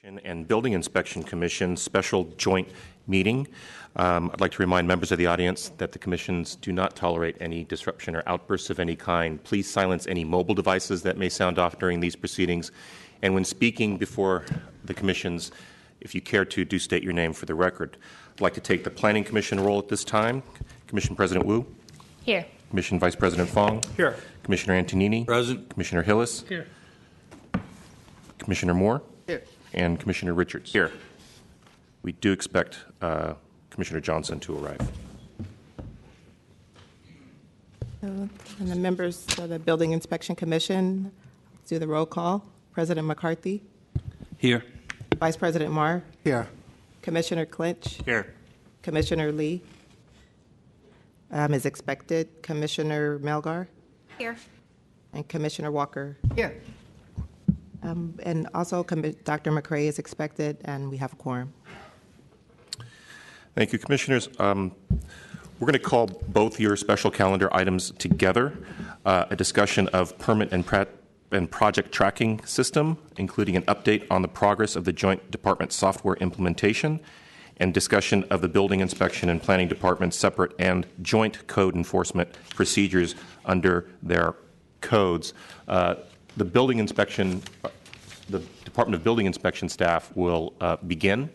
And Building Inspection Commission special joint meeting. I'd like to remind members of the audience that the commissions do not tolerate any disruption or outbursts of any kind. Please silence any mobile devices that may sound off during these proceedings. And when speaking before the commissions, if you care to, do state your name for the record. I'd like to take the Planning Commission roll at this time. Commission President Wu. Here. Commission Vice President Fong. Here. Commissioner Antonini. Present. Commissioner Hillis. Here. Commissioner Moore. Here. And Commissioner Richards. Here. We do expect Commissioner Johnson to arrive. And the members of the Building Inspection Commission, let's do the roll call. President McCarthy. Here. Vice President Marr. Here. Commissioner Clinch. Here. Commissioner Lee. Is expected. Commissioner Melgar. Here. And Commissioner Walker. Here. And also Dr. McCray is expected, and we have a quorum. Thank you, Commissioners. We're going to call both your special calendar items together. A discussion of permit and project tracking system, including an update on the progress of the Joint Department software implementation, and discussion of the Building Inspection and Planning Department's separate and joint code enforcement procedures under their codes. The Building Inspection, the Department of Building Inspection staff will begin,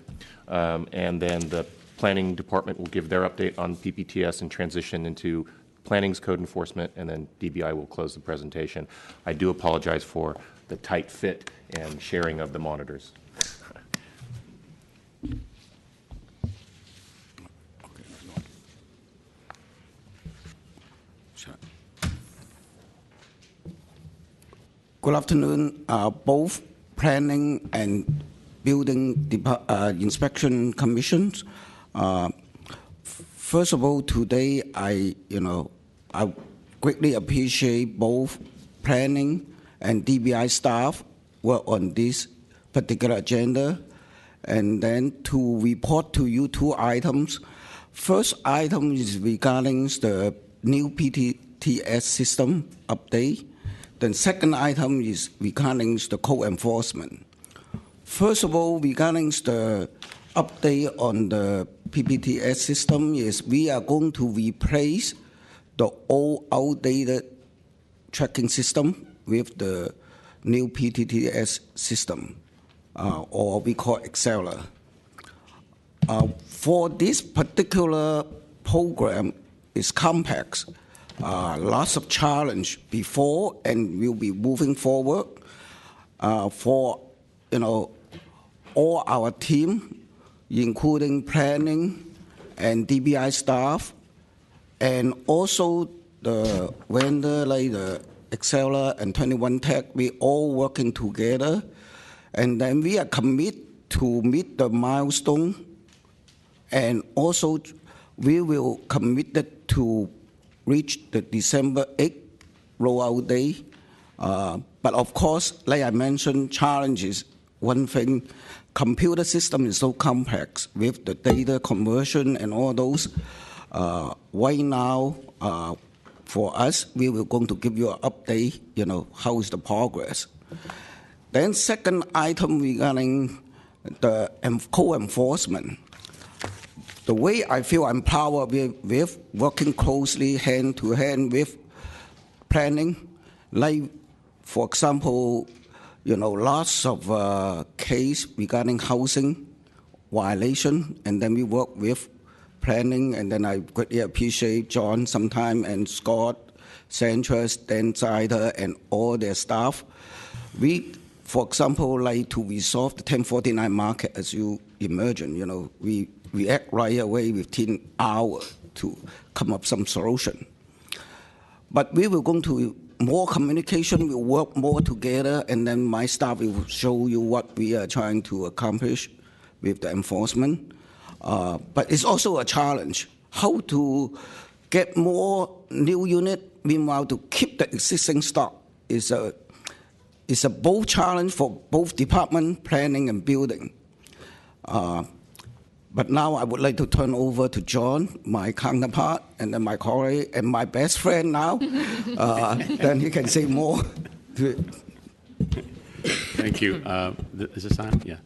and then the Planning Department will give their update on PPTS and transition into Planning's code enforcement, and then DBI will close the presentation. I do apologize for the tight fit and sharing of the monitors. Good afternoon. Both Planning and Building Inspection Commissions. First of all, today I greatly appreciate both Planning and DBI staff work on this particular agenda, and then to report to you two items. First item is regarding the new PPTS system update. The second item is regarding the code enforcement. First of all, regarding the update on the PPTS system is we are going to replace the old outdated tracking system with the new PPTS system, or we call Exceller. For this particular program, it's complex. Lots of challenge before, and we'll be moving forward for all our team, including Planning and DBI staff, and also the vendor like the Exceller and 21 Tech. We all working together, and then we are committed to meet the milestone, and also we will commit to reach the December 8th rollout day. But of course, like I mentioned, challenges. One thing, computer system is so complex with the data conversion and all those. Right now, for us, we will going to give you an update, how is the progress. Then second item regarding the co-enforcement. The way I feel empowered with working closely hand to hand with Planning, like, for example, lots of case regarding housing violation, and then we work with Planning, and then I greatly appreciate John sometime and Scott, Sanchez, Dan Zider, and all their staff. We, for example, like to resolve the 1049 market, as you imagine, we react right away within hours to come up some solution. But we will go to more communication, we'll work more together, and then my staff will show you what we are trying to accomplish with the enforcement. But it's also a challenge, how to get more new unit, meanwhile to keep the existing stock is a both challenge for both department, Planning and Building. But now I would like to turn over to John, my counterpart, and then my colleague, and my best friend now. Then he can say more. Thank you. Is this on? Yeah.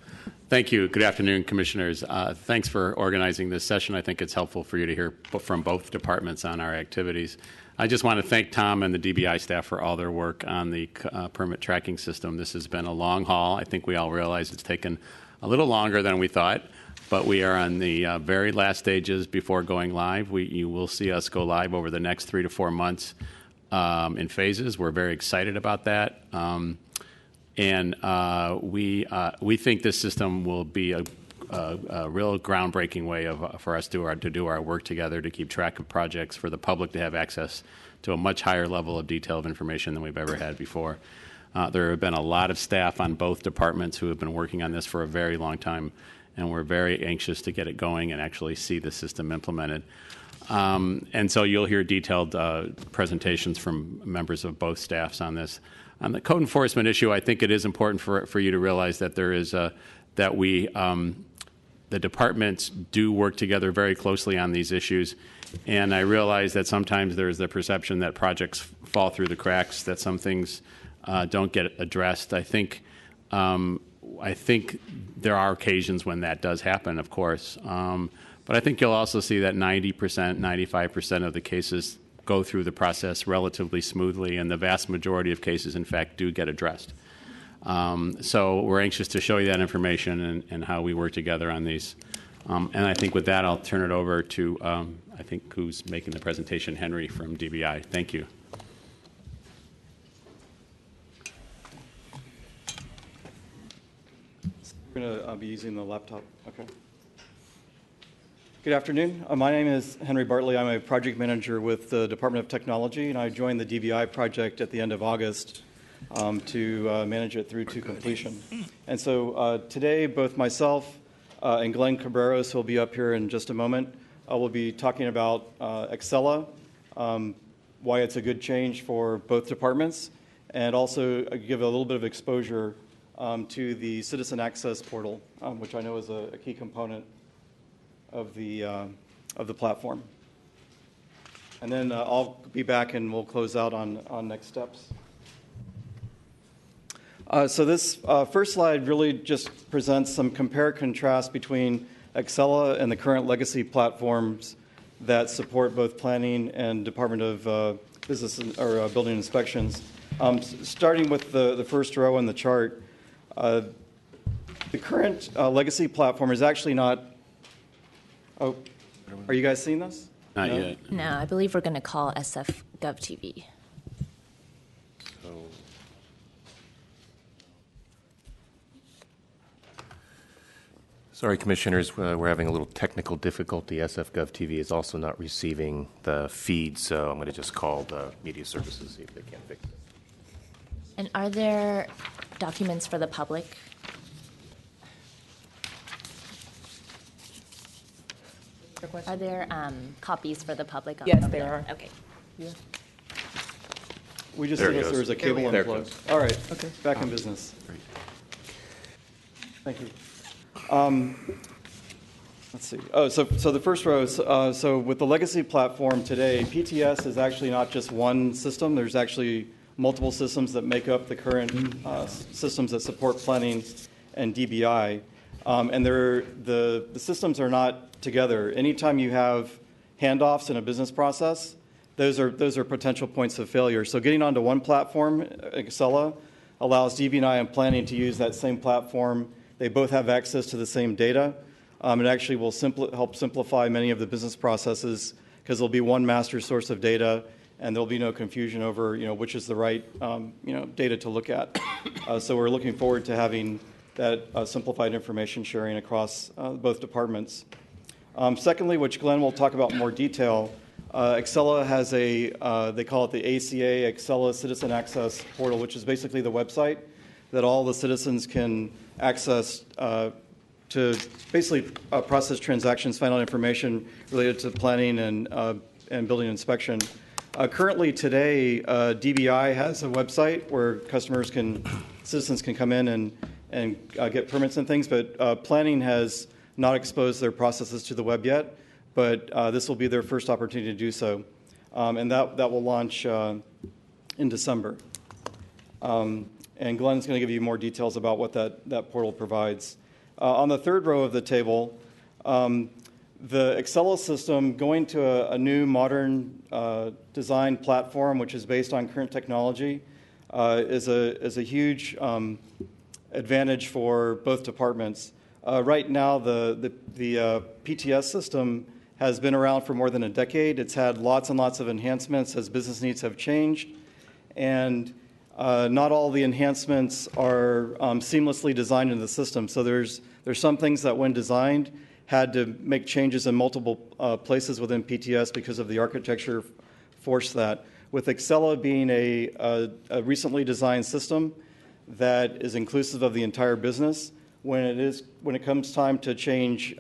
Thank you. Good afternoon, Commissioners. Thanks for organizing this session. I think it's helpful for you to hear from both departments on our activities. I just want to thank Tom and the DBI staff for all their work on the permit tracking system. This has been a long haul. I think we all realize it's taken a little longer than we thought, but we are on the very last stages before going live. You will see us go live over the next 3 to 4 months in phases. We're very excited about that. We think this system will be a real groundbreaking way for us to do our work together to keep track of projects, for the public to have access to a much higher level of detail of information than we've ever had before. There have been a lot of staff on both departments who have been working on this for a very long time, and we're very anxious to get it going and actually see the system implemented. And so you'll hear detailed presentations from members of both staffs on this. On the code enforcement issue, I think it is important for you to realize that there is the departments do work together very closely on these issues, and I realize that sometimes there's the perception that projects fall through the cracks, that some things don't get addressed. I think there are occasions when that does happen, of course, but I think you'll also see that 90%, 95% of the cases go through the process relatively smoothly, and the vast majority of cases, in fact, do get addressed. So we're anxious to show you that information and how we work together on these. And I think with that, I'll turn it over to, I think, who's making the presentation, Henry from DBI. Thank you. We're going to be using the laptop. Okay. Good afternoon. My name is Henry Bartley. I'm a project manager with the Department of Technology, and I joined the DBI project at the end of August to manage it through to completion. And so today, both myself and Glenn Cabreros, who will be up here in just a moment, will be talking about Excella, why it's a good change for both departments, and also give a little bit of exposure to the Citizen Access Portal, which I know is a key component of the platform. And then I'll be back and we'll close out on next steps. So this first slide really just presents some compare-contrast between Excella and the current legacy platforms that support both planning and Department of Business or Building Inspections. Starting with the first row on the chart, the current legacy platform is actually not. Oh, are you guys seeing this? Not yet. No, I believe we're going to call SF GovTV. Sorry, Commissioners, we're having a little technical difficulty. SF GovTV is also not receiving the feed, so I'm going to just call the media services, see if they can fix it. And are there documents for the public? Are there copies for the public? Yes, there are. Okay. Yeah. We just There see it this, goes. there was a cable There it unplug. goes. All right, okay, back in business. Great. Thank you. Let's see. Oh, so the first row, so with the legacy platform today, PTS is actually not just one system. There's actually multiple systems that make up the current systems that support planning and DBI. And the systems are not together. Anytime you have handoffs in a business process, those are potential points of failure. So getting onto one platform, Excella, allows DB&I and planning to use that same platform. They both have access to the same data. It actually will help simplify many of the business processes because there'll be one master source of data, and there'll be no confusion over which is the right data to look at. So we're looking forward to having that simplified information sharing across both departments. Secondly, which Glenn will talk about in more detail, Excella has they call it the ACA, Excella Citizen Access Portal, which is basically the website that all the citizens can access to basically process transactions, find out information related to planning and building inspection. Currently today, DBI has a website where citizens can come in and get permits and things, but planning has not exposed their processes to the web yet, but this will be their first opportunity to do so. And that will launch in December. And Glenn's going to give you more details about what that portal provides. On the third row of the table, the Excella system going to a new modern design platform, which is based on current technology, is a huge advantage for both departments. Right now, the PTS system has been around for more than a decade. It's had lots and lots of enhancements as business needs have changed, and not all the enhancements are seamlessly designed into the system. So there's some things that, when designed, had to make changes in multiple places within PTS because of the architecture forced that. With Excella being a recently designed system that is inclusive of the entire business, when it comes time to change,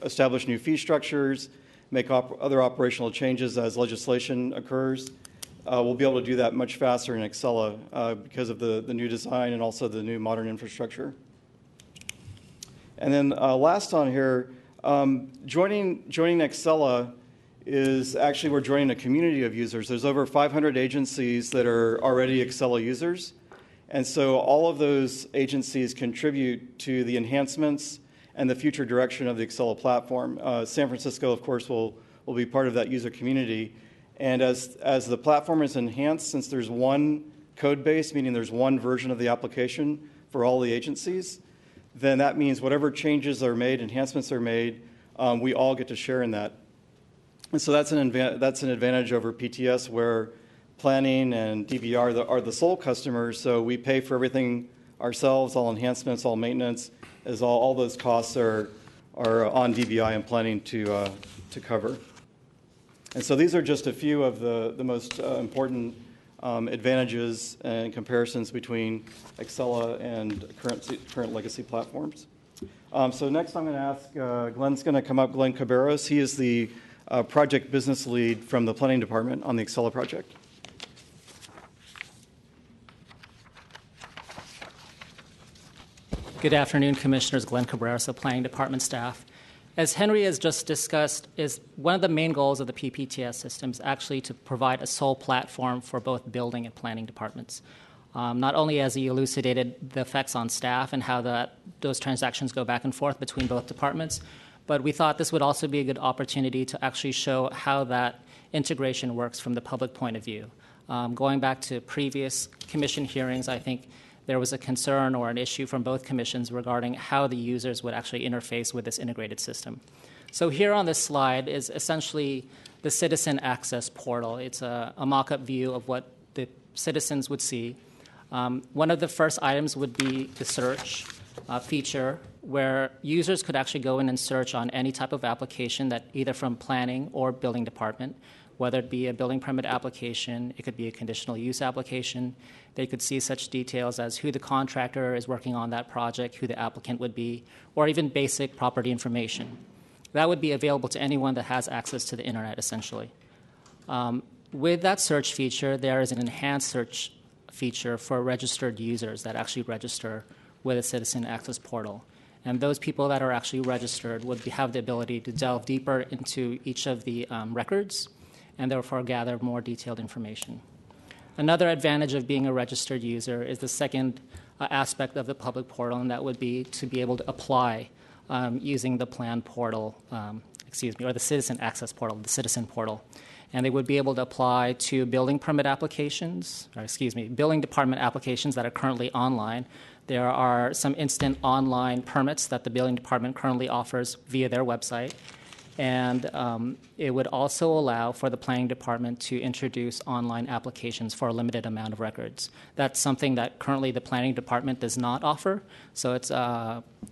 establish new fee structures, make other operational changes as legislation occurs, we'll be able to do that much faster in Excella because of the new design and also the new modern infrastructure. And then last on here, joining Excella is actually we're joining a community of users. There's over 500 agencies that are already Excella users. And so all of those agencies contribute to the enhancements and the future direction of the Excella platform. San Francisco, of course, will be part of that user community. And as the platform is enhanced, since there's one code base, meaning there's one version of the application for all the agencies, then that means whatever changes are made, enhancements are made, we all get to share in that. And so that's an advantage over PTS, where planning and DBR are the sole customers, so we pay for everything ourselves, all enhancements, all maintenance, as all those costs are on DBI and planning to cover. And so these are just a few of the most important advantages and comparisons between Excella and current legacy platforms. So next I'm going to ask, Glenn's going to come up, Glenn Cabarros. He is the project business lead from the planning department on the Excella project. Good afternoon, Commissioners. Glenn Cabarros, the Planning Department staff. As Henry has just discussed, is one of the main goals of the PPTS system is actually to provide a sole platform for both building and planning departments. Not only has he elucidated the effects on staff and how those transactions go back and forth between both departments, but we thought this would also be a good opportunity to actually show how that integration works from the public point of view. Going back to previous commission hearings, I think there was a concern or an issue from both commissions regarding how the users would actually interface with this integrated system. So here on this slide is essentially the citizen access portal. It's a mock-up view of what the citizens would see. One of the first items would be the search feature, where users could actually go in and search on any type of application that either from planning or building department, whether it be a building permit application, it could be a conditional use application. They could see such details as who the contractor is working on that project, who the applicant would be, or even basic property information. That would be available to anyone that has access to the internet, essentially. With that search feature, there is an enhanced search feature for registered users that actually register with a citizen access portal. And those people that are actually registered would have the ability to delve deeper into each of the records and therefore gather more detailed information. Another advantage of being a registered user is the second aspect of the public portal, and that would be to be able to apply using the plan portal, or the citizen access portal, the citizen portal. And they would be able to apply to building permit applications, building department applications that are currently online. There are some instant online permits that the building department currently offers via their website. And it would also allow for the planning department to introduce online applications for a limited amount of records. That's something that currently the planning department does not offer. So it's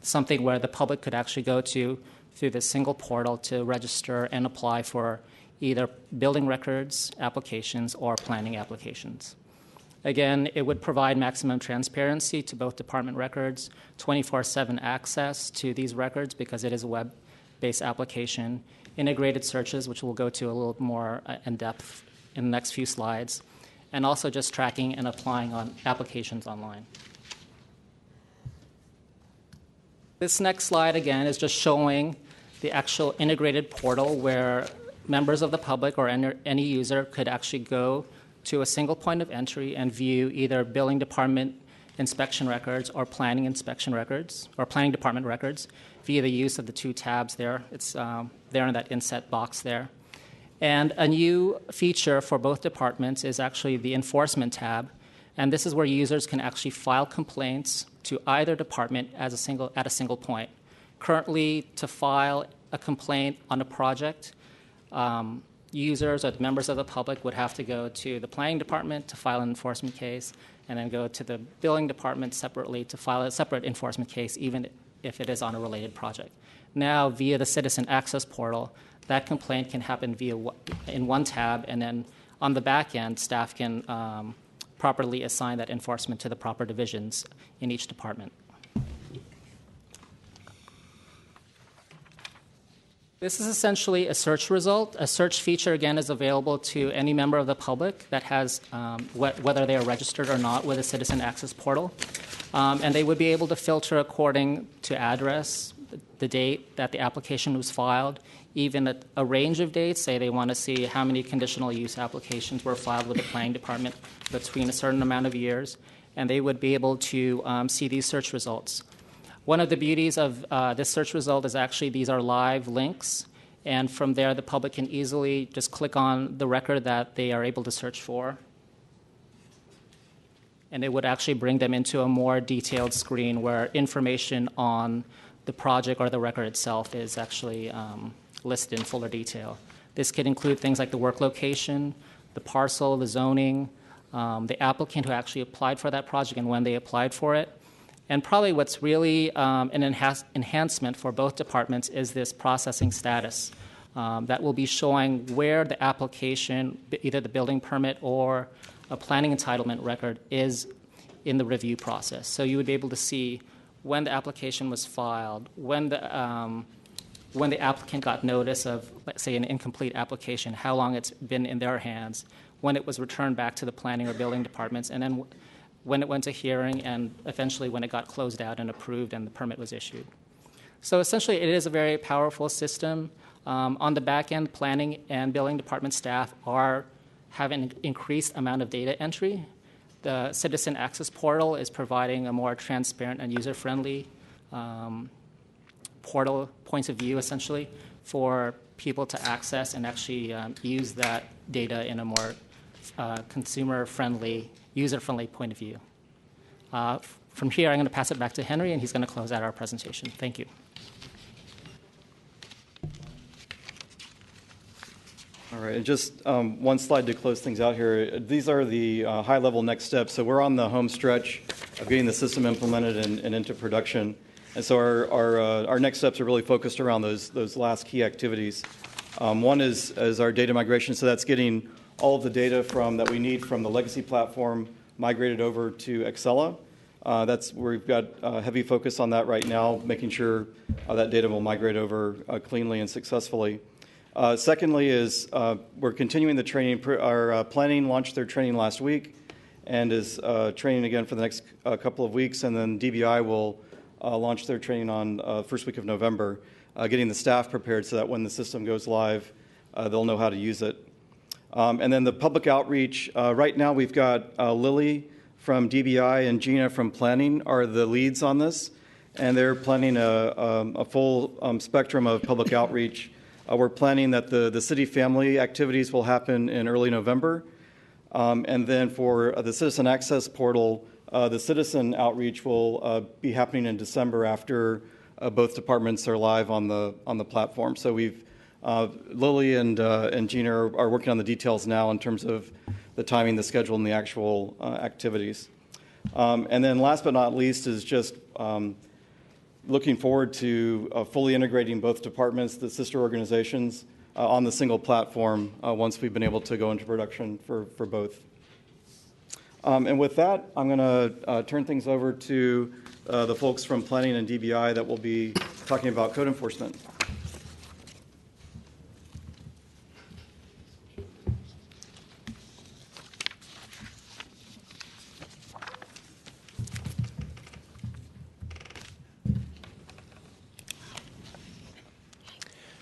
something where the public could actually go to through this single portal to register and apply for either building records applications or planning applications. Again, it would provide maximum transparency to both department records, 24/7 access to these records because it is a web-based application, integrated searches, which we'll go to a little more in depth in the next few slides, and also just tracking and applying on applications online. This next slide, again, is just showing the actual integrated portal where members of the public or any user could actually go to a single point of entry and view either building department inspection records or planning inspection records or planning department records via the use of the two tabs there. It's there in that inset box there. And a new feature for both departments is actually the enforcement tab. And this is where users can actually file complaints to either department at a single point. Currently, to file a complaint on a project, users or the members of the public would have to go to the planning department to file an enforcement case, and then go to the billing department separately to file a separate enforcement case, even if it is on a related project. Now, via the Citizen Access Portal, that complaint can happen in one tab, and then on the back end, staff can properly assign that enforcement to the proper divisions in each department. This is essentially a search result. A search feature, again, is available to any member of the public that has, whether they are registered or not with the Citizen Access Portal. And they would be able to filter according to address, the date that the application was filed, even a range of dates. Say they want to see how many conditional use applications were filed with the planning department between a certain amount of years, and they would be able to see these search results. One of the beauties of this search result is actually these are live links, and from there the public can easily just click on the record that they are able to search for, and it would actually bring them into a more detailed screen where information on the project or the record itself is actually listed in fuller detail. This could include things like the work location, the parcel, the zoning, the applicant who actually applied for that project and when they applied for it. And probably what's really an enhancement for both departments is this processing status that will be showing where the application, either the building permit or a planning entitlement record, is in the review process. So you would be able to see when the application was filed, when the applicant got notice of, let's say, an incomplete application, how long it's been in their hands, when it was returned back to the planning or building departments, and then when it went to hearing, and eventually when it got closed out and approved and the permit was issued. So essentially, it is a very powerful system. On the back end, planning and building department staff have an increased amount of data entry. The Citizen Access Portal is providing a more transparent and user-friendly portal points of view, essentially, for people to access and actually use that data in a more consumer-friendly, user-friendly point of view. From here, I'm going to pass it back to Henry, and he's going to close out our presentation. Thank you. All right, and just one slide to close things out here. These are the high-level next steps. So we're on the home stretch of getting the system implemented and into production. And so our next steps are really focused around those last key activities. One is our data migration. So that's getting all of the data that we need from the legacy platform migrated over to Excella. That's where we've got a heavy focus on that right now, making sure that data will migrate over cleanly and successfully. Secondly is we're continuing the training. Our planning launched their training last week and is training again for the next couple of weeks, and then DBI will launch their training on first week of November, getting the staff prepared so that when the system goes live, they'll know how to use it. And then the public outreach, right now we've got Lily from DBI and Gina from planning are the leads on this, and they're planning a full spectrum of public outreach. We're planning that the city family activities will happen in early November. And then for the Citizen Access Portal, the citizen outreach will be happening in December after both departments are live on the platform. So we've Lily and Gina are working on the details now in terms of the timing, the schedule, and the actual activities. And then last but not least is just looking forward to fully integrating both departments, the sister organizations, on the single platform once we've been able to go into production for both. And with that, I'm going to turn things over to the folks from planning and DBI that will be talking about code enforcement.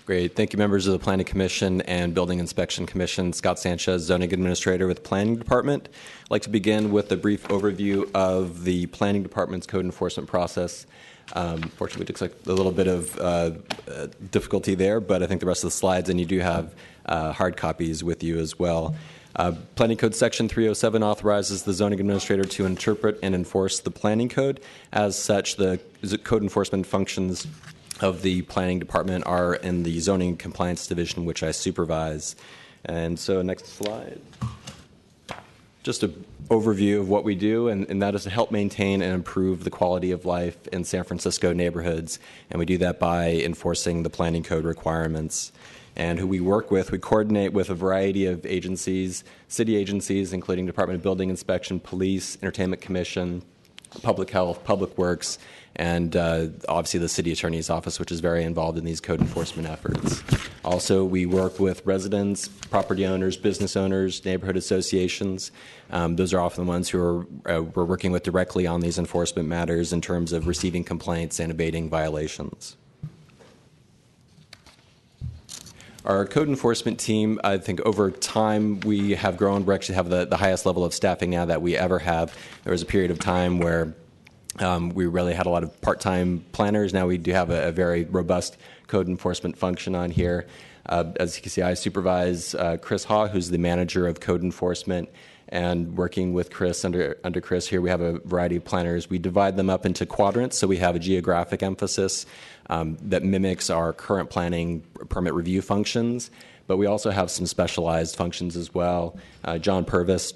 Great. Thank you, members of the Planning Commission and Building Inspection Commission. Scott Sanchez, Zoning Administrator with the Planning Department. I'd like to begin with a brief overview of the Planning Department's code enforcement process. Fortunately, it took a little bit of difficulty there, but I think the rest of the slides, and you do have hard copies with you as well. Planning Code Section 307 authorizes the zoning administrator to interpret and enforce the planning code. As such, the code enforcement functions of the Planning Department are in the Zoning Compliance Division, which I supervise. And so, next slide. Just an overview of what we do, and that is to help maintain and improve the quality of life in San Francisco neighborhoods. And we do that by enforcing the planning code requirements. And who we work with, we coordinate with a variety of agencies, city agencies, including Department of Building Inspection, Police, Entertainment Commission, Public Health, Public Works, and obviously the City Attorney's Office, which is very involved in these code enforcement efforts. Also, we work with residents, property owners, business owners, neighborhood associations. Those are often the ones who we're working with directly on these enforcement matters in terms of receiving complaints and abating violations. Our code enforcement team, I think over time we have grown. We actually have the highest level of staffing now that we ever have. There was a period of time where we really had a lot of part-time planners. Now we do have a very robust code enforcement function on here. As you can see, I supervise Chris Haw, who's the manager of code enforcement. And working with Chris, under Chris here, we have a variety of planners. We divide them up into quadrants, so we have a geographic emphasis that mimics our current planning permit review functions, but we also have some specialized functions as well. John Purvis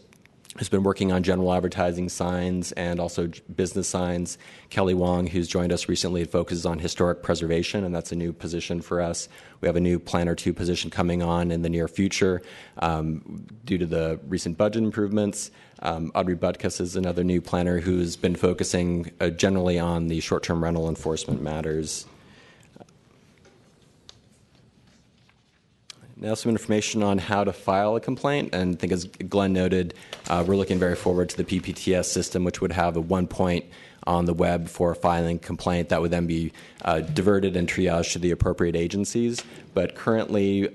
has been working on general advertising signs and also business signs. Kelly Wong, who's joined us recently, focuses on historic preservation, and that's a new position for us. We have a new Planner 2 position coming on in the near future due to the recent budget improvements. Audrey Butkus is another new planner who's been focusing generally on the short-term rental enforcement matters. Now some information on how to file a complaint, and I think as Glenn noted, we're looking very forward to the PPTS system, which would have a one point on the web for filing a complaint that would then be diverted and triaged to the appropriate agencies. But currently,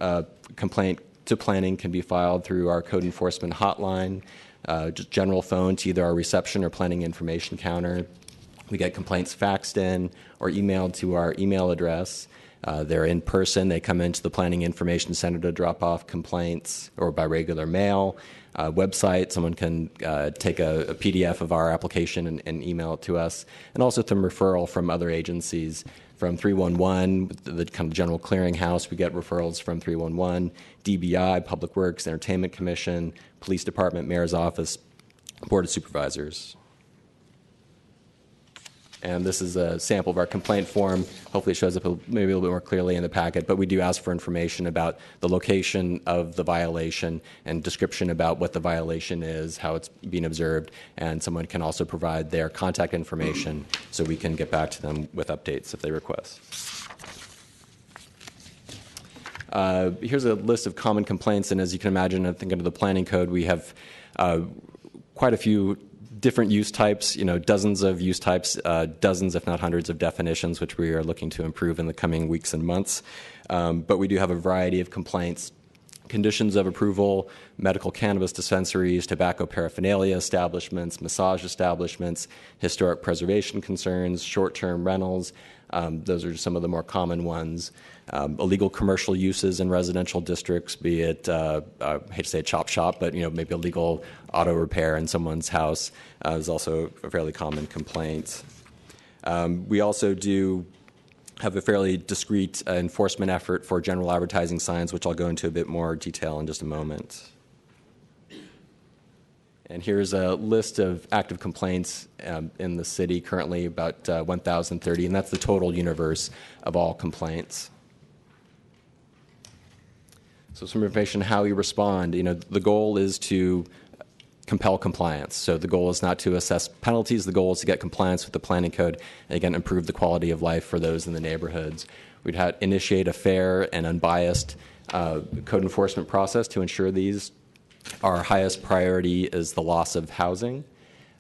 complaint to planning can be filed through our code enforcement hotline, just general phone to either our reception or planning information counter. We get complaints faxed in or emailed to our email address. They're in person. They come into the Planning Information Center to drop off complaints, or by regular mail. Website, someone can take a PDF of our application and email it to us. And also some referral from other agencies. From 311, the kind of general clearinghouse, we get referrals from 311, DBI, Public Works, Entertainment Commission, Police Department, Mayor's Office, Board of Supervisors. And this is a sample of our complaint form. Hopefully it shows up maybe a little bit more clearly in the packet, but we do ask for information about the location of the violation and description about what the violation is, how it's being observed, and someone can also provide their contact information so we can get back to them with updates if they request. Here's a list of common complaints, and as you can imagine, I think under the planning code we have quite a few different use types, dozens of use types, dozens if not hundreds of definitions, which we are looking to improve in the coming weeks and months. But we do have a variety of complaints. Conditions of approval, medical cannabis dispensaries, tobacco paraphernalia establishments, massage establishments, historic preservation concerns, short-term rentals. Those are some of the more common ones. Illegal commercial uses in residential districts, be it, I hate to say a chop shop, but maybe illegal auto repair in someone's house is also a fairly common complaint. We also do have a fairly discrete enforcement effort for general advertising signs, which I'll go into a bit more detail in just a moment. And here's a list of active complaints in the city, currently about 1,030, and that's the total universe of all complaints. So some information on how we respond. The goal is to compel compliance. So the goal is not to assess penalties. The goal is to get compliance with the planning code and, again, improve the quality of life for those in the neighborhoods. We'd initiate a fair and unbiased code enforcement process to ensure these. Our highest priority is the loss of housing.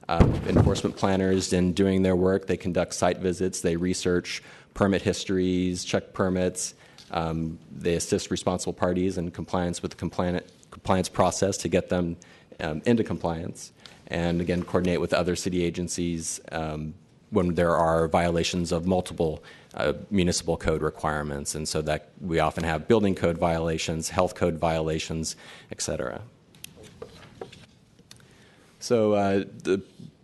Enforcement planners, in doing their work, they conduct site visits, they research permit histories, check permits, They assist responsible parties in compliance with the compliance process to get them into compliance, and again, coordinate with other city agencies when there are violations of multiple municipal code requirements. And so that we often have building code violations, health code violations, et cetera. So a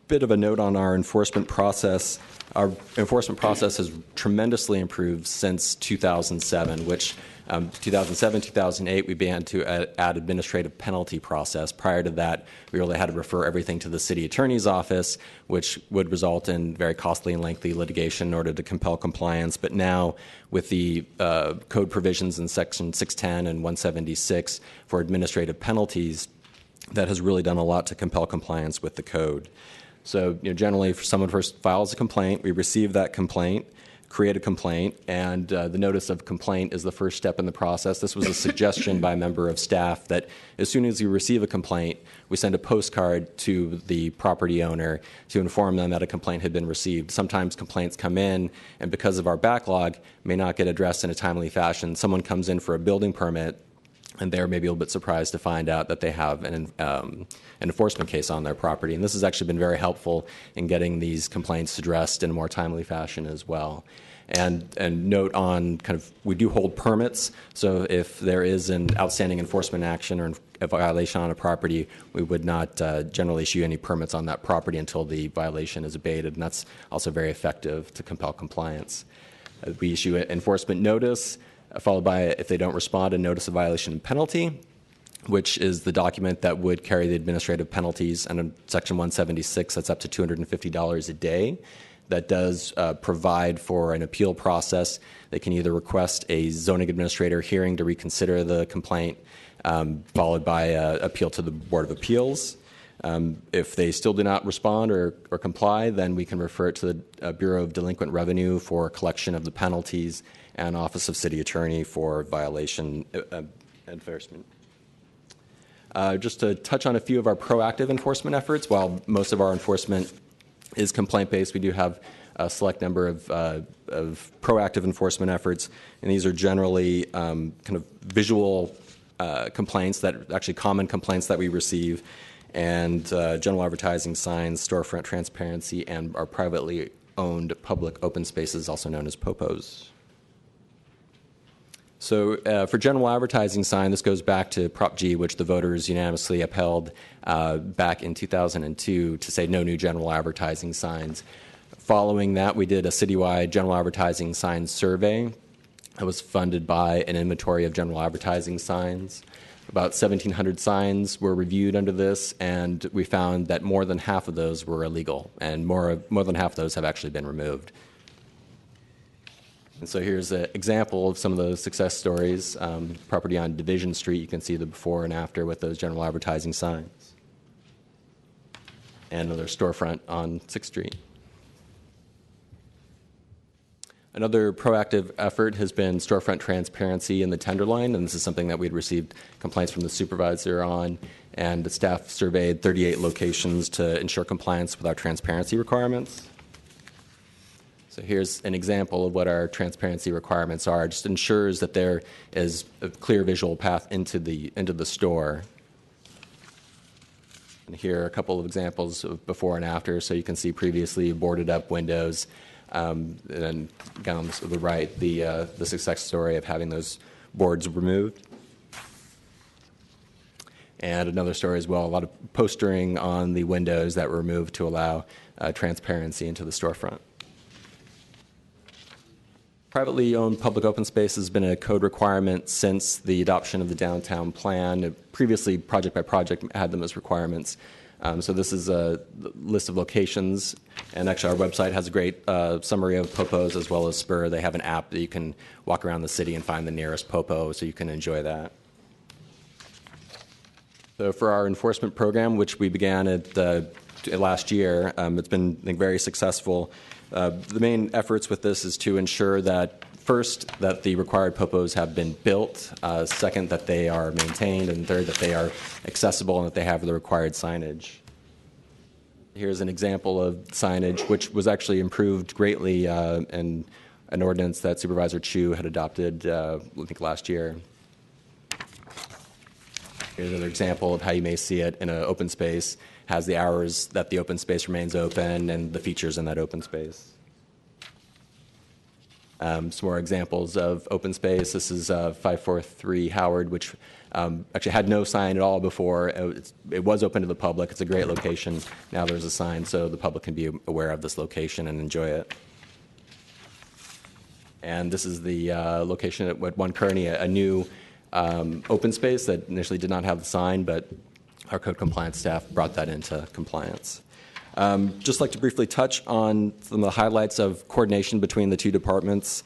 bit of a note on our enforcement process. Our enforcement process has tremendously improved since 2007, which 2007, 2008, we began to add administrative penalty process. Prior to that, we really had to refer everything to the city attorney's office, which would result in very costly and lengthy litigation in order to compel compliance. But now, with the code provisions in Section 610 and 176 for administrative penalties, that has really done a lot to compel compliance with the code. So, generally, if someone first files a complaint, we receive that complaint, create a complaint, and the notice of complaint is the first step in the process. This was a suggestion by a member of staff that as soon as you receive a complaint, we send a postcard to the property owner to inform them that a complaint had been received. Sometimes complaints come in, and because of our backlog, may not get addressed in a timely fashion. Someone comes in for a building permit, and they're maybe a little bit surprised to find out that they have an enforcement case on their property. And this has actually been very helpful in getting these complaints addressed in a more timely fashion as well. And note on we do hold permits, so if there is an outstanding enforcement action or a violation on a property, we would not generally issue any permits on that property until the violation is abated, and that's also very effective to compel compliance. We issue an enforcement notice, followed by, if they don't respond, a notice of violation and penalty, which is the document that would carry the administrative penalties. And in Section 176, that's up to $250 a day. That does provide for an appeal process. They can either request a zoning administrator hearing to reconsider the complaint, followed by an appeal to the Board of Appeals. If they still do not respond or comply, then we can refer it to the Bureau of Delinquent Revenue for collection of the penalties and Office of City Attorney for violation enforcement. Just to touch on a few of our proactive enforcement efforts, while most of our enforcement is complaint-based, we do have a select number of proactive enforcement efforts, and these are generally visual complaints, actually common complaints that we receive, and general advertising signs, storefront transparency, and our privately owned public open spaces, also known as POPOs. So for general advertising sign, this goes back to Prop G, which the voters unanimously upheld back in 2002 to say no new general advertising signs. Following that, we did a citywide general advertising sign survey that was funded by an inventory of general advertising signs. About 1,700 signs were reviewed under this, and we found that more than half of those were illegal, and more than half of those have actually been removed. And so here's an example of some of those success stories. Property on Division Street, you can see the before and after with those general advertising signs. And another storefront on 6th Street. Another proactive effort has been storefront transparency in the Tenderloin, and this is something that we'd received complaints from the supervisor on, and the staff surveyed 38 locations to ensure compliance with our transparency requirements. So here's an example of what our transparency requirements are. It just ensures that there is a clear visual path into the store. And here are a couple of examples of before and after. So you can see previously boarded up windows, and then again on the right, the success story of having those boards removed. And another story as well, a lot of postering on the windows that were removed to allow transparency into the storefront. Privately owned public open space has been a code requirement since the adoption of the downtown plan. Previously, project by project had them as requirements. So this is a list of locations, and actually our website has a great summary of POPOs as well as Spur. They have an app that you can walk around the city and find the nearest POPO, so you can enjoy that. So for our enforcement program, which we began last year, it's been very successful. The main efforts with this is to ensure that, first, that the required POPOs have been built, second, that they are maintained, and third, that they are accessible and that they have the required signage. Here's an example of signage, which was actually improved greatly and an ordinance that Supervisor Chu had adopted, I think, last year. Here's another example of how you may see it in an open space. Has the hours that the open space remains open and the features in that open space. Some more examples of open space. This is 543 Howard, which actually had no sign at all before. It was open to the public. It's a great location. Now there's a sign so the public can be aware of this location and enjoy it. And this is the location at 1 Kearney, a new open space that initially did not have the sign, but our code compliance staff brought that into compliance. Just like to briefly touch on some of the highlights of coordination between the two departments.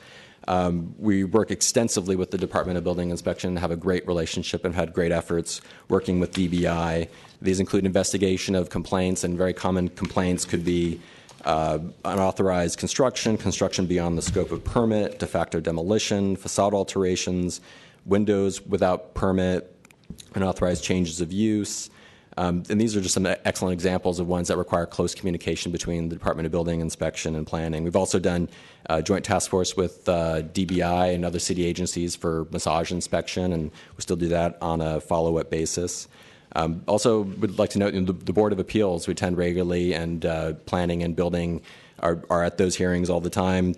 We work extensively with the Department of Building Inspection, have a great relationship and had great efforts working with DBI. These include investigation of complaints, and very common complaints could be unauthorized construction beyond the scope of permit, de facto demolition, facade alterations, windows without permit, unauthorized changes of use. And these are just some excellent examples of ones that require close communication between the Department of Building Inspection and Planning. We've also done a joint task force with DBI and other city agencies for massage inspection, and we still do that on a follow-up basis. Also, would like to note the Board of Appeals we attend regularly, and Planning and Building are at those hearings all the time.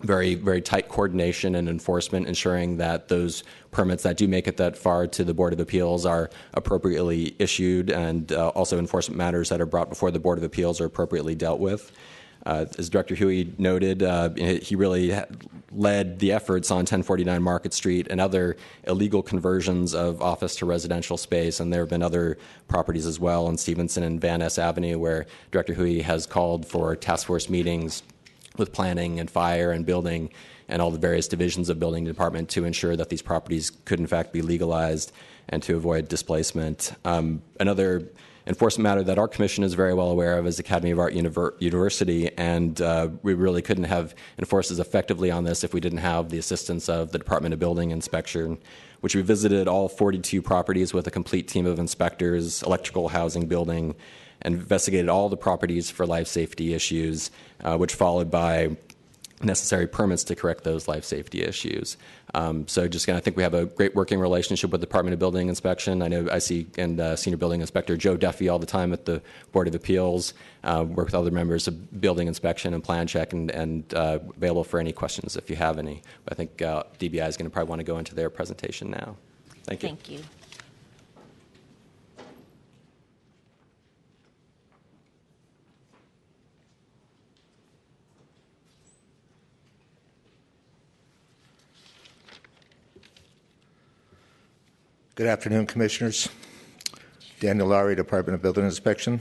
Very, very tight coordination and enforcement, ensuring that those permits that do make it that far to the Board of Appeals are appropriately issued, and also enforcement matters that are brought before the Board of Appeals are appropriately dealt with. As Director Huey noted, he really led the efforts on 1049 Market Street and other illegal conversions of office to residential space, and there have been other properties as well on Stevenson and Van Ness Avenue where Director Huey has called for task force meetings with planning and fire and building and all the various divisions of building department to ensure that these properties could in fact be legalized and to avoid displacement. Another enforcement matter that our commission is very well aware of is Academy of Art University, and we really couldn't have enforced as effectively on this if we didn't have the assistance of the Department of Building Inspection, which we visited all 42 properties with a complete team of inspectors, electrical, housing, building, and investigated all the properties for life safety issues, which followed by necessary permits to correct those life safety issues. So just I think we have a great working relationship with the Department of Building Inspection. I know I see Senior Building Inspector Joe Duffy all the time at the Board of Appeals, work with other members of Building Inspection and Plan Check, and available for any questions if you have any. But I think DBI is going to probably want to go into their presentation now. Thank you. Thank you. Good afternoon, Commissioners. Daniel Lowry, Department of Building Inspection.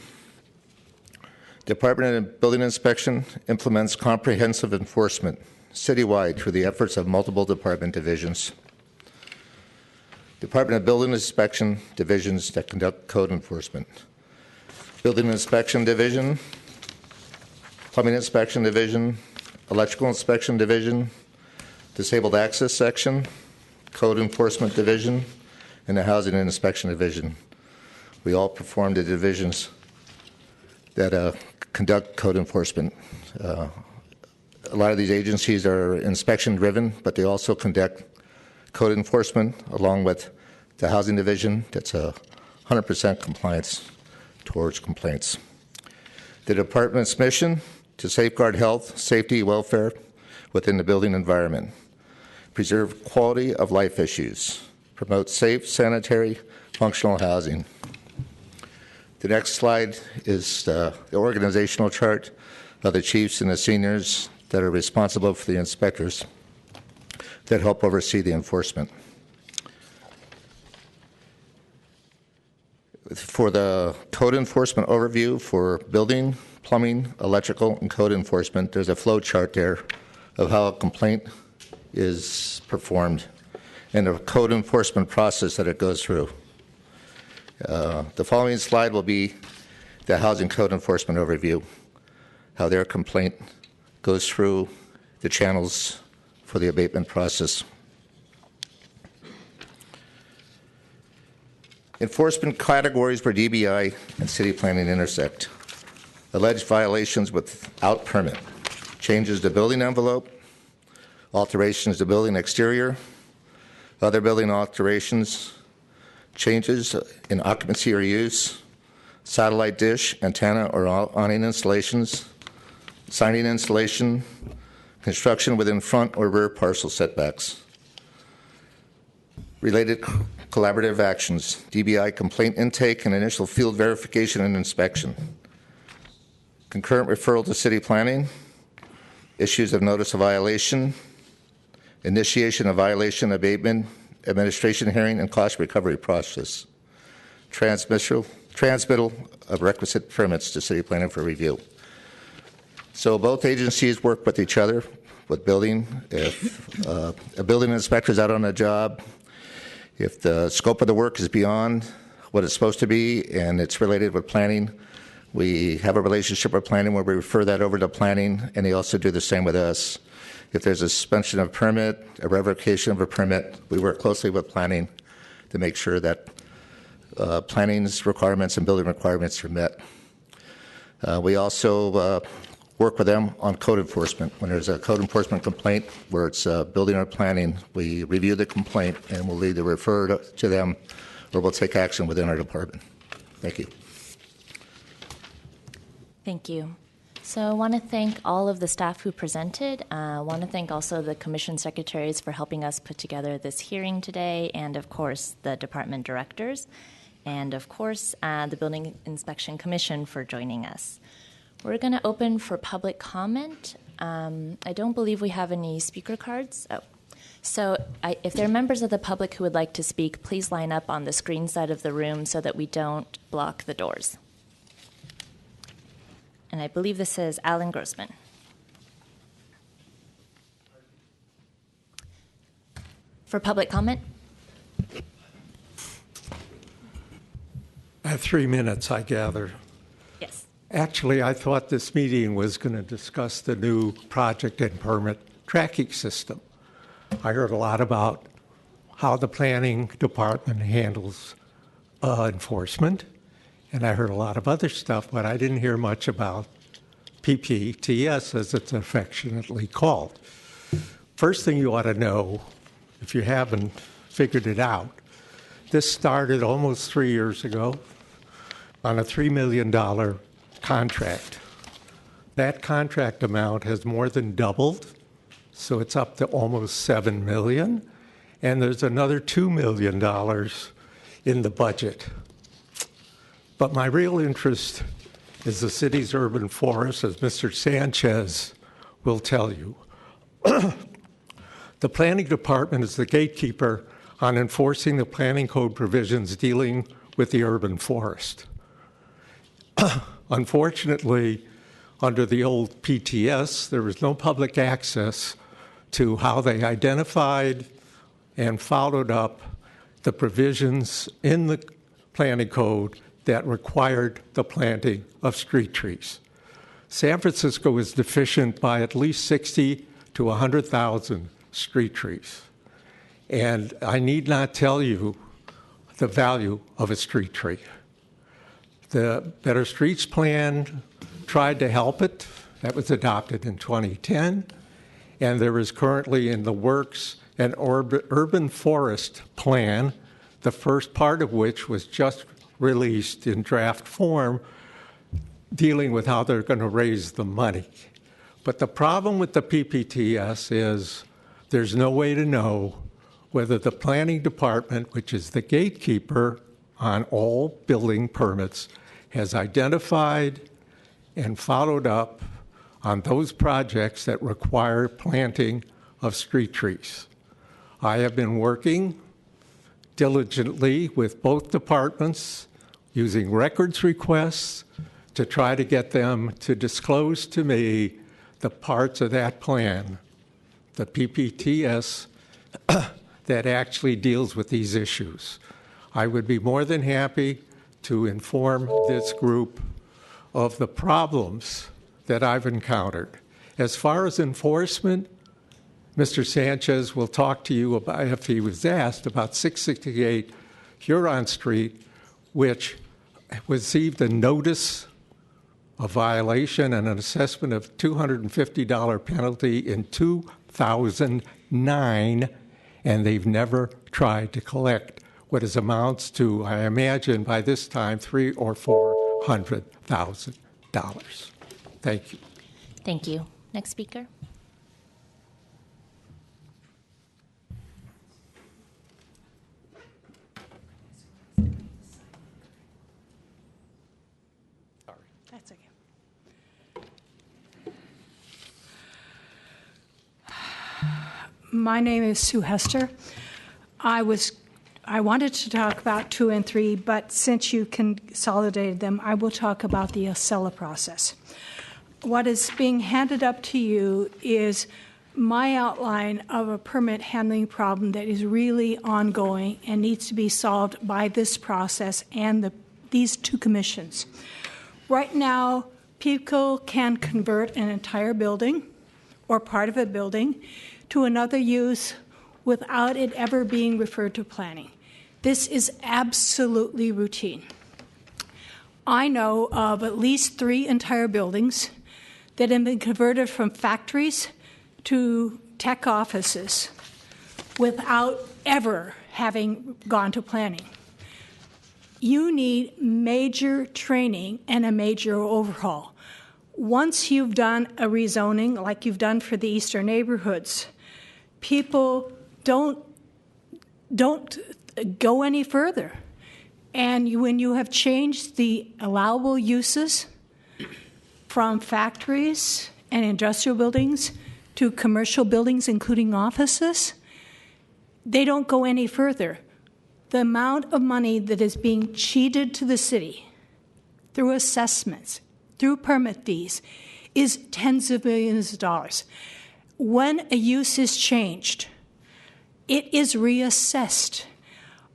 Department of Building Inspection implements comprehensive enforcement citywide through the efforts of multiple department divisions. Department of Building Inspection divisions that conduct code enforcement. Building Inspection Division, Plumbing Inspection Division, Electrical Inspection Division, Disabled Access Section, Code Enforcement Division, and the Housing and Inspection Division. We all perform the divisions that conduct code enforcement. A lot of these agencies are inspection driven, but they also conduct code enforcement along with the Housing Division. That's 100% compliance towards complaints. The department's mission to safeguard health, safety, welfare within the building environment, preserve quality of life issues, promote safe, sanitary, functional housing. The next slide is the organizational chart of the chiefs and the seniors that are responsible for the inspectors that help oversee the enforcement. For the code enforcement overview for building, plumbing, electrical, and code enforcement, there's a flow chart there of how a complaint is performed and the code enforcement process that it goes through. The following slide will be the housing code enforcement overview, how their complaint goes through the channels for the abatement process. Enforcement categories for DBI and city planning intersect. Alleged violations without permit, changes to building envelope, alterations to building exterior, other building alterations, changes in occupancy or use, satellite dish, antenna, or awning installations, siding installation, construction within front or rear parcel setbacks. Related collaborative actions, DBI complaint intake and initial field verification and inspection. Concurrent referral to city planning, issues of notice of violation, initiation of violation abatement, administration hearing, and cost recovery process. Transmittal of requisite permits to city planning for review. So both agencies work with each other with building. If a building inspector is out on a job, if the scope of the work is beyond what it's supposed to be and it's related with planning, we have a relationship with planning where we refer that over to planning, and they also do the same with us. If there's a suspension of permit, a revocation of a permit, we work closely with planning to make sure that planning's requirements and building requirements are met. We also work with them on code enforcement. When there's a code enforcement complaint where it's building or planning, we review the complaint and we'll either refer to them or we'll take action within our department. Thank you. Thank you. So I want to thank all of the staff who presented. I want to thank also the commission secretaries for helping us put together this hearing today, and of course the department directors, and of course the Building Inspection Commission for joining us. We're going to open for public comment. I don't believe we have any speaker cards. So if there are members of the public who would like to speak, please line up on the screen side of the room so that we don't block the doors. And I believe this is Alan Grossman. For public comment? I have 3 minutes, I gather. Yes. Actually, I thought this meeting was going to discuss the new project and permit tracking system. I heard a lot about how the planning department handles enforcement, and I heard a lot of other stuff, but I didn't hear much about PPTS, as it's affectionately called. First thing you ought to know, if you haven't figured it out, this started almost 3 years ago on a $3 million contract. That contract amount has more than doubled, so it's up to almost $7 million, and there's another $2 million in the budget. But my real interest is the city's urban forest, as Mr. Sanchez will tell you. The planning department is the gatekeeper on enforcing the planning code provisions dealing with the urban forest. Unfortunately, under the old PTS, there was no public access to how they identified and followed up the provisions in the planning code that required the planting of street trees. San Francisco is deficient by at least 60 to 100,000 street trees. And I need not tell you the value of a street tree. The Better Streets Plan tried to help it. That was adopted in 2010. And there is currently in the works an urban forest plan, the first part of which was just released in draft form, dealing with how they're going to raise the money. But the problem with the PPTS is there's no way to know whether the planning department, which is the gatekeeper on all building permits, has identified and followed up on those projects that require planting of street trees. I have been working diligently with both departments using records requests to try to get them to disclose to me the parts of that plan, the PPTS, that actually deals with these issues. I would be more than happy to inform this group of the problems that I've encountered. As far as enforcement, Mr. Sanchez will talk to you about, if he was asked, about 668 Huron Street, which received a notice of violation and an assessment of $250 penalty in 2 2009, and they've never tried to collect what is amounts to, I imagine, by this time, $300,000 or $400,000. Thank you. Thank you. Next speaker. That's okay. My name is Sue Hester. I wanted to talk about 2 and 3, but since you consolidated them, I will talk about the Acela process. What is being handed up to you is my outline of a permit handling problem that is really ongoing and needs to be solved by this process and these 2 commissions. Right now, people can convert an entire building or part of a building to another use without it ever being referred to planning. This is absolutely routine. I know of at least 3 entire buildings that have been converted from factories to tech offices without ever having gone to planning. You need major training and a major overhaul. Once you've done a rezoning, like you've done for the eastern neighborhoods, people don't go any further. And when you have changed the allowable uses from factories and industrial buildings to commercial buildings, including offices, they don't go any further. The amount of money that is being cheated to the city through assessments, through permit fees, is tens of millions of dollars. When a use is changed, it is reassessed.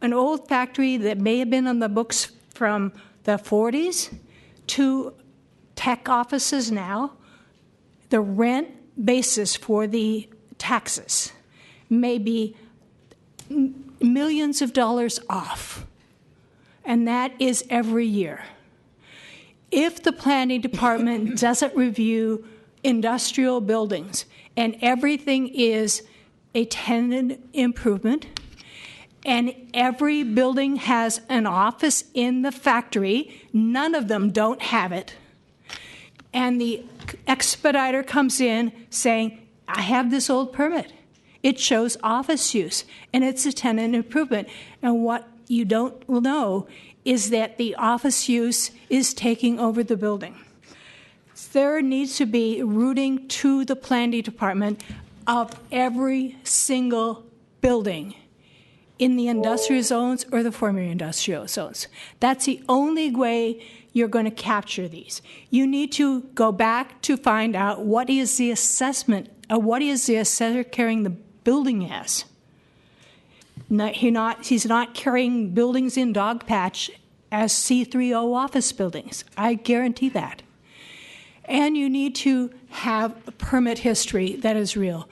An old factory that may have been on the books from the 40s to tech offices now, the rent basis for the taxes may be millions of dollars off, and that is every year. If the planning department doesn't review industrial buildings and everything is a tenant improvement, and every building has an office in the factory, none of them don't have it, and the expediter comes in saying, I have this old permit. It shows office use, and it's a tenant improvement. And what you don't know is that the office use is taking over the building. There needs to be routing to the planning department of every single building in the industrial zones or the former industrial zones. That's the only way you're going to capture these. You need to go back to find out what is the assessment, what is the assessor carrying the building as. He's not carrying buildings in Dogpatch as C3O office buildings. I guarantee that. And you need to have a permit history that is real.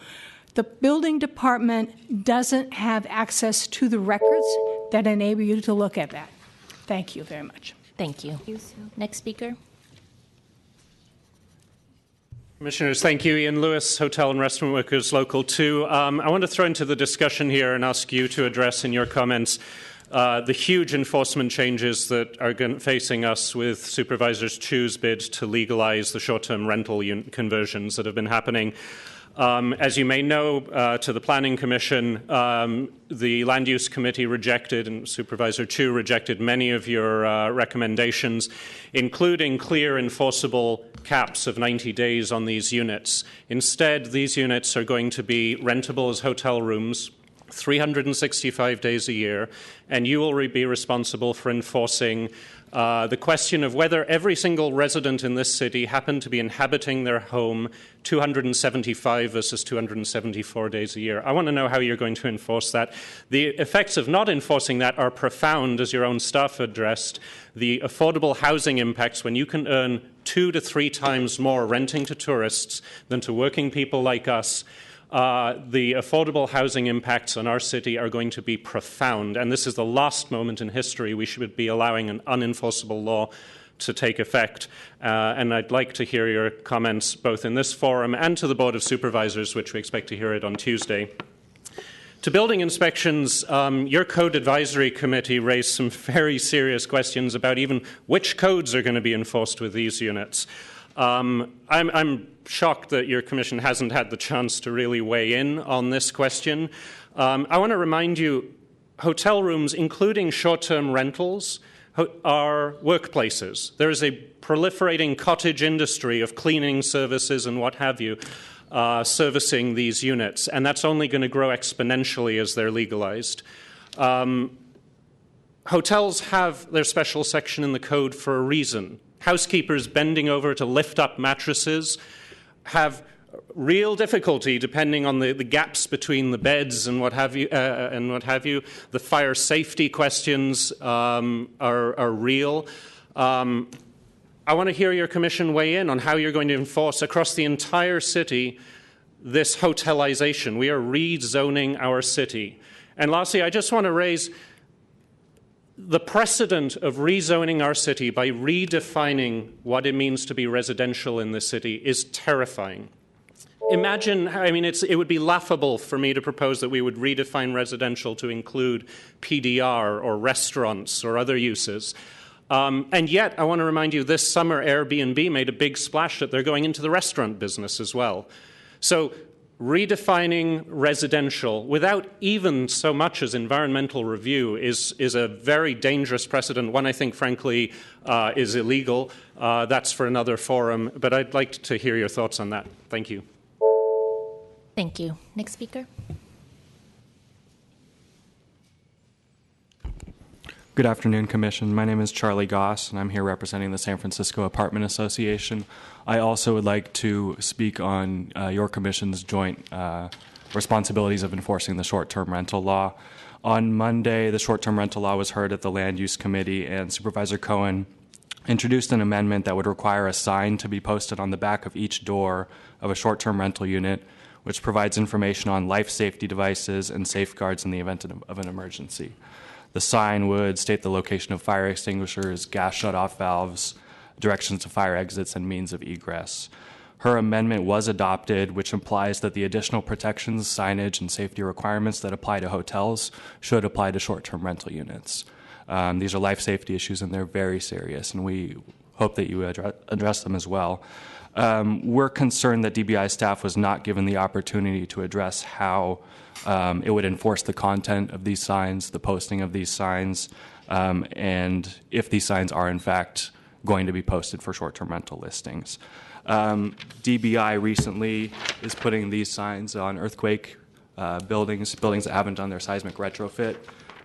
The building department doesn't have access to the records that enable you to look at that. Thank you very much. Thank you. Next speaker. Commissioners, thank you. Ian Lewis, Hotel and Restaurant Workers Local 2. I want to throw into the discussion here and ask you to address in your comments the huge enforcement changes that are facing us with Supervisor Chu's bid to legalize the short-term rental conversions that have been happening. As you may know, to the Planning Commission, the Land Use Committee rejected, and Supervisor Chu rejected many of your recommendations, including clear enforceable caps of 90 days on these units. Instead, these units are going to be rentable as hotel rooms 365 days a year, and you will be responsible for enforcing the question of whether every single resident in this city happened to be inhabiting their home 275 versus 274 days a year. I want to know how you're going to enforce that. The effects of not enforcing that are profound, as your own staff addressed. The affordable housing impacts, when you can earn 2 to 3 times more renting to tourists than to working people like us, the affordable housing impacts on our city are going to be profound, and this is the last moment in history we should be allowing an unenforceable law to take effect. And I'd like to hear your comments both in this forum and to the Board of Supervisors, which we expect to hear it on Tuesday. To building inspections, your Code Advisory Committee raised some very serious questions about even which codes are going to be enforced with these units. I'm shocked that your commission hasn't had the chance to really weigh in on this question. I want to remind you, hotel rooms, including short-term rentals, are workplaces. There is a proliferating cottage industry of cleaning services and what have you, servicing these units, and that's only going to grow exponentially as they're legalized. Hotels have their special section in the code for a reason. Housekeepers bending over to lift up mattresses have real difficulty depending on the gaps between the beds and what have you. The fire safety questions are real. I want to hear your commission weigh in on how you're going to enforce across the entire city this hotelization. We are rezoning our city. And lastly, I just want to raise the precedent of rezoning our city by redefining what it means to be residential in this city is terrifying. Imagine, it would be laughable for me to propose that we would redefine residential to include PDR or restaurants or other uses. And yet, I want to remind you, this summer Airbnb made a big splash that they're going into the restaurant business as well. So redefining residential without even so much as environmental review is a very dangerous precedent. One I think, frankly, is illegal. That's for another forum. But I'd like to hear your thoughts on that. Thank you. Thank you. Next speaker. Good afternoon, Commission. My name is Charlie Goss, and I'm here representing the San Francisco Apartment Association. I also would like to speak on your Commission's joint responsibilities of enforcing the short-term rental law. On Monday, the short-term rental law was heard at the Land Use Committee, and Supervisor Cohen introduced an amendment that would require a sign to be posted on the back of each door of a short-term rental unit, which provides information on life safety devices and safeguards in the event of an emergency. The sign would state the location of fire extinguishers, gas shutoff valves, directions to fire exits, and means of egress. Her amendment was adopted, which implies that the additional protections, signage, and safety requirements that apply to hotels should apply to short-term rental units. These are life safety issues, and they're very serious, and we hope that you address them as well. We're concerned that DBI staff was not given the opportunity to address how it would enforce the content of these signs, the posting of these signs, and if these signs are in fact going to be posted for short-term rental listings. DBI recently is putting these signs on earthquake buildings that haven't done their seismic retrofit.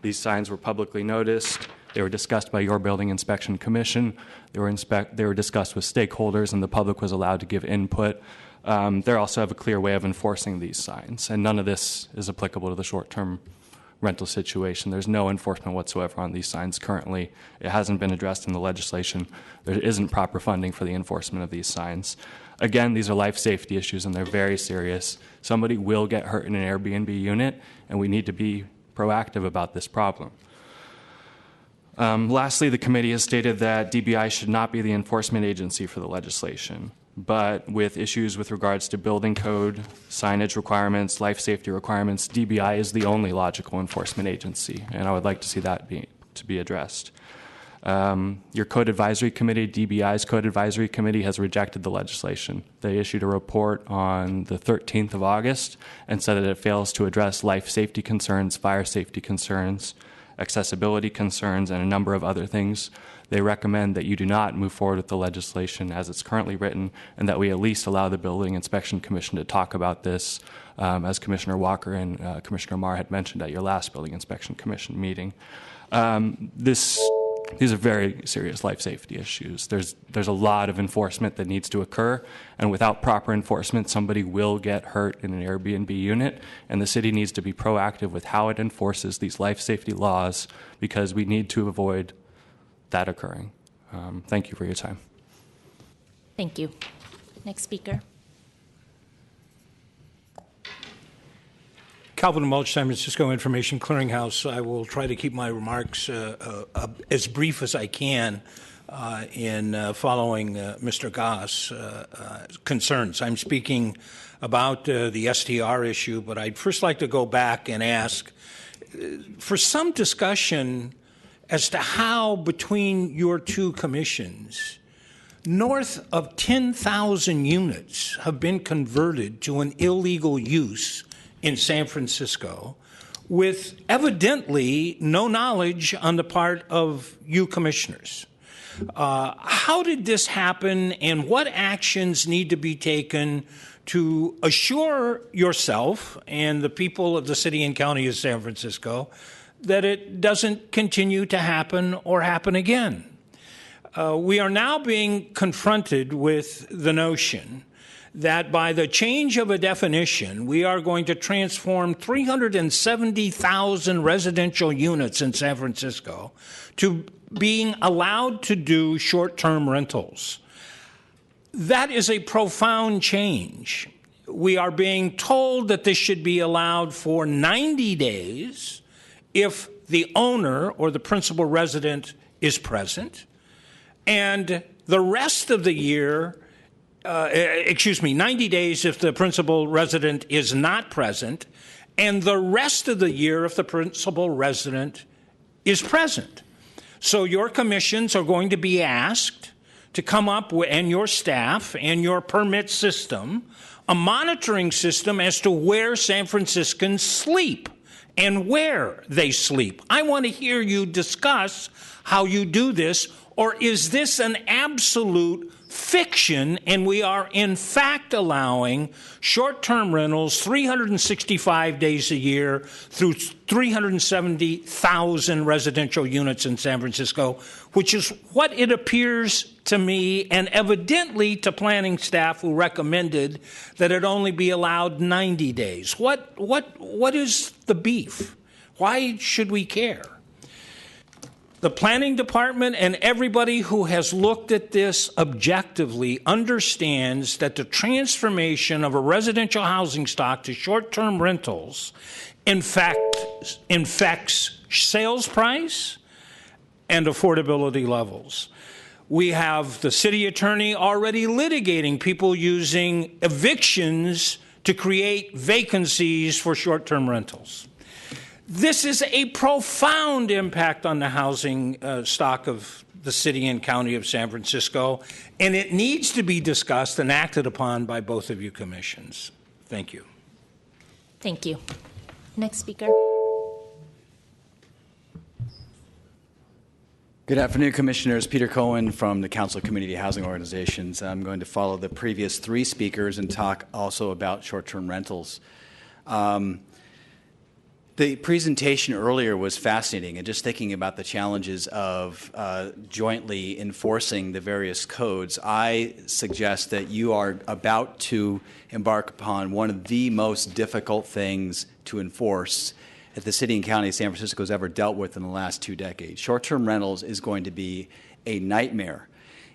These signs were publicly noticed. They were discussed by your Building Inspection Commission. They were discussed with stakeholders, and the public was allowed to give input. They also have a clear way of enforcing these signs, and none of this is applicable to the short-term rental situation. There's no enforcement whatsoever on these signs currently. It hasn't been addressed in the legislation. There isn't proper funding for the enforcement of these signs. Again, these are life safety issues, and they're very serious. Somebody will get hurt in an Airbnb unit, and we need to be proactive about this problem. Lastly, the committee has stated that DBI should not be the enforcement agency for the legislation, but with issues with regards to building code, signage requirements, life safety requirements, DBI is the only logical enforcement agency, and I would like to see that be addressed. Your Code Advisory Committee, DBI's Code Advisory Committee, has rejected the legislation. They issued a report on the 13th of August and said that it fails to address life safety concerns, fire safety concerns, accessibility concerns, and a number of other things. They recommend that you do not move forward with the legislation as it's currently written, and that we at least allow the Building Inspection Commission to talk about this, as Commissioner Walker and Commissioner Marr had mentioned at your last Building Inspection Commission meeting. These are very serious life safety issues. There's a lot of enforcement that needs to occur, and without proper enforcement, somebody will get hurt in an Airbnb unit, and the city needs to be proactive with how it enforces these life safety laws because we need to avoid that occurring. Thank you for your time. Thank you. Next speaker. Calvin Mulch, San Francisco Information Clearinghouse. I will try to keep my remarks as brief as I can. in following Mr. Goss' concerns. I'm speaking about the STR issue, but I'd first like to go back and ask for some discussion as to how, between your two commissions, north of 10,000 units have been converted to an illegal use in San Francisco, with evidently no knowledge on the part of you commissioners. How did this happen, and what actions need to be taken to assure yourself and the people of the city and county of San Francisco that it doesn't continue to happen or happen again? We are now being confronted with the notion that by the change of a definition, we are going to transform 370,000 residential units in San Francisco to being allowed to do short-term rentals. That is a profound change. We are being told that this should be allowed for 90 days if the owner or the principal resident is present, and the rest of the year, 90 days if the principal resident is not present, and the rest of the year if the principal resident is present. So your commissions are going to be asked to come up with, and your staff and your permit system, a monitoring system as to where San Franciscans sleep and where they sleep. I want to hear you discuss how you do this, or is this an absolute fiction and we are in fact allowing short-term rentals 365 days a year through 370,000 residential units in San Francisco, which is what it appears to me and evidently to planning staff who recommended that it only be allowed 90 days. What is the beef? Why should we care? The planning department and everybody who has looked at this objectively understands that the transformation of a residential housing stock to short-term rentals in fact infects sales price and affordability levels. We have the city attorney already litigating people using evictions to create vacancies for short-term rentals. This is a profound impact on the housing stock of the city and county of San Francisco, and it needs to be discussed and acted upon by both of you commissions. Thank you. Thank you. Next speaker. Good afternoon, Commissioners. Peter Cohen from the Council of Community Housing Organizations. I'm going to follow the previous three speakers and talk also about short-term rentals. The presentation earlier was fascinating, and just thinking about the challenges of jointly enforcing the various codes, I suggest that you are about to embark upon one of the most difficult things to enforce that the city and county of San Francisco has ever dealt with in the last 2 decades. Short-term rentals is going to be a nightmare.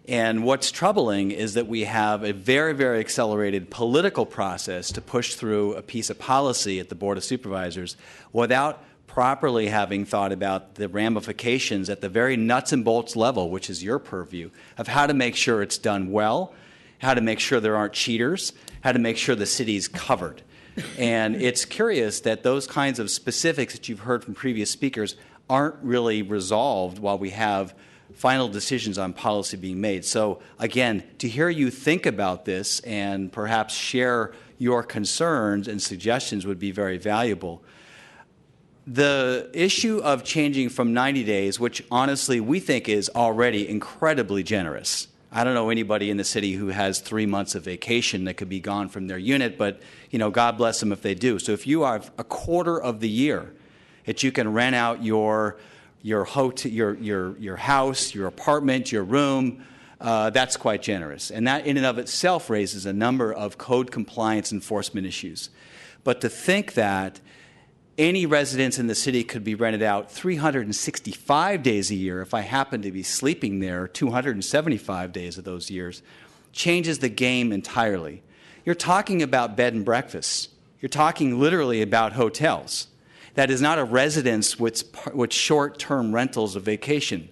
And what's troubling is that we have a very, very accelerated political process to push through a piece of policy at the Board of Supervisors without properly having thought about the ramifications at the very nuts and bolts level, which is your purview, of how to make sure it's done well, how to make sure there aren't cheaters, how to make sure the city's covered. And it's curious that those kinds of specifics that you've heard from previous speakers aren't really resolved while we have final decisions on policy being made. So again, to hear you think about this and perhaps share your concerns and suggestions would be very valuable. The issue of changing from 90 days, which honestly we think is already incredibly generous. I don't know anybody in the city who has 3 months of vacation that could be gone from their unit, but God bless them if they do. So if you have a quarter of the year that you can rent out your house, your apartment, your room, that's quite generous. And that in and of itself raises a number of code compliance enforcement issues. But to think that any residence in the city could be rented out 365 days a year if I happen to be sleeping there 275 days of those years changes the game entirely. You're talking about bed and breakfasts. You're talking literally about hotels. That is not a residence with short-term rentals of vacation.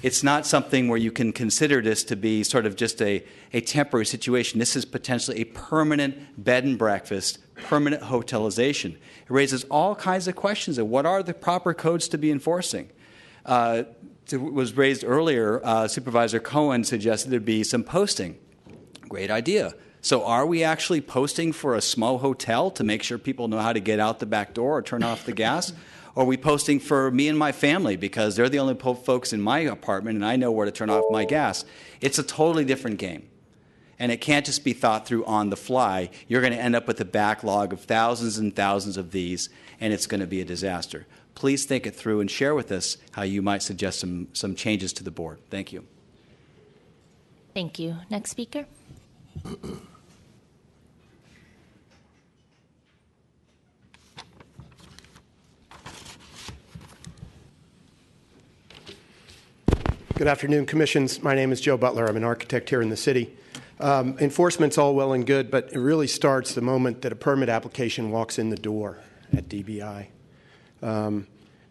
It's not something where you can consider this to be sort of just a temporary situation. This is potentially a permanent bed and breakfast, permanent hotelization. It raises all kinds of questions of what are the proper codes to be enforcing. Was raised earlier, Supervisor Cohen suggested there be some posting. Great idea. So are we actually posting for a small hotel to make sure people know how to get out the back door or turn off the gas? Or are we posting for me and my family because they're the only folks in my apartment and I know where to turn off my gas? It's a totally different game. And it can't just be thought through on the fly. You're going to end up with a backlog of thousands and thousands of these, and it's going to be a disaster. Please think it through and share with us how you might suggest some changes to the board. Thank you. Thank you. Next speaker. Good afternoon, Commissions. My name is Joe Butler. I'm an architect here in the city. Enforcement's all well and good, but it really starts the moment that a permit application walks in the door at DBI.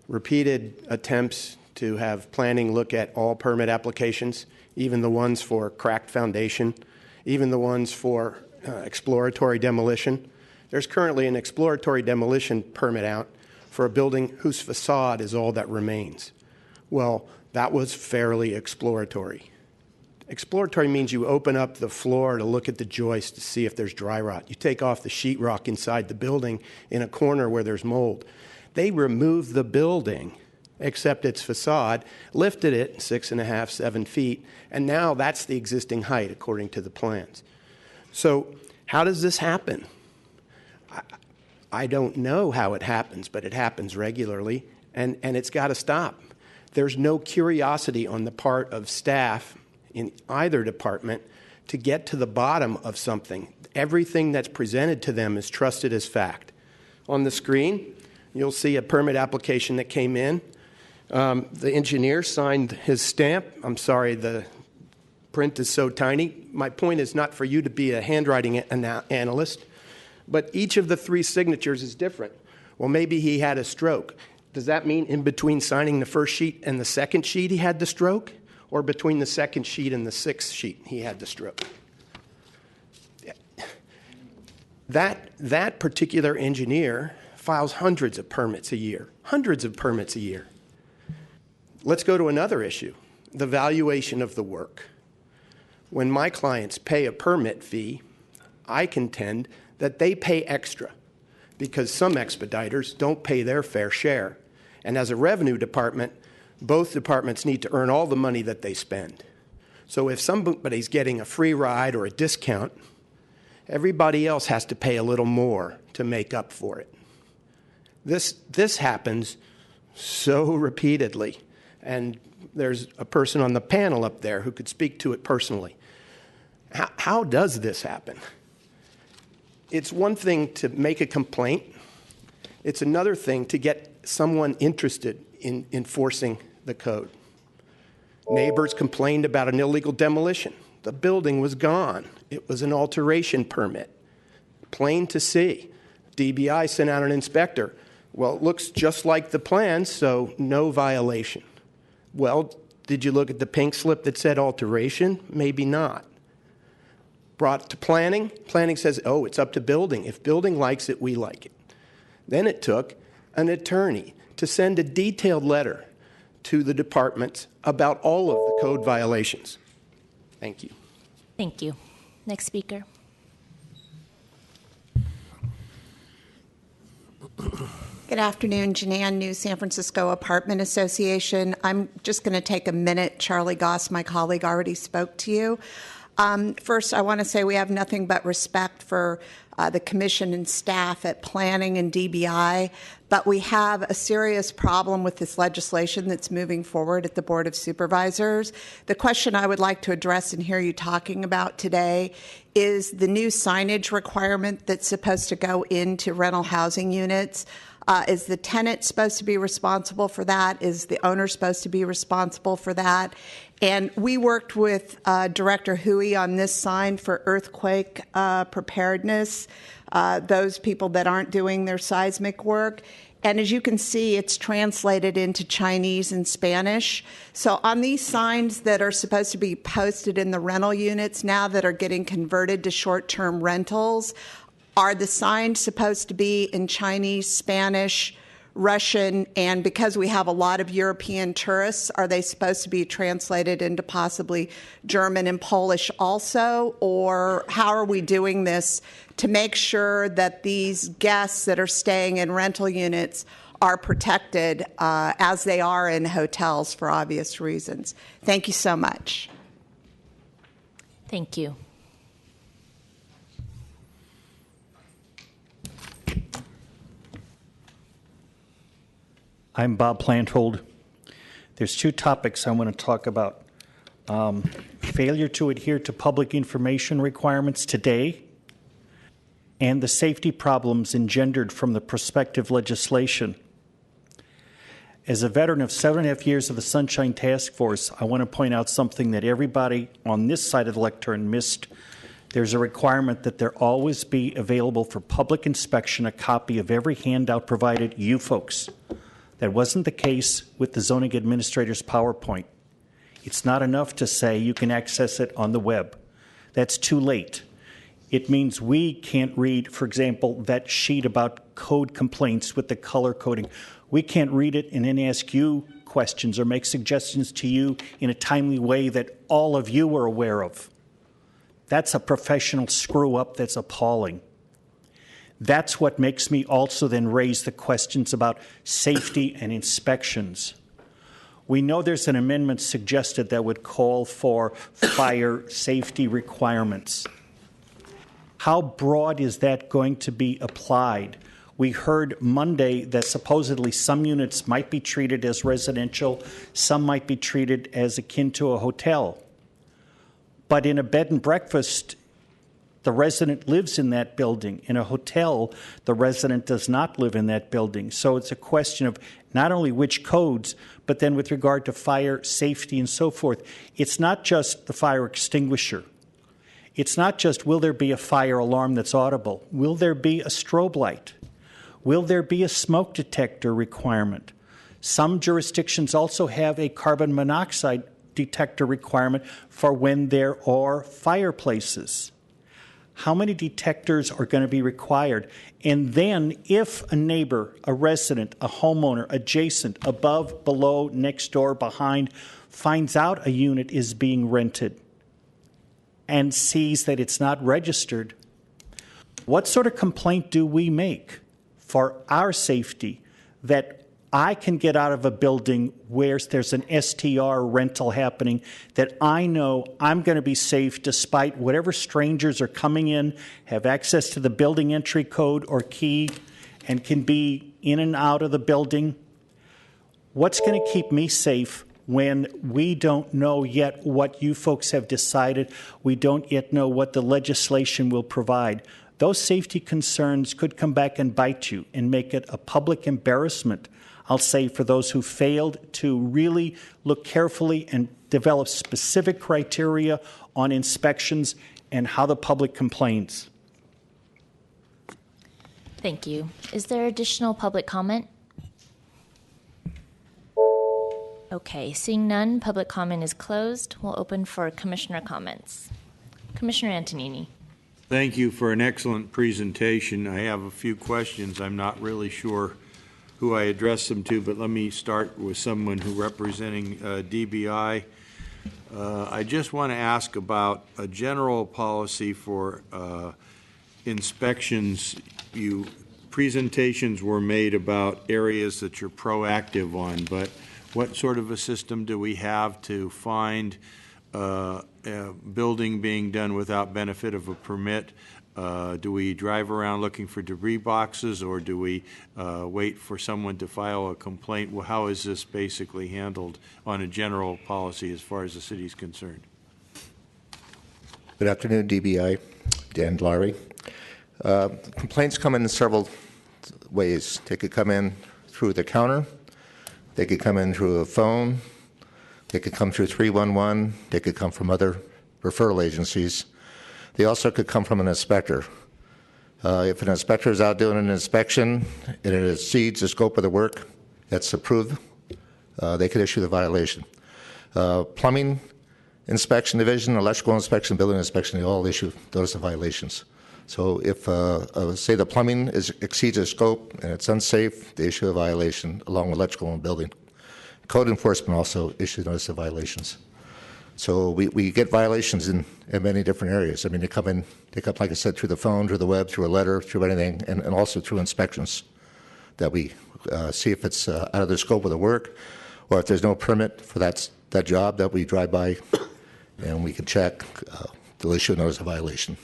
Repeated attempts to have planning look at all permit applications, even the ones for cracked foundation, even the ones for exploratory demolition. There's currently an exploratory demolition permit out for a building whose facade is all that remains. Well, that was fairly exploratory. Exploratory means you open up the floor to look at the joist to see if there's dry rot. You take off the sheetrock inside the building in a corner where there's mold. They removed the building, except its facade, lifted it 6.5, 7 feet, and now that's the existing height according to the plans. So how does this happen? I don't know how it happens, but it happens regularly, and it's got to stop. There's no curiosity on the part of staff in either department to get to the bottom of something. Everything that's presented to them is trusted as fact. On the screen, you'll see a permit application that came in. The engineer signed his stamp. I'm sorry, the print is so tiny. My point is not for you to be a handwriting analyst, but each of the 3 signatures is different. Well, maybe he had a stroke. Does that mean in between signing the first sheet and the second sheet he had the stroke? Or between the second sheet and the 6th sheet he had the stroke? That particular engineer files hundreds of permits a year. Hundreds of permits a year. Let's go to another issue, the valuation of the work. When my clients pay a permit fee, I contend that they pay extra because some expediters don't pay their fair share. And as a revenue department, both departments need to earn all the money that they spend. So if somebody's getting a free ride or a discount, everybody else has to pay a little more to make up for it. This happens so repeatedly, and there's a person on the panel up there who could speak to it personally. How does this happen? It's one thing to make a complaint. It's another thing to get someone interested in enforcing the code. Neighbors complained about an illegal demolition. The building was gone. It was an alteration permit. Plain to see. DBI sent out an inspector. Well, it looks just like the plans, so no violation. Well, did you look at the pink slip that said alteration? Maybe not. Brought to planning. Planning says, oh, it's up to building. If building likes it, we like it. Then it took an attorney to send a detailed letter to the departments about all of the code violations. Thank you. Thank you. Next speaker. Good afternoon, Janan, New San Francisco Apartment Association. I'm just going to take a minute. Charlie Goss, my colleague, already spoke to you. First, I want to say we have nothing but respect for the commission and staff at planning and DBI, but we have a serious problem with this legislation that's moving forward at the Board of Supervisors. The question I would like to address and hear you talking about today is the new signage requirement that's supposed to go into rental housing units. Is the tenant supposed to be responsible for that? Is the owner supposed to be responsible for that? And we worked with Director Huey on this sign for earthquake preparedness, those people that aren't doing their seismic work. And as you can see, it's translated into Chinese and Spanish. So on these signs that are supposed to be posted in the rental units now that are getting converted to short-term rentals, are the signs supposed to be in Chinese, Spanish, Russian, and because we have a lot of European tourists, are they supposed to be translated into possibly German and Polish also? Or how are we doing this to make sure that these guests that are staying in rental units are protected as they are in hotels for obvious reasons? Thank you so much. Thank you. I'm Bob Planthold. There's two topics I want to talk about. Failure to adhere to public information requirements today and the safety problems engendered from the prospective legislation. As a veteran of 7.5 years of the Sunshine Task Force, I want to point out something that everybody on this side of the lectern missed. There's a requirement that there always be available for public inspection a copy of every handout provided you folks. That wasn't the case with the zoning administrator's PowerPoint. It's not enough to say you can access it on the web. That's too late. It means we can't read, for example, that sheet about code complaints with the color coding. We can't read it and then ask you questions or make suggestions to you in a timely way that all of you are aware of. That's a professional screw-up that's appalling. That's what makes me also then raise the questions about safety and inspections. We know there's an amendment suggested that would call for fire safety requirements. How broad is that going to be applied? We heard Monday that supposedly some units might be treated as residential, some might be treated as akin to a hotel. But in a bed and breakfast, the resident lives in that building. In a hotel, the resident does not live in that building. So it's a question of not only which codes, but then with regard to fire safety and so forth. It's not just the fire extinguisher. It's not just will there be a fire alarm that's audible. Will there be a strobe light? Will there be a smoke detector requirement? Some jurisdictions also have a carbon monoxide detector requirement for when there are fireplaces. How many detectors are going to be required? And then if a neighbor, a resident, a homeowner, adjacent, above, below, next door, behind, finds out a unit is being rented and sees that it's not registered, what sort of complaint do we make for our safety that I can get out of a building where there's an STR rental happening, that I know I'm going to be safe despite whatever strangers are coming in, have access to the building entry code or key, and can be in and out of the building? What's going to keep me safe when we don't know yet what you folks have decided? We don't yet know what the legislation will provide. Those safety concerns could come back and bite you and make it a public embarrassment, I'll say, for those who failed to really look carefully and develop specific criteria on inspections and how the public complains. Thank you. Is there additional public comment? Okay, seeing none, public comment is closed. We'll open for commissioner comments. Commissioner Antonini. Thank you for an excellent presentation. I have a few questions. I'm not really sure who I address them to, but let me start with someone who representing DBI. I just want to ask about a general policy for inspections. Presentations were made about areas that you're proactive on, but what sort of a system do we have to find a building being done without benefit of a permit? Do we drive around looking for debris boxes, or do we wait for someone to file a complaint? Well, how is this basically handled on a general policy as far as the city is concerned? Good afternoon, DBI. Dan Larry. Complaints come in several ways. They could come in through the counter. They could come in through a phone. They could come through 311. They could come from other referral agencies. They also could come from an inspector. If an inspector is out doing an inspection and it exceeds the scope of the work that's approved, they could issue the violation. Plumbing inspection division, electrical inspection, building inspection, they all issue notice of violations. So if, say, the plumbing exceeds the scope and it's unsafe, they issue a violation along with electrical and building. Code enforcement also issues notice of violations. So we get violations in many different areas. I mean, they come, like I said, through the phone, through the web, through a letter, through anything, and also through inspections that we see if it's out of the scope of the work, or if there's no permit for that job that we drive by and we can check, they'll issue a notice of violation.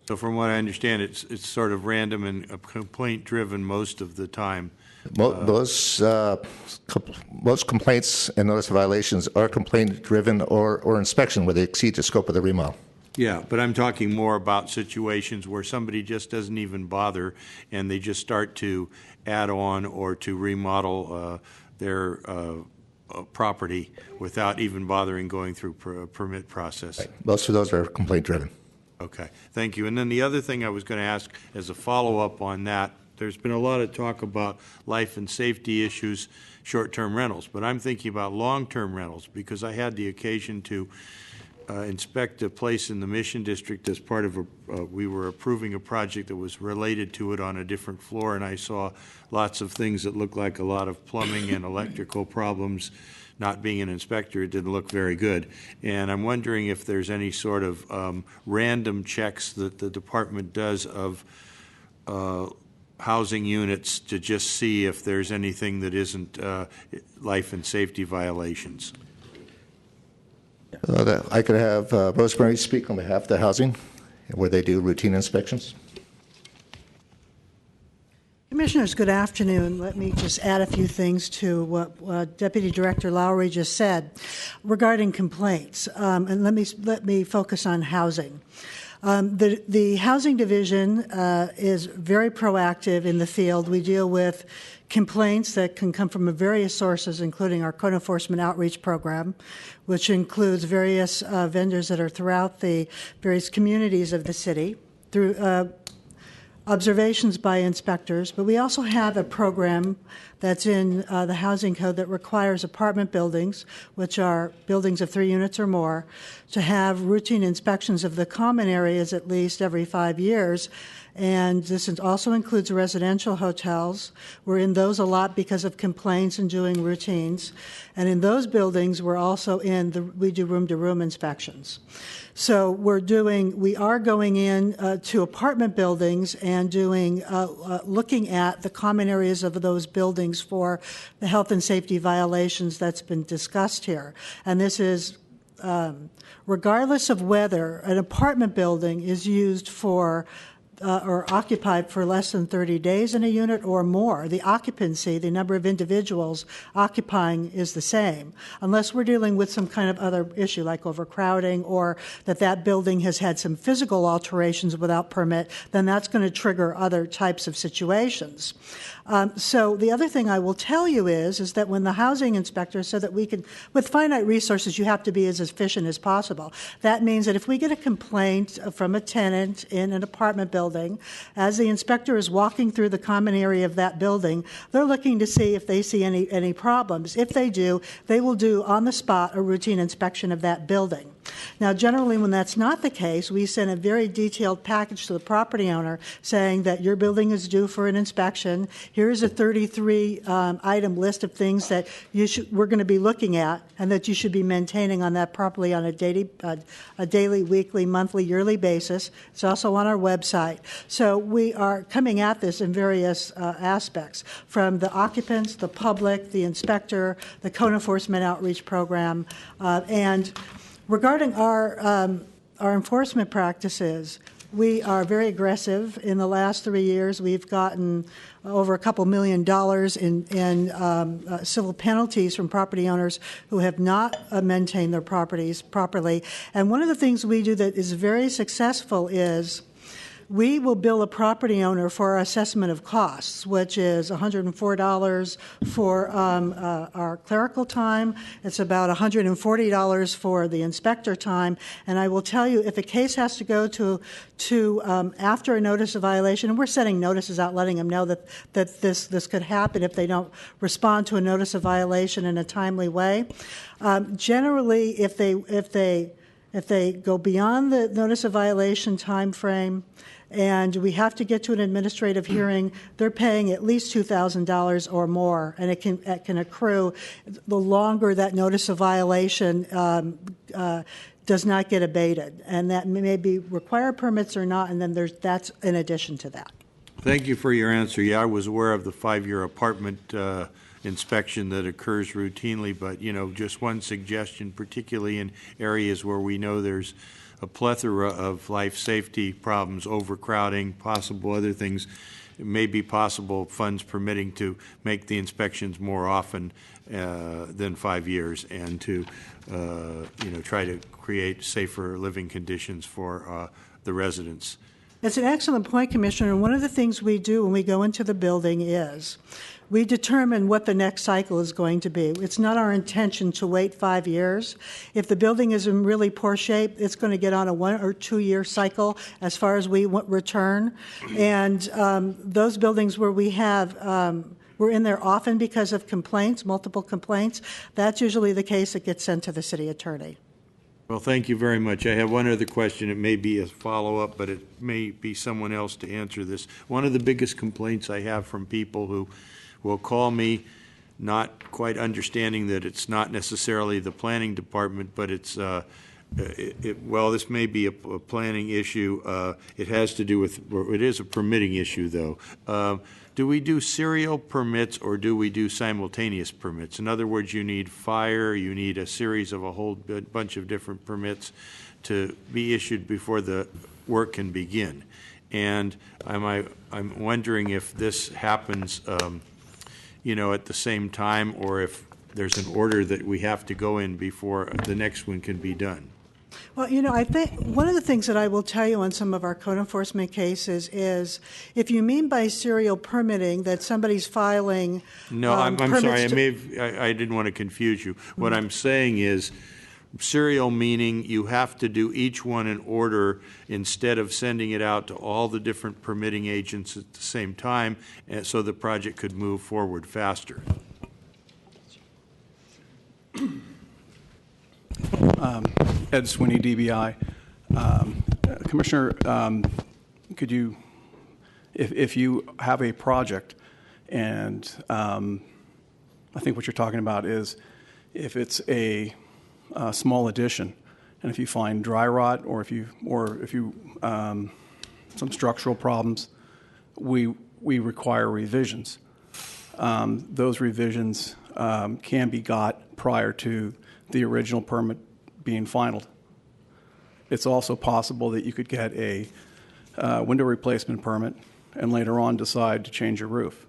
So from what I understand, it's sort of random and complaint-driven most of the time. Most complaints and notice of violations are complaint-driven or inspection where they exceed the scope of the remodel. Yeah, but I'm talking more about situations where somebody just doesn't even bother and they just start to add on or to remodel their property without even bothering going through permit process. Right. Most of those are complaint-driven. Okay, thank you. And then the other thing I was going to ask as a follow-up on that, there's been a lot of talk about life and safety issues, short-term rentals, but I'm thinking about long-term rentals because I had the occasion to inspect a place in the Mission District as part of we were approving a project that was related to it on a different floor, and I saw lots of things that looked like a lot of plumbing and electrical problems. Not being an inspector, it didn't look very good. And I'm wondering if there's any sort of random checks that the department does of housing units to just see if there's anything that isn't life and safety violations. I could have Rosemary speak on behalf of the housing, where they do routine inspections. Commissioners, good afternoon. Let me just add a few things to what Deputy Director Lowry just said regarding complaints, and let me focus on housing. The housing division is very proactive in the field. We deal with complaints that can come from various sources, including our code enforcement outreach program, which includes various vendors that are throughout the various communities of the city, through observations by inspectors, but we also have a program that's in the housing code that requires apartment buildings, which are buildings of 3 units or more, to have routine inspections of the common areas at least every 5 years. And this also includes residential hotels. We're in those a lot because of complaints and doing routines. And in those buildings, we're also we do room-to-room inspections. So we are going in to apartment buildings and doing, looking at the common areas of those buildings for the health and safety violations that's been discussed here. And this is regardless of whether an apartment building is used for or occupied for less than 30 days in a unit or more, the occupancy, the number of individuals occupying is the same, unless we're dealing with some kind of other issue like overcrowding or that building has had some physical alterations without permit, then that's going to trigger other types of situations. So the other thing I will tell you is that when the housing inspector said that we can, with finite resources, you have to be as efficient as possible. That means that if we get a complaint from a tenant in an apartment building, as the inspector is walking through the common area of that building, they're looking to see if they see any problems. If they do, they will do on the spot a routine inspection of that building. Now, generally, when that's not the case, we send a very detailed package to the property owner saying that your building is due for an inspection. Here's a 33-item list of things that we're going to be looking at and that you should be maintaining on that properly on a daily, weekly, monthly, yearly basis. It's also on our website. So we are coming at this in various aspects, from the occupants, the public, the inspector, the code enforcement outreach program, and regarding our enforcement practices, we are very aggressive. In the last 3 years, we've gotten over a couple $1 million in civil penalties from property owners who have not maintained their properties properly. And one of the things we do that is very successful is we will bill a property owner for our assessment of costs, which is $104 for our clerical time. It's about $140 for the inspector time. And I will tell you, if a case has to go to after a notice of violation, and we're sending notices out letting them know that this could happen if they don't respond to a notice of violation in a timely way. Generally, if they go beyond the notice of violation time frame and we have to get to an administrative hearing, they're paying at least $2,000 or more, and it can accrue the longer that notice of violation does not get abated. And that may be require permits or not, and then that's in addition to that. Thank you for your answer. Yeah, I was aware of the 5-year apartment inspection that occurs routinely, but, just one suggestion, particularly in areas where we know there's a plethora of life safety problems, overcrowding, possible other things, it may be possible, funds permitting, to make the inspections more often than 5 years, and to, try to create safer living conditions for the residents. That's an excellent point, Commissioner. And one of the things we do when we go into the building is we determine what the next cycle is going to be. It's not our intention to wait 5 years. If the building is in really poor shape, it's going to get on a 1 or 2 year cycle as far as we return. And those buildings where we have we're in there often because of complaints, multiple complaints, that's usually the case that gets sent to the city attorney. Well, thank you very much. I have one other question. It may be a follow-up, but it may be someone else to answer this. One of the biggest complaints I have from people who will call me, not quite understanding that it's not necessarily the planning department, but it's, well, this may be a planning issue. It has to do with, it is a permitting issue, though. Do we do serial permits or do we do simultaneous permits? In other words, you need fire, you need a series of a whole bunch of different permits to be issued before the work can begin. And I'm wondering if this happens, at the same time, or if there's an order that we have to go in before the next one can be done. Well, I think one of the things that I will tell you on some of our code enforcement cases is if you mean by serial permitting that somebody's filing No, I'm sorry. I didn't want to confuse you. What I'm saying is serial meaning you have to do each one in order instead of sending it out to all the different permitting agents at the same time, and so the project could move forward faster. Ed Swinney, DBI. Commissioner, could you, if you have a project, and I think what you're talking about is if it's a small addition, and if you find dry rot or if you some structural problems, we require revisions. Those revisions can be got prior to the original permit being finalized. It's also possible that you could get a window replacement permit and later on decide to change your roof.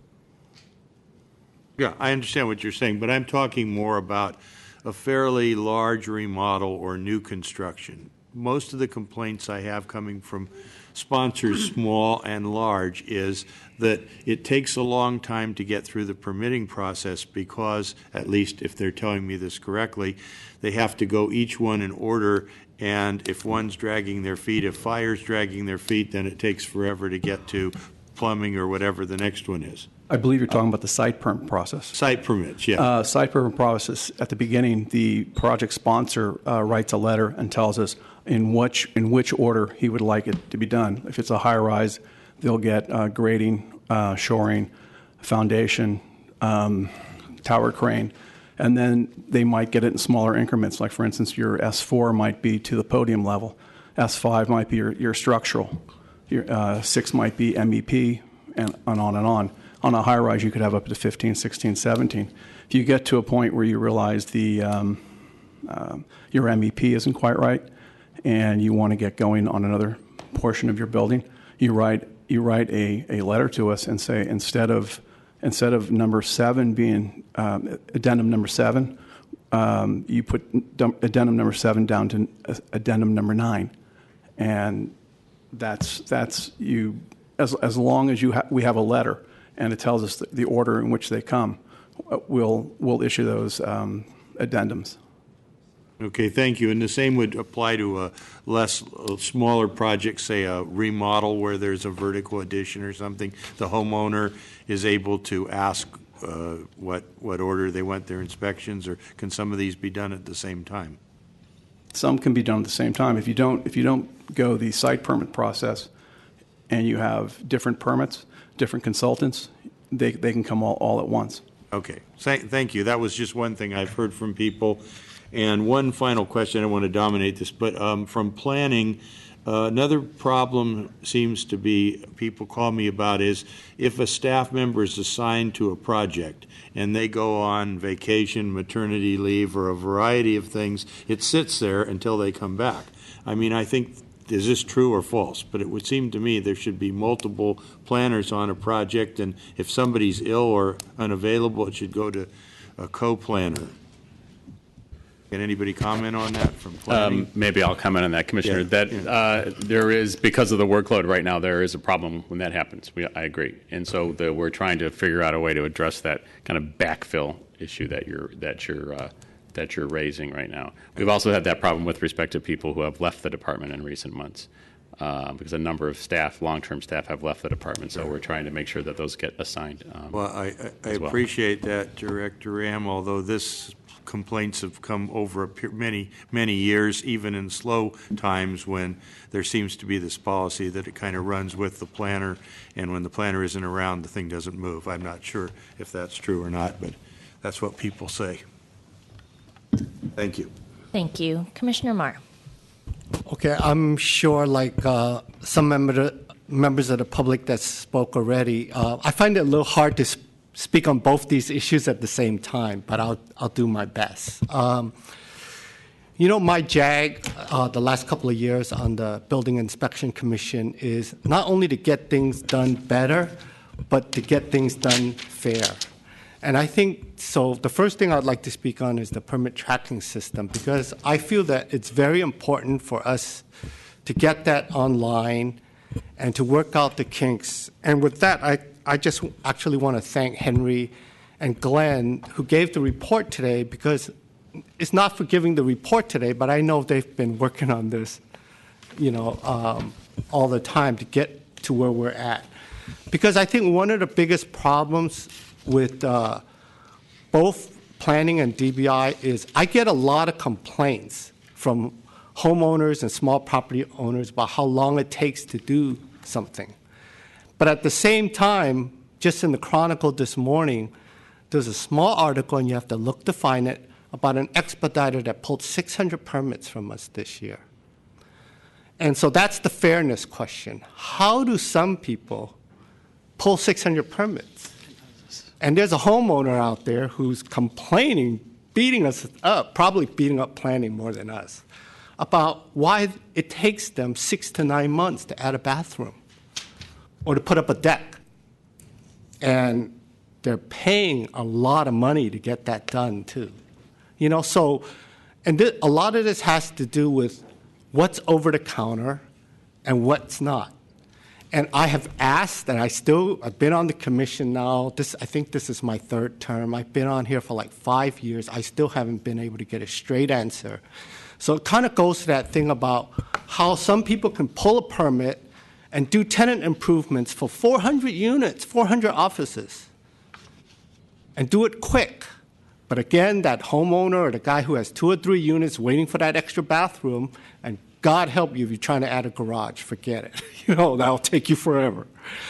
Yeah, I understand what you're saying, but I'm talking more about a fairly large remodel or new construction. Most of the complaints I have coming from sponsors, small and large, is that it takes a long time to get through the permitting process because, at least if they're telling me this correctly, they have to go each one in order, and if one's dragging their feet, if fire's dragging their feet, then it takes forever to get to plumbing or whatever the next one is. I believe you're talking about the site permit process. Site permits, yeah. Site permit process, at the beginning, the project sponsor writes a letter and tells us in which order he would like it to be done. If it's a high-rise, they'll get grading, shoring, foundation, tower crane, and then they might get it in smaller increments. Like, for instance, your S4 might be to the podium level. S5 might be your structural. Your 6 might be MEP, and on and on. On a high-rise, you could have up to 15, 16, 17. If you get to a point where you realize your MEP isn't quite right and you want to get going on another portion of your building, you write a letter to us and say instead of number 7 being addendum number 7, you put addendum number 7 down to addendum number 9, and that's you. As long as we have a letter and it tells us the order in which they come, we'll issue those addendums. Okay, thank you. And the same would apply to a smaller project, say a remodel where there's a vertical addition or something. The homeowner is able to ask what order they want their inspections, or can some of these be done at the same time? Some can be done at the same time. If you don't go the site permit process and you have different permits, different consultants, they can come all at once. Okay, thank you. That was just one thing I've heard from people. And one final question, I don't want to dominate this, but from planning, another problem seems to be, people call me about, is if a staff member is assigned to a project and they go on vacation, maternity leave, or a variety of things, it sits there until they come back. I mean, I think, is this true or false? But it would seem to me there should be multiple planners on a project, and if somebody's ill or unavailable, it should go to a co-planner. Can anybody comment on that from planning? Maybe I'll comment on that, Commissioner. There is, because of the workload right now, there is a problem when that happens. I agree, and so we're trying to figure out a way to address that kind of backfill issue that you're raising right now. We've also had that problem with respect to people who have left the department in recent months, because a number of staff, long-term staff, have left the department. So we're trying to make sure that those get assigned. Well, I appreciate that, Director Ram, although this complaints have come over many years, even in slow times when there seems to be this policy that it kind of runs with the planner, and when the planner isn't around, the thing doesn't move. I'm not sure if that's true or not, but that's what people say. Thank you. Thank you. Commissioner Marr. Okay, I'm sure like some members of the public that spoke already, I find it a little hard to speak on both these issues at the same time, but I'll do my best. My JAG the last couple of years on the Building Inspection Commission is not only to get things done better, but to get things done fair. And I think, so the first thing I'd like to speak on is the permit tracking system, because I feel that it's very important for us to get that online and to work out the kinks. And with that, I just actually want to thank Henry and Glenn, who gave the report today, because it's not for giving the report today, but I know they've been working on this, all the time to get to where we're at. Because I think one of the biggest problems with both planning and DBI is I get a lot of complaints from homeowners and small property owners about how long it takes to do something. But at the same time, just in the Chronicle this morning, there's a small article, and you have to look to find it, about an expediter that pulled 600 permits from us this year. And so that's the fairness question. How do some people pull 600 permits? And there's a homeowner out there who's complaining, beating us up, probably beating up planning more than us, about why it takes them 6 to 9 months to add a bathroom or to put up a deck. And they're paying a lot of money to get that done, too. A lot of this has to do with what's over the counter and what's not. And I have asked, and I've been on the commission now, I think this is my third term. I've been on here for like 5 years. I still haven't been able to get a straight answer. So it kind of goes to that thing about how some people can pull a permit and do tenant improvements for 400 units, 400 offices, and do it quick. But again, that homeowner or the guy who has 2 or 3 units waiting for that extra bathroom, and God help you if you're trying to add a garage, forget it. That'll take you forever.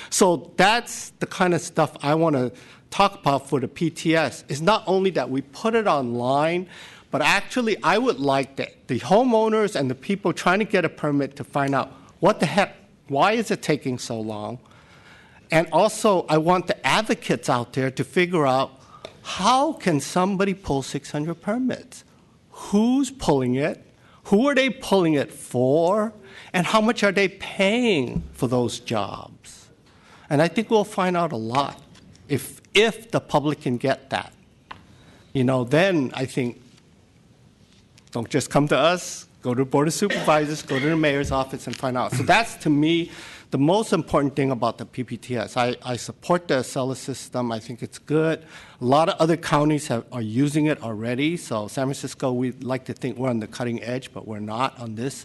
So that's the kind of stuff I want to talk about for the PTS. It's not only that we put it online, but actually I would like the homeowners and the people trying to get a permit to find out what the heck, why is it taking so long? And also I want the advocates out there to figure out, how can somebody pull 600 permits? Who's pulling it? Who are they pulling it for? And how much are they paying for those jobs? And I think we'll find out a lot if the public can get that. Then I think, don't just come to us, Go to the Board of Supervisors, go to the mayor's office and find out. So that's, to me, the most important thing about the PPTS. I support the Acela system. I think it's good. A lot of other counties are using it already. So San Francisco, we like to think we're on the cutting edge, but we're not on this.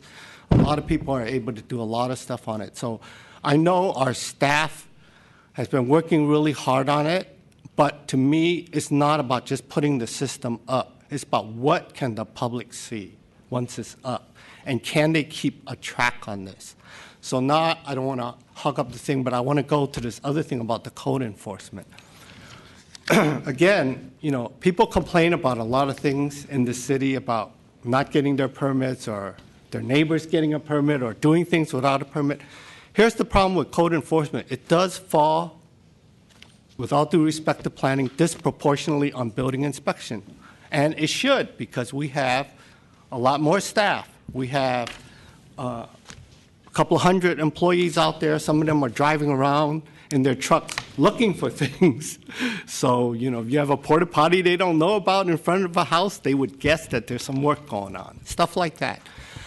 A lot of people are able to do a lot of stuff on it. So I know our staff has been working really hard on it, but to me, it's not about just putting the system up. It's about what can the public see once it's up, and can they keep a track on this? So now I don't want to hog up the thing, but I want to go to this other thing about the code enforcement. Again, people complain about a lot of things in the city about not getting their permits or their neighbors getting a permit or doing things without a permit. Here's the problem with code enforcement. It does fall, with all due respect to planning, disproportionately on building inspection. And it should, because we have a lot more staff. We have a couple hundred employees out there. Some of them are driving around in their trucks looking for things. So, if you have a porta potty they don't know about in front of a house, they would guess that there's some work going on, stuff like that.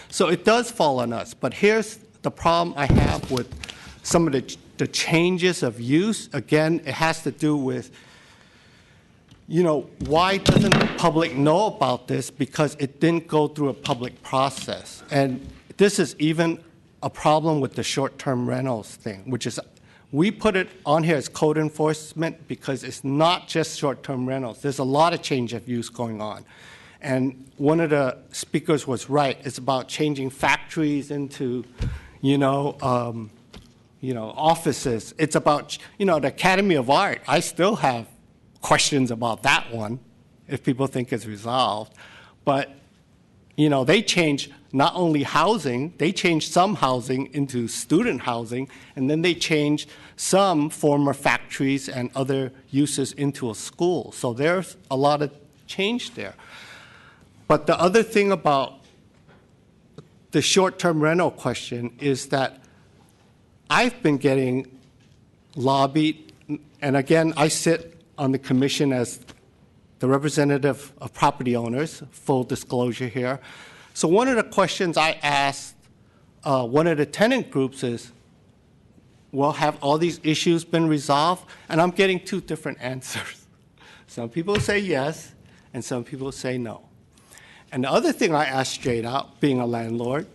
So it does fall on us. But here's the problem I have with some of the changes of use. Again, it has to do with, why doesn't the public know about this? Because it didn't go through a public process. And this is even a problem with the short-term rentals thing, which is, we put it on here as code enforcement because it's not just short-term rentals. There's a lot of change of use going on. And one of the speakers was right. It's about changing factories into, offices. It's about, the Academy of Art. I still have questions about that one, if people think it's resolved. But, they changed not only housing, they changed some housing into student housing, and then they changed some former factories and other uses into a school. So there's a lot of change there. But the other thing about the short-term rental question is that I've been getting lobbied, and again, I sit on the commission as the representative of property owners, full disclosure here. So one of the questions I asked one of the tenant groups is, well, have all these issues been resolved? And I'm getting two different answers. Some people say yes, and some people say no. And the other thing I asked straight out, being a landlord,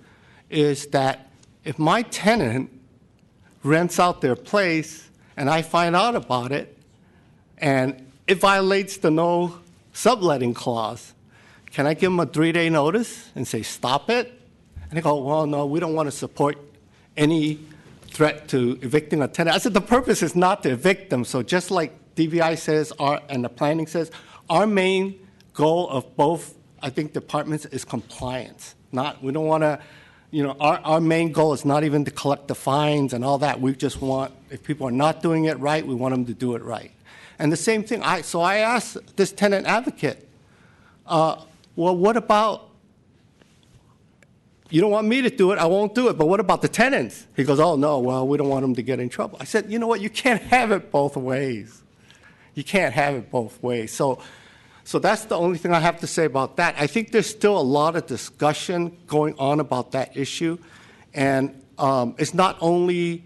is that if my tenant rents out their place and I find out about it, and it violates the no subletting clause, can I give them a 3-day notice and say, stop it? And they go, well, no, we don't want to support any threat to evicting a tenant. I said, the purpose is not to evict them. So just like DVI says, and the planning says, our main goal of both, I think, departments is compliance. We don't want to, our main goal is not even to collect the fines and all that. We just want, if people are not doing it right, we want them to do it right. And the same thing, so I asked this tenant advocate, well, what about, you don't want me to do it, I won't do it, but what about the tenants? He goes, oh, no, well, we don't want them to get in trouble. I said, you know what, you can't have it both ways. You can't have it both ways. So that's the only thing I have to say about that. I think there's still a lot of discussion going on about that issue. And it's not only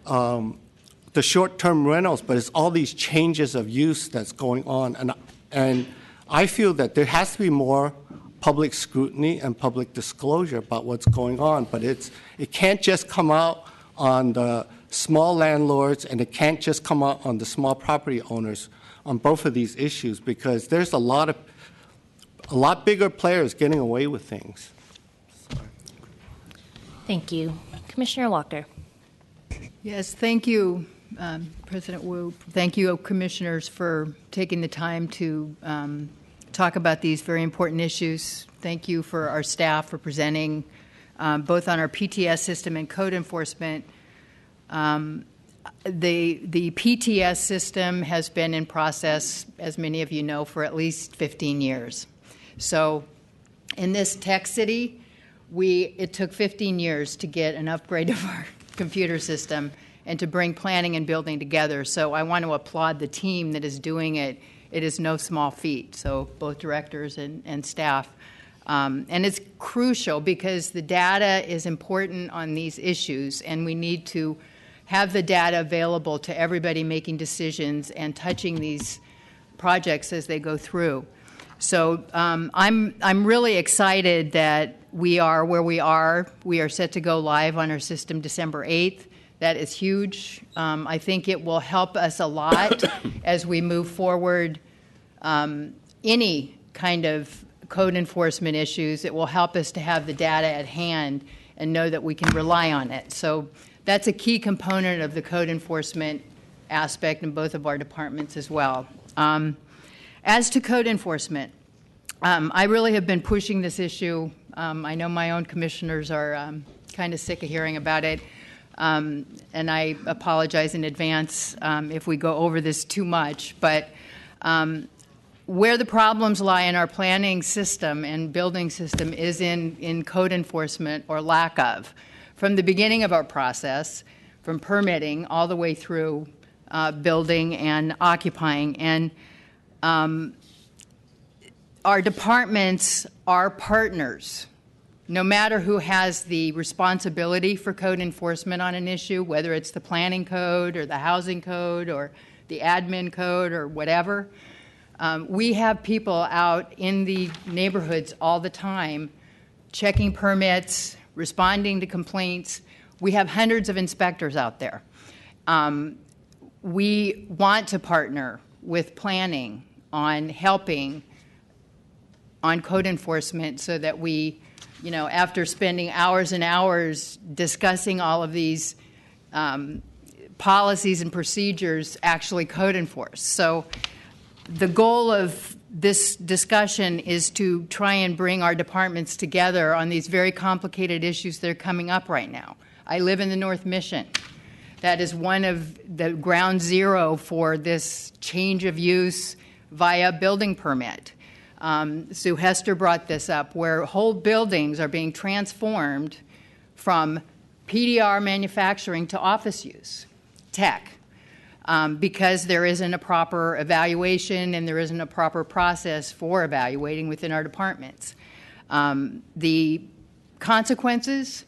the short-term rentals, but it's all these changes of use that's going on. And I feel that there has to be more public scrutiny and public disclosure about what's going on. But it can't just come out on the small landlords, and it can't just come out on the small property owners on both of these issues, because there's a lot bigger players getting away with things. Thank you. Commissioner Walker. Yes, thank you, President Wu. Thank you, commissioners, for taking the time to talk about these very important issues. Thank you for our staff for presenting both on our PTS system and code enforcement. The PTS system has been in process, as many of you know, for at least 15 years. So in this tech city, it took 15 years to get an upgrade of our computer system and to bring planning and building together. So I want to applaud the team that is doing it. It is no small feat. So both directors and staff, And it's crucial because the data is important on these issues, and we need to have the data available to everybody making decisions and touching these projects as they go through. So I'm really excited that we are where we are. We are set to go live on our system December 8th. That is huge. I think it will help us a lot as we move forward any kind of code enforcement issues. It will help us to have the data at hand and know that we can rely on it. So that's a key component of the code enforcement aspect in both of our departments as well. As to code enforcement, I really have been pushing this issue. I know my own commissioners are kind of sick of hearing about it, and I apologize in advance if we go over this too much. But where the problems lie in our planning system and building system is in code enforcement or lack of. From the beginning of our process, from permitting all the way through building and occupying. And our departments are partners. No matter who has the responsibility for code enforcement on an issue, whether it's the planning code or the housing code or the admin code or whatever, we have people out in the neighborhoods all the time checking permits, responding to complaints. We have hundreds of inspectors out there. We want to partner with planning on helping on code enforcement so that we, after spending hours and hours discussing all of these policies and procedures, actually code enforce. So the goal of this discussion is to try and bring our departments together on these very complicated issues that are coming up right now. I live in the North Mission. That is one of the ground zero for this change of use via building permit. Sue Hester brought this up, where whole buildings are being transformed from PDR manufacturing to office use, tech. Because there isn't a proper evaluation and there isn't a proper process for evaluating within our departments. The consequences,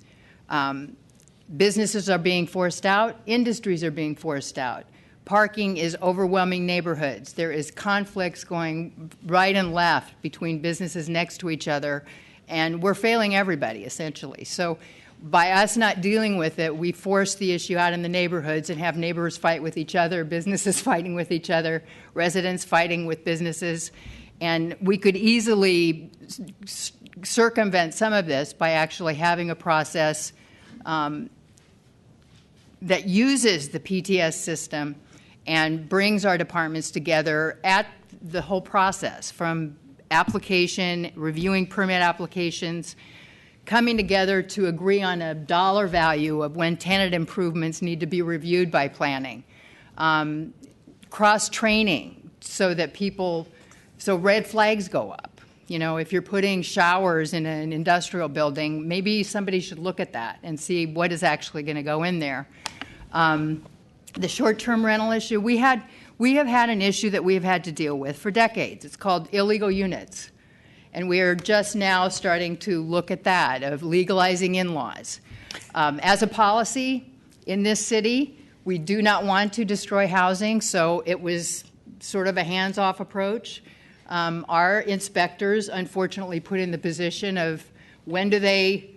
businesses are being forced out, industries are being forced out. Parking is overwhelming neighborhoods. There is conflicts going right and left between businesses next to each other, and we're failing everybody, essentially. So by us not dealing with it, we force the issue out in the neighborhoods and have neighbors fight with each other, businesses fighting with each other, residents fighting with businesses. And we could easily circumvent some of this by actually having a process that uses the PTS system and brings our departments together at the whole process, from application, reviewing permit applications, coming together to agree on a dollar value of when tenant improvements need to be reviewed by planning, cross-training so that so red flags go up. If you're putting showers in an industrial building, maybe somebody should look at that and see what is actually going to go in there. The short-term rental issue, we have had an issue that we have had to deal with for decades. It's called illegal units. And we are just now starting to look at that, of legalizing in-laws. As a policy in this city, we do not want to destroy housing, so it was sort of a hands-off approach. Our inspectors, unfortunately, put in the position of when do they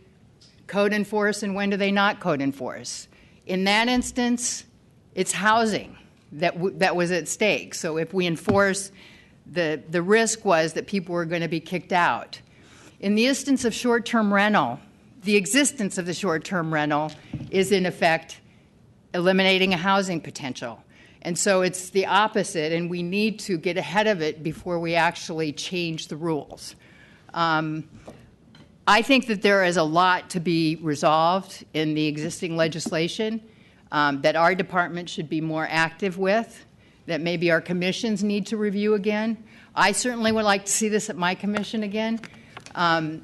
code enforce and when do they not code enforce. In that instance, it's housing that was at stake. So if we enforce, the risk was that people were going to be kicked out. In the instance of short-term rental, the existence of the short-term rental is, in effect, eliminating a housing potential. And so it's the opposite, and we need to get ahead of it before we actually change the rules. I think that there is a lot to be resolved in the existing legislation that our department should be more active with, that maybe our commissions need to review again. I certainly would like to see this at my commission again.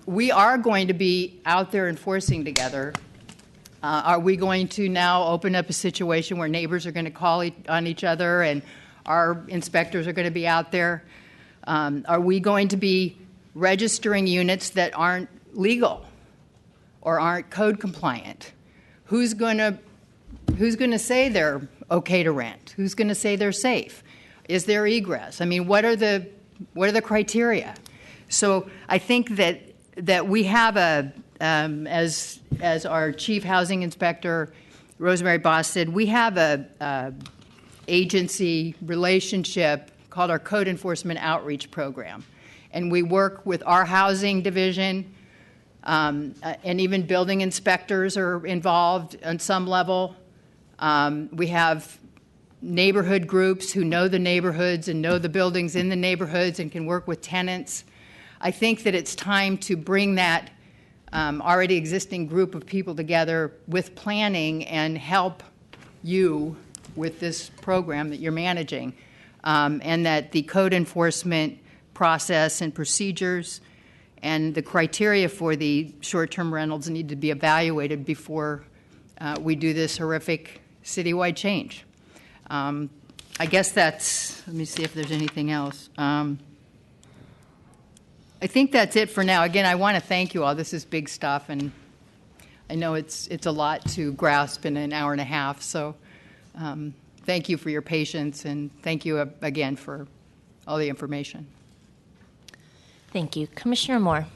We are going to be out there enforcing together. Are we going to now open up a situation where neighbors are going to call on each other and our inspectors are going to be out there? Are we going to be registering units that aren't legal or aren't code compliant? Who's going to say they're okay to rent? Who's going to say they're safe? Is there egress? I mean, what are the criteria? So I think that we have as our chief housing inspector, Rosemary Boss, said, we have a agency relationship called our Code Enforcement Outreach Program. And we work with our housing division, and even building inspectors are involved on some level. We have neighborhood groups who know the neighborhoods and know the buildings in the neighborhoods and can work with tenants. I think that it's time to bring that already existing group of people together with planning and help you with this program that you're managing, and that the code enforcement process and procedures and the criteria for the short-term rentals need to be evaluated before we do this horrific citywide change. I guess that's, let me see if there's anything else. I think that's it for now. Again, I want to thank you all. This is big stuff, and I know it's a lot to grasp in an hour and a half. So thank you for your patience, and thank you again for all the information. Thank you. Commissioner Moore.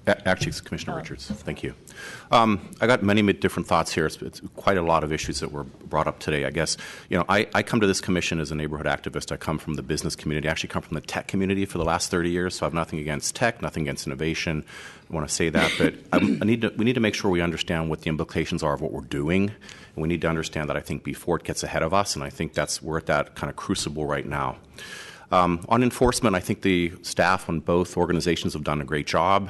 Actually, it's Commissioner Richards. Thank you. I got many different thoughts here. It's quite a lot of issues that were brought up today. I guess, I come to this commission as a neighborhood activist. I come from the business community. I actually come from the tech community for the last 30 years, so I have nothing against tech, nothing against innovation. I want to say that, but we need to make sure we understand what the implications are of what we're doing, and we need to understand that, I think, before it gets ahead of us, and I think we're at that kind of crucible right now. On enforcement, I think the staff on both organizations have done a great job.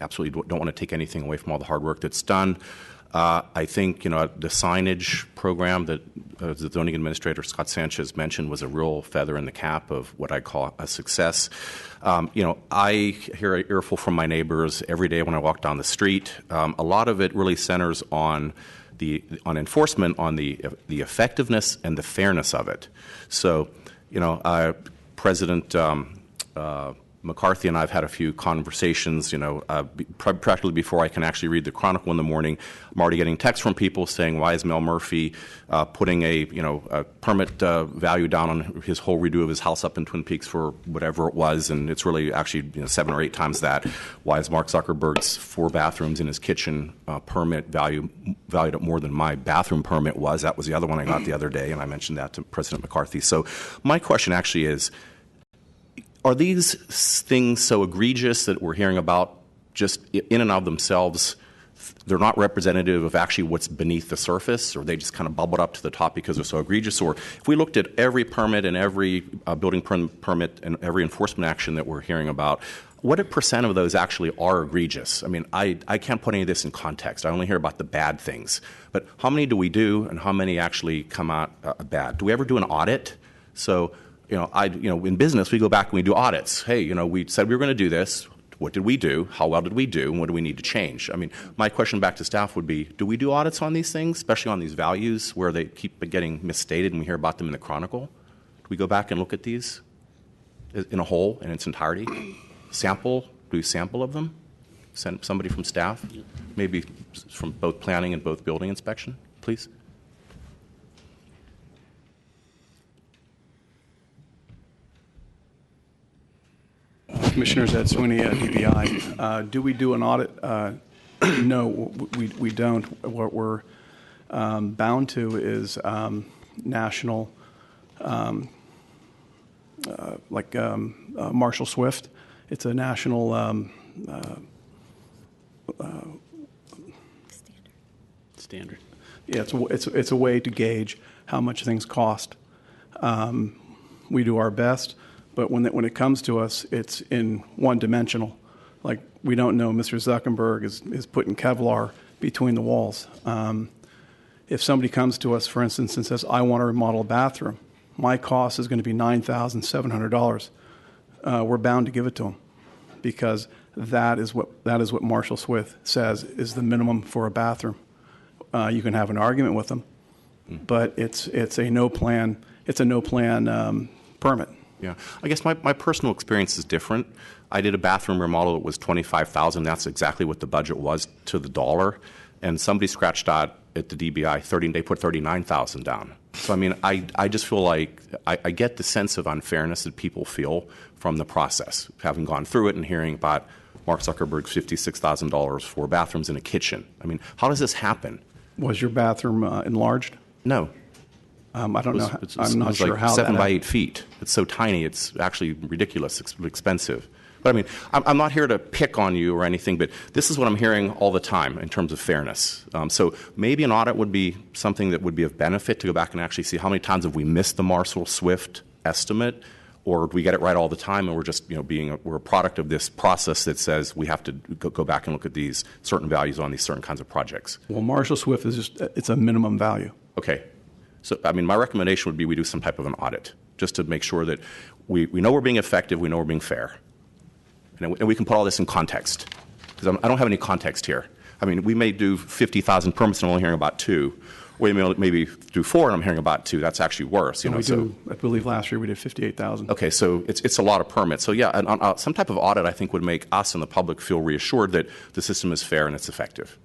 Absolutely don't want to take anything away from all the hard work that's done. I think, the signage program that the zoning administrator, Scott Sanchez, mentioned was a real feather in the cap of what I call a success. I hear an earful from my neighbors every day when I walk down the street. A lot of it really centers on enforcement, on the effectiveness and the fairness of it. So, President McCarthy and I have had a few conversations, practically before I can actually read the Chronicle in the morning. I'm already getting texts from people saying, why is Mel Murphy putting a permit value down on his whole redo of his house up in Twin Peaks for whatever it was, and it's really actually 7 or 8 times that. Why is Mark Zuckerberg's 4 bathrooms in his kitchen permit valued at more than my bathroom permit was? That was the other one I got the other day, and I mentioned that to President McCarthy. So my question actually is, are these things so egregious that we're hearing about just in and of themselves? They're not representative of actually what's beneath the surface, or they just kind of bubbled up to the top because they're so egregious? Or if we looked at every permit and every building permit and every enforcement action that we're hearing about, what a percent of those actually are egregious? I mean, I can't put any of this in context. I only hear about the bad things. But how many do we do, and how many actually come out bad? Do we ever do an audit? So, in business, we go back and we do audits. Hey, we said we were going to do this. What did we do? How well did we do? And what do we need to change? I mean, my question back to staff would be, do we do audits on these things, especially on these values where they keep getting misstated and we hear about them in the Chronicle? Do we go back and look at these in a whole, in its entirety? Do we sample of them? Send somebody from staff, maybe from both planning and both building inspection, please? Commissioners, Ed Sweeney at DBI. Do we do an audit? No, we don't. What we're bound to is national, like Marshall Swift. It's a national standard. Yeah, it's a way to gauge how much things cost. We do our best. But when it comes to us, it's in one-dimensional. Like, we don't know Mr. Zuckerberg is putting Kevlar between the walls. If somebody comes to us, for instance, and says, I want to remodel a bathroom, my cost is going to be $9,700. We're bound to give it to them because that is what Marshall Swift says is the minimum for a bathroom. You can have an argument with them, but it's a no plan permit. Yeah, I guess my personal experience is different. I did a bathroom remodel that was $25,000. That's exactly what the budget was to the dollar. And somebody scratched out at the DBI, they put $39,000 down. So, I mean, I just feel like I get the sense of unfairness that people feel from the process, having gone through it and hearing about Mark Zuckerberg's $56,000 for bathrooms and a kitchen. I mean, how does this happen? Was your bathroom enlarged? No. I don't know. I'm not sure like how 7 that by 8 feet. It's so tiny. It's actually ridiculous expensive. But I mean, I'm not here to pick on you or anything, but this is what I'm hearing all the time in terms of fairness. So maybe an audit would be something that would be of benefit to go back and actually see how many times have we missed the Marshall Swift estimate, or do we get it right all the time and we're just we're a product of this process that says we have to go back and look at these certain values on these certain kinds of projects. Well, Marshall Swift is it's a minimum value. Okay. So, I mean, my recommendation would be we do some type of an audit just to make sure that we know we're being effective, we know we're being fair. And we can put all this in context, because I don't have any context here. I mean, we may do 50,000 permits and I'm only hearing about 2. We may maybe do 4 and I'm hearing about 2. That's actually worse. I believe last year we did 58,000. Okay, so it's a lot of permits. So yeah, some type of audit I think would make us and the public feel reassured that the system is fair and it's effective.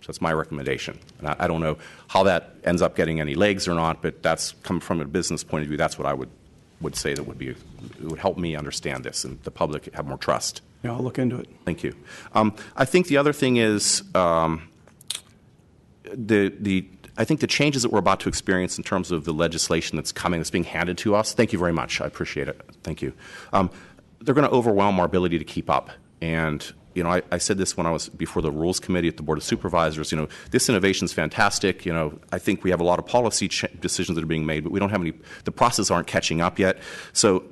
So that's my recommendation. And I don't know how that ends up getting any legs or not, but that's coming from a business point of view. That's what I would say that it would help me understand this and the public have more trust. Yeah, I'll look into it. Thank you. I think the other thing is I think the changes that we're about to experience in terms of the legislation that's coming, that's being handed to us. Thank you very much. I appreciate it. Thank you. They're going to overwhelm our ability to keep up. And I said this when I was before the Rules Committee at the Board of Supervisors. This innovation is fantastic. I think we have a lot of policy decisions that are being made, but we don't have any. The processes aren't catching up yet. So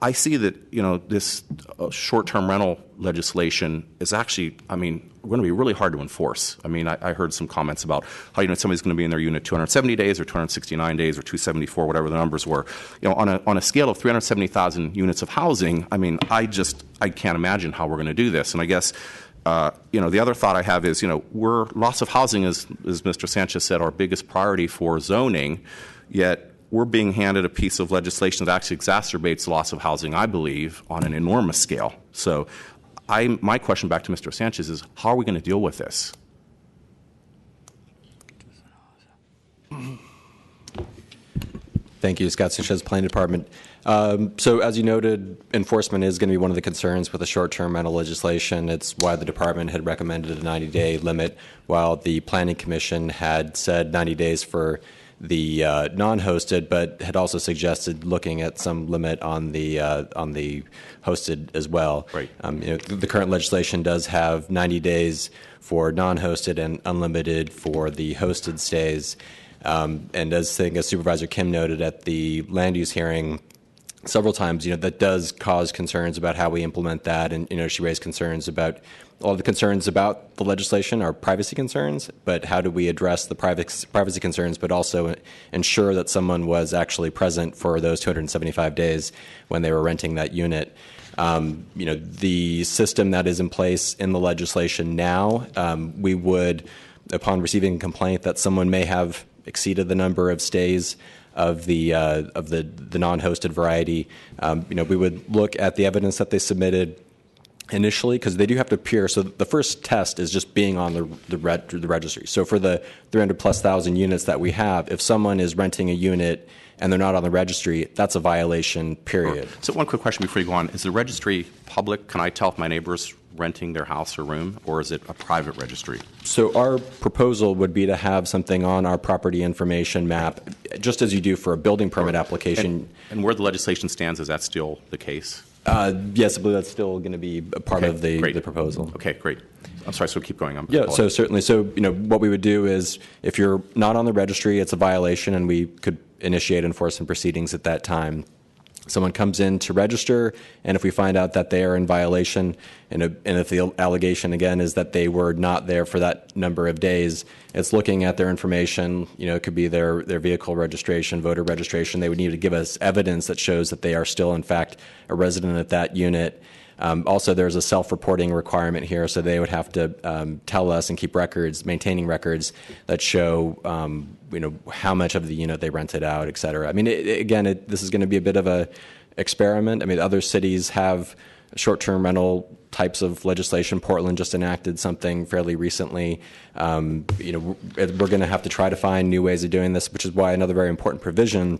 I see that this short-term rental legislation is actually, going to be really hard to enforce. I heard some comments about how somebody's going to be in their unit 270 days or 269 days or 274, whatever the numbers were. On a scale of 370,000 units of housing, I can't imagine how we're going to do this. And I guess the other thought I have is loss of housing is, as Mr. Sanchez said, our biggest priority for zoning, yet we're being handed a piece of legislation that actually exacerbates loss of housing, I believe, on an enormous scale. So my question back to Mr. Sanchez is, how are we going to deal with this? Thank you, Scott Sanchez, Planning Department. So as you noted, enforcement is going to be one of the concerns with the short-term rental legislation. It's why the department had recommended a 90-day limit, while the Planning Commission had said 90 days for the non-hosted, but had also suggested looking at some limit on the hosted as well. Right. The current legislation does have 90 days for non-hosted and unlimited for the hosted stays. And as Supervisor Kim noted at the land use hearing several times, that does cause concerns about how we implement that. And, she raised concerns about all the concerns about the legislation are privacy concerns, but how do we address the privacy concerns, but also ensure that someone was actually present for those 275 days when they were renting that unit? The system that is in place in the legislation now, we would, upon receiving a complaint that someone may have exceeded the number of stays of the non-hosted variety, we would look at the evidence that they submitted initially, because they do have to appear. So the first test is just being on the registry. So for the 300,000+ units that we have, if someone is renting a unit and they're not on the registry, that's a violation, period. Sure. So one quick question before you go on. Is the registry public? Can I tell if my neighbor's renting their house or room, or is it a private registry? So our proposal would be to have something on our property information map, just as you do for a building permit application. And where the legislation stands, is that still the case? Yes, I believe that's still going to be a part of the proposal. Okay, great. I'm sorry, so keep going. Yeah, so certainly. So, what we would do is if you're not on the registry, it's a violation, and we could initiate enforcement proceedings at that time. Someone comes in to register, and if we find out that they are in violation, and if the allegation, again, is that they were not there for that number of days, it's looking at their information. It could be their vehicle registration, voter registration. They would need to give us evidence that shows that they are still, in fact, a resident at that unit. Also, there's a self-reporting requirement here, so they would have to tell us and keep records, maintaining records that show, how much of the unit they rented out, et cetera. This is going to be a bit of a experiment. Other cities have short-term rental types of legislation. Portland just enacted something fairly recently. We're going to have to try to find new ways of doing this, which is why another very important provision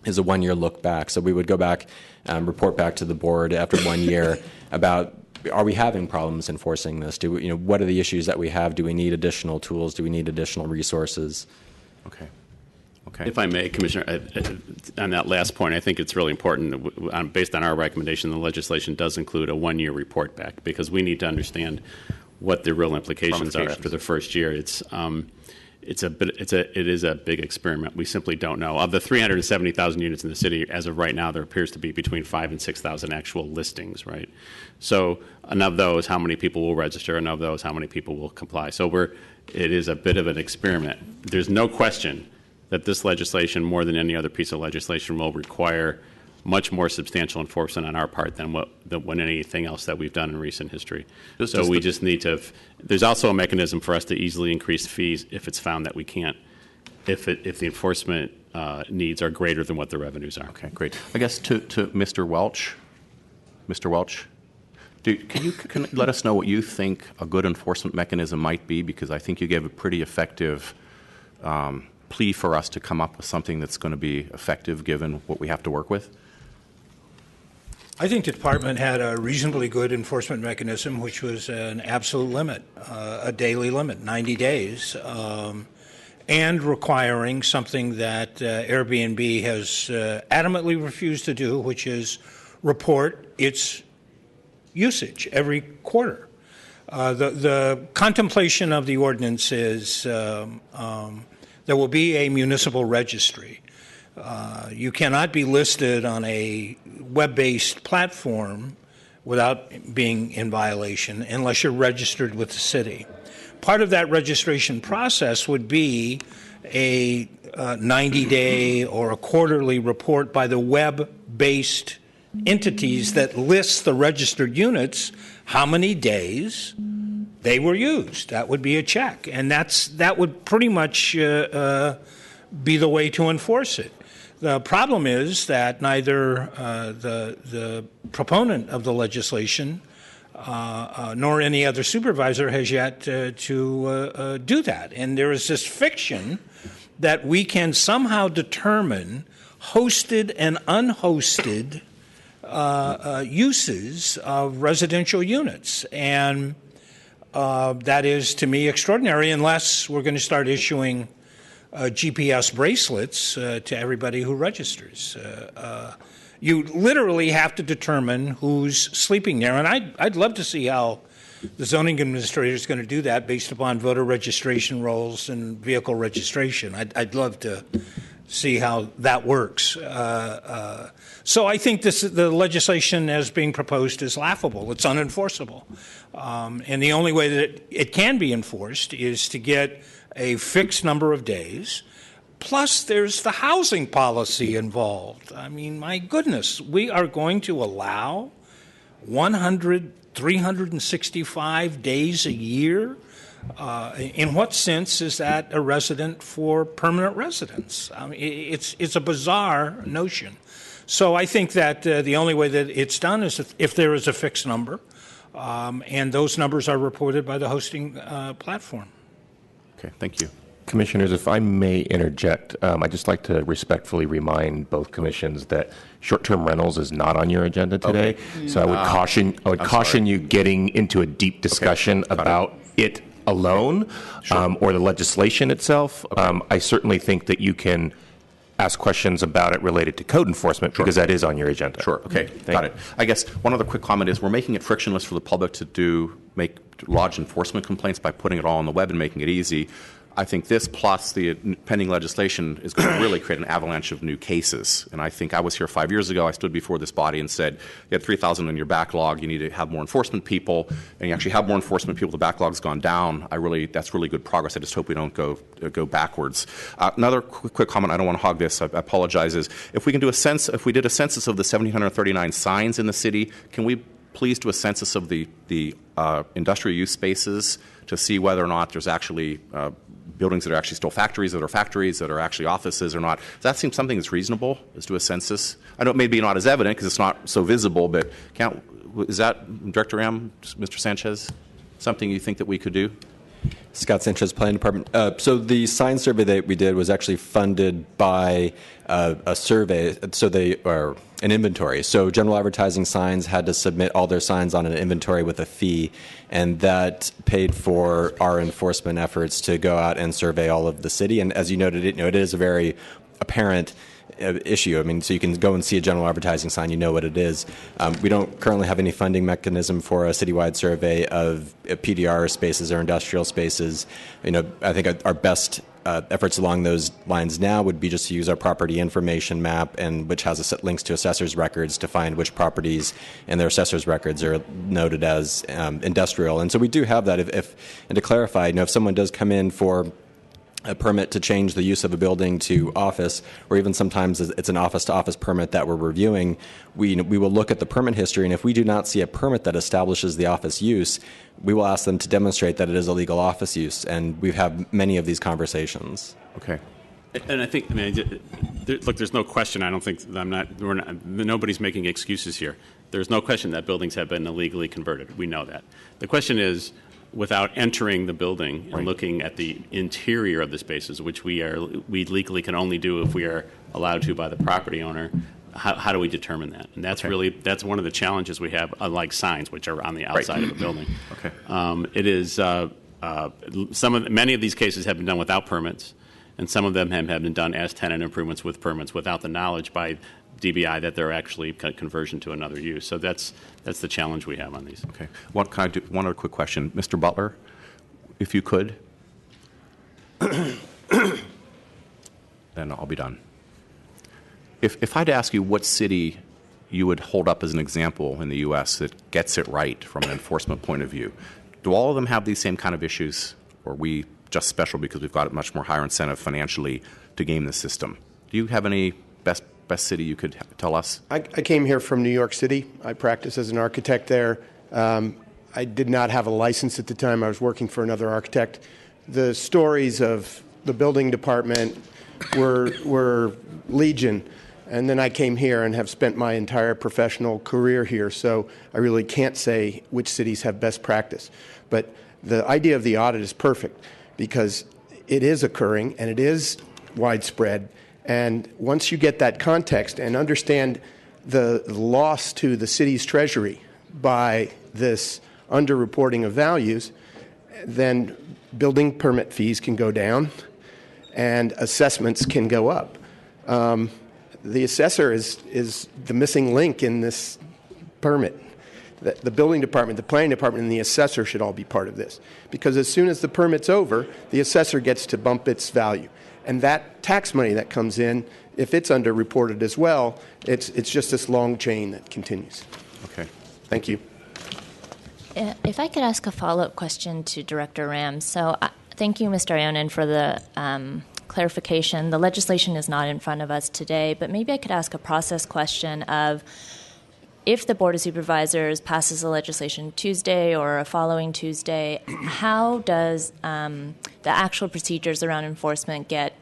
is a one-year look back. So we would go back, report back to the board after 1 year about, are we having problems enforcing this? What are the issues that we have? Do we need additional tools? Do we need additional resources? Okay. If I may, Commissioner, on that last point, I think it's really important, based on our recommendation, the legislation does include a one-year report back, because we need to understand what the real implications are after the first year. It is a big experiment. We simply don't know. Of the 370,000 units in the city, as of right now, there appears to be between 5,000 and 6,000 actual listings, right? So, and of those, how many people will register, and of those, how many people will comply? So it is a bit of an experiment. There's no question that this legislation, more than any other piece of legislation, will require much more substantial enforcement on our part than anything else that we've done in recent history. So we just need to. There's also a mechanism for us to easily increase fees if it's found that we can't, if the enforcement needs are greater than what the revenues are. Okay, great. I guess to Mr. Welch. Mr. Welch, can you let us know what you think a good enforcement mechanism might be? Because I think you gave a pretty effective plea for us to come up with something that's going to be effective given what we have to work with. I think the department had a reasonably good enforcement mechanism, which was an absolute limit, a daily limit, 90 days, and requiring something that Airbnb has adamantly refused to do, which is report its usage every quarter. The contemplation of the ordinance is there will be a municipal registry. You cannot be listed on a web-based platform without being in violation unless you're registered with the city. Part of that registration process would be a 90-day or a quarterly report by the web-based entities that lists the registered units, how many days they were used. That would be a check, and that would pretty much be the way to enforce it. The problem is that neither the proponent of the legislation nor any other supervisor has yet to do that, and there is this fiction that we can somehow determine hosted and unhosted uses of residential units, and that is, to me, extraordinary unless we're going to start issuing GPS bracelets to everybody who registers. You literally have to determine who's sleeping there, and I'd love to see how the zoning administrator is going to do that based upon voter registration rolls and vehicle registration. I'd love to see how that works. So I think the legislation as being proposed is laughable. It's unenforceable. And the only way that it can be enforced is to get a fixed number of days. Plus, there's the housing policy involved. I mean, my goodness, we are going to allow 365 days a year? In what sense is that a resident for permanent residence? I mean, it's a bizarre notion. So I think that the only way that it's done is if there is a fixed number, and those numbers are reported by the hosting platform. Okay, thank you. Commissioners, if I may interject, I'd just like to respectfully remind both commissions that short-term rentals is not on your agenda today. Okay. So I would caution you getting into a deep discussion about it alone, or the legislation itself. I certainly think that you can ask questions about it related to code enforcement because that is on your agenda. Sure. Okay. Got it. I guess one other quick comment is we're making it frictionless for the public to lodge enforcement complaints by putting it all on the web and making it easy. I think this plus the pending legislation is going to really create an avalanche of new cases. And I think I was here 5 years ago. I stood before this body and said, you had 3,000 in your backlog. You need to have more enforcement people. And you actually have more enforcement people. The backlog's gone down. That's really good progress. I just hope we don't go backwards. Another quick comment. I don't want to hog this. I apologize. Is if we did a census of the 1,739 signs in the city, can we please do a census of the industrial use spaces to see whether or not there's actually buildings that are actually still factories, that are actually offices or not. Does that seem something that's reasonable, is do a census? I know it may be not as evident because it's not so visible, but is that, Director Ram, Mr. Sanchez, something you think that we could do? Scott Sanchez, Planning Department. So the sign survey that we did was actually funded by a survey, or an inventory. So general advertising signs had to submit all their signs on an inventory with a fee, and that paid for our enforcement efforts to go out and survey all of the city. And as you noted, it is a very apparent issue. I mean, so you can go and see a general advertising sign, you know what it is. We don't currently have any funding mechanism for a citywide survey of PDR spaces or industrial spaces. I think our best efforts along those lines now would be just to use our property information map, and which has links to assessors' records to find which properties in their assessors' records are noted as industrial. And so we do have that. And to clarify, if someone does come in for a permit to change the use of a building to office, or even sometimes it's an office-to-office permit that we're reviewing, we will look at the permit history, and if we do not see a permit that establishes the office use, we will ask them to demonstrate that it is a legal office use, and we've had many of these conversations. Okay. And I think, look, there's no question. I don't think nobody's making excuses here. There's no question that buildings have been illegally converted. We know that. The question is, without entering the building and looking at the interior of the spaces, which we legally can only do if we are allowed to by the property owner, how do we determine that? And that's that's one of the challenges we have, unlike signs, which are on the outside of the building. Okay. It is many of these cases have been done without permits, and some of them have been done as tenant improvements with permits without the knowledge by DBI that they're actually conversion to another use. So that's the challenge we have on these. Okay. Can I do one other quick question? Mr. Butler, if you could, then I'll be done. If I had to ask you what city you would hold up as an example in the U.S. that gets it right from an enforcement point of view, do all of them have these same kind of issues, or are we just special because we've got a much more higher incentive financially to game the system? Do you have any best city you could tell us? I came here from New York City. I practiced as an architect there. I did not have a license at the time. I was working for another architect. The stories of the building department were legion. And then I came here and have spent my entire professional career here, so I really can't say which cities have best practice. But the idea of the audit is perfect because it is occurring and it is widespread. And once you get that context and understand the loss to the city's treasury by this underreporting of values, then building permit fees can go down and assessments can go up. The assessor is the missing link in this permit. The building department, the planning department, and the assessor should all be part of this. Because as soon as the permit's over, the assessor gets to bump its value. And that tax money that comes in, if it's underreported as well, it's just this long chain that continues. Okay. Thank you. If I could ask a follow-up question to Director Ram. So thank you, Mr. Ionin, for the clarification. The legislation is not in front of us today, but maybe I could ask a process question of if the Board of Supervisors passes the legislation Tuesday or a following Tuesday, how does the actual procedures around enforcement get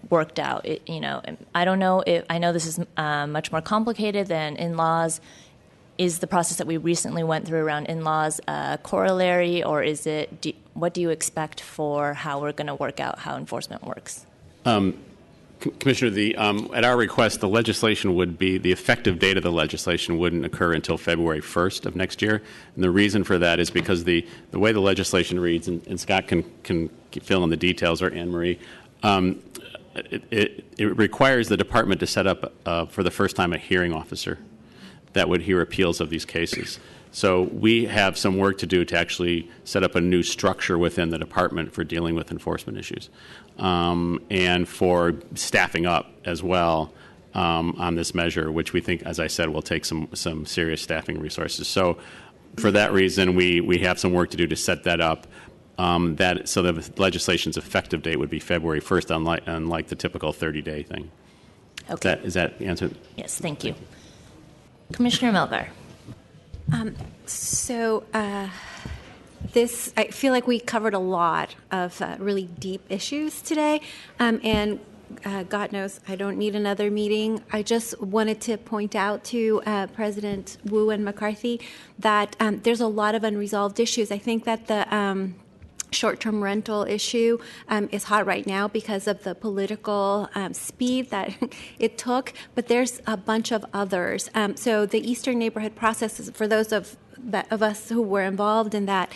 worked out? I don't know. I know this is much more complicated than in-laws. Is the process that we recently went through around in-laws a corollary, or is it? What do you expect for how we're going to work out how enforcement works? Commissioner, at our request, the legislation would be, the effective date of the legislation wouldn't occur until February 1st of next year. And the reason for that is because the way the legislation reads, and Scott can fill in the details, or Anne Marie, it requires the department to set up, for the first time, a hearing officer that would hear appeals of these cases. So we have some work to do to actually set up a new structure within the department for dealing with enforcement issues, and for staffing up as well on this measure, which we think, as I said, will take some serious staffing resources. So for that reason, we have some work to do to set that up. So the legislation's effective date would be February 1st, unlike the typical 30-day thing. Okay. Is that the answer? Yes, thank you. Commissioner Melgar. I feel like we covered a lot of really deep issues today, and God knows I don't need another meeting. I just wanted to point out to President Wu and McCarthy that there's a lot of unresolved issues. I think that the short-term rental issue is hot right now because of the political speed that it took, but there's a bunch of others. So the Eastern Neighborhood process is, for those of us who were involved in that,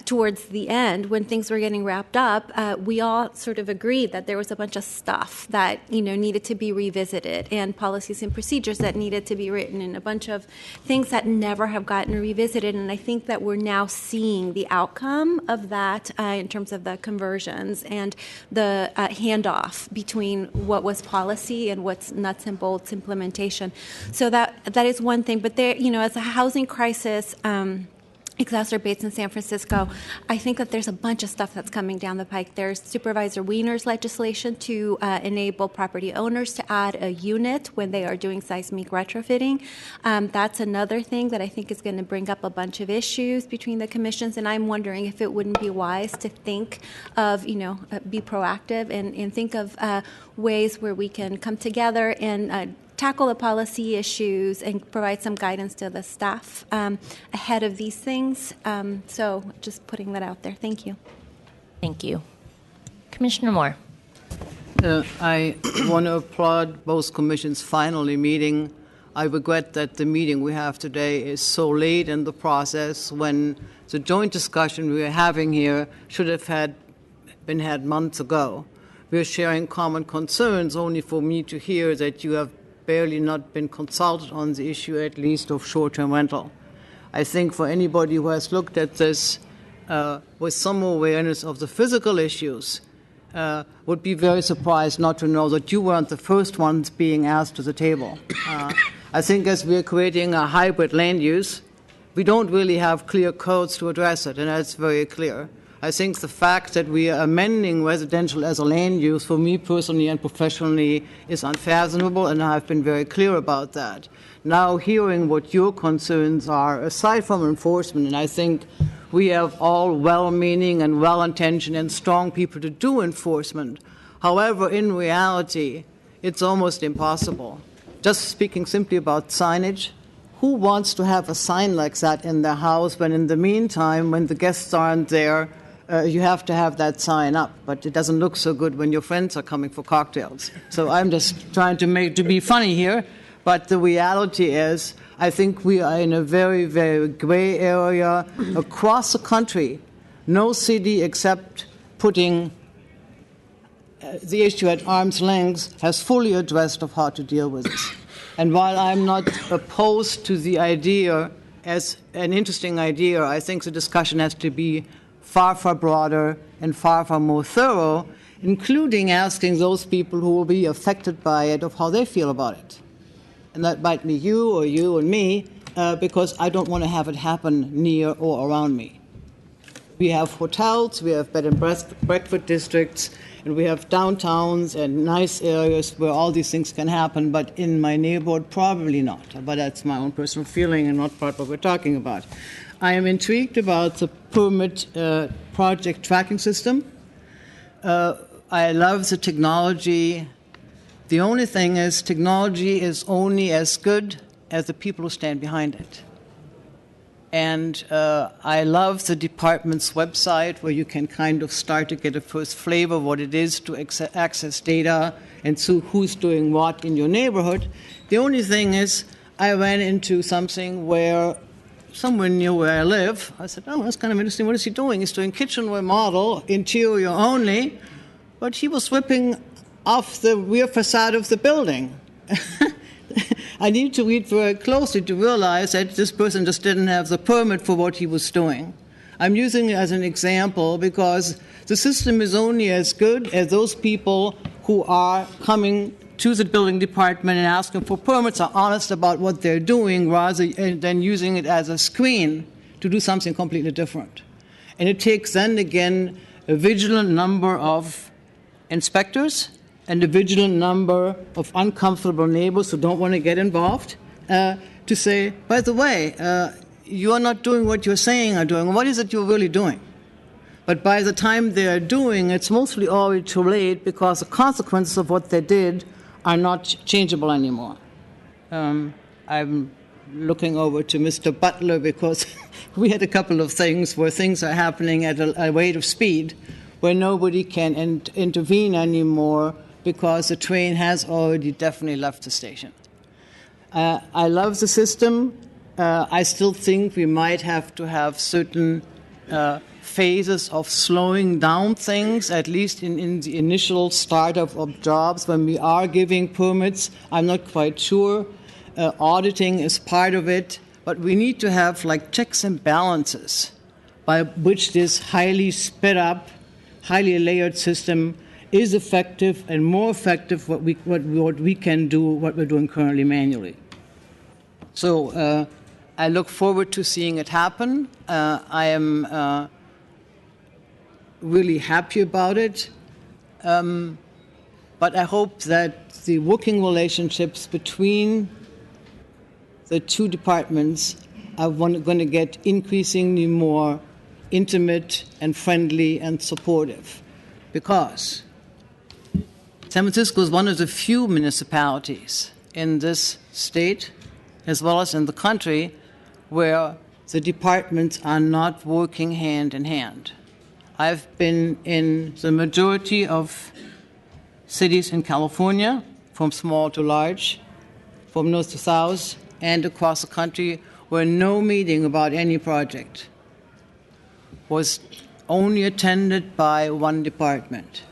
towards the end, when things were getting wrapped up, we all sort of agreed that there was a bunch of stuff that needed to be revisited, and policies and procedures that needed to be written, and a bunch of things that never have gotten revisited. And I think that we're now seeing the outcome of that in terms of the conversions and the handoff between what was policy and what's nuts and bolts implementation. So that is one thing. But there, as a housing crisis exacerbates in San Francisco, I think that there's a bunch of stuff that's coming down the pike. There's Supervisor Wiener's legislation to enable property owners to add a unit when they are doing seismic retrofitting. That's another thing that I think is going to bring up a bunch of issues between the commissions, and I'm wondering if it wouldn't be wise to think of, be proactive and think of ways where we can come together and tackle the policy issues and provide some guidance to the staff ahead of these things. So just putting that out there. Thank you. Thank you. Commissioner Moore. I want to applaud both commissions finally meeting. I regret that the meeting we have today is so late in the process when the joint discussion we are having here should have been had months ago. We are sharing common concerns, only for me to hear that you have barely not been consulted on the issue, at least of short-term rental. I think for anybody who has looked at this with some awareness of the physical issues would be very surprised not to know that you weren't the first ones being asked to the table. I think as we're creating a hybrid land use, we don't really have clear codes to address it, and that's very clear. I think the fact that we are amending residential as a land use, for me personally and professionally, is unfathomable, and I've been very clear about that. Now, hearing what your concerns are, aside from enforcement, and I think we have all well-meaning and well-intentioned and strong people to do enforcement. However, in reality, it's almost impossible. Just speaking simply about signage, who wants to have a sign like that in their house when in the meantime, when the guests aren't there, you have to have that sign up, but it doesn't look so good when your friends are coming for cocktails. So I'm just trying to be funny here, but the reality is I think we are in a very, very gray area across the country. No city except putting the issue at arm's length has fully addressed of how to deal with this. And while I'm not opposed to the idea as an interesting idea, I think the discussion has to be far, far broader and far, far more thorough, including asking those people who will be affected by it of how they feel about it. And that might be you and me, because I don't want to have it happen near or around me. We have hotels, we have bed and breakfast districts, and we have downtowns and nice areas where all these things can happen, but in my neighborhood, probably not. But that's my own personal feeling and not part of what we're talking about. I am intrigued about the permit project tracking system. I love the technology. The only thing is technology is only as good as the people who stand behind it. And I love the department's website where you can kind of start to get a first flavor of what it is to access data and so who's doing what in your neighborhood. The only thing is I ran into something where somewhere near where I live, I said, oh, that's kind of interesting. What is he doing? He's doing kitchenware model, interior only, but he was ripping off the rear facade of the building. I need to read very closely to realize that this person just didn't have the permit for what he was doing. I'm using it as an example because the system is only as good as those people who are coming to the building department and asking for permits are honest about what they're doing rather than using it as a screen to do something completely different. And it takes then again a vigilant number of inspectors and a vigilant number of uncomfortable neighbors who don't want to get involved to say, by the way, you're not doing what you're saying are doing. What is it you're really doing? But by the time they are doing, it's mostly already too late because the consequences of what they did are not changeable anymore. I'm looking over to Mr. Butler because we had a couple of things where things are happening at a rate of speed where nobody can intervene anymore because the train has already definitely left the station. I love the system. I still think we might have to have certain phases of slowing down things, at least in the initial startup of jobs when we are giving permits. I'm not quite sure. Auditing is part of it, but we need to have like checks and balances by which this highly sped up, highly layered system is effective and more effective what we can do, what we're doing currently manually. So I look forward to seeing it happen. I am really happy about it. But I hope that the working relationships between the two departments are going to get increasingly more intimate and friendly and supportive. Because San Francisco is one of the few municipalities in this state, as well as in the country, where the departments are not working hand in hand. I've been in the majority of cities in California, from small to large, from north to south, and across the country, where no meeting about any project was only attended by one department.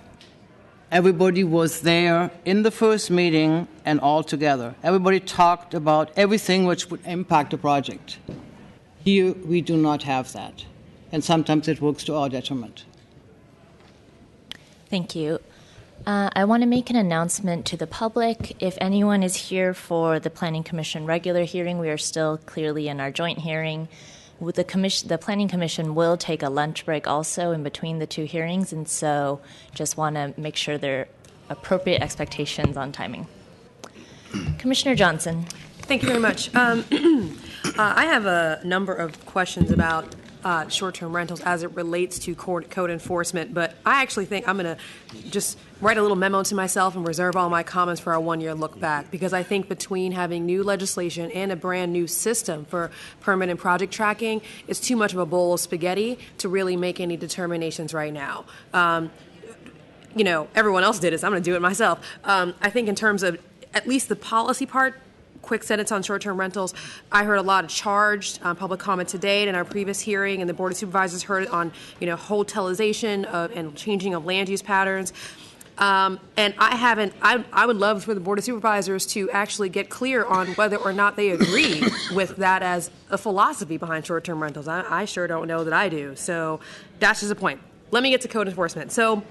Everybody was there in the first meeting and all together. Everybody talked about everything which would impact the project. Here, we do not have that, and sometimes it works to our detriment. Thank you. I want to make an announcement to the public. If anyone is here for the Planning Commission regular hearing, we are still clearly in our joint hearing. With the Planning Commission will take a lunch break also in between the two hearings, and so just want to make sure there are appropriate expectations on timing. Commissioner Johnson. Thank you very much. I have a number of questions about short-term rentals as it relates to code enforcement, but I actually think I'm going to just write a little memo to myself and reserve all my comments for our one-year look back, because I think between having new legislation and a brand new system for permit and project tracking, it's too much of a bowl of spaghetti to really make any determinations right now. Everyone else did it, so I'm going to do it myself. I think in terms of at least the policy part, quick sentence on short-term rentals. I heard a lot of charged public comment today in our previous hearing, and the Board of Supervisors heard it on, hotelization and changing of land use patterns. And I would love for the Board of Supervisors to actually get clear on whether or not they agree with that as a philosophy behind short-term rentals. I sure don't know that I do. So that's just a point. Let me get to code enforcement. So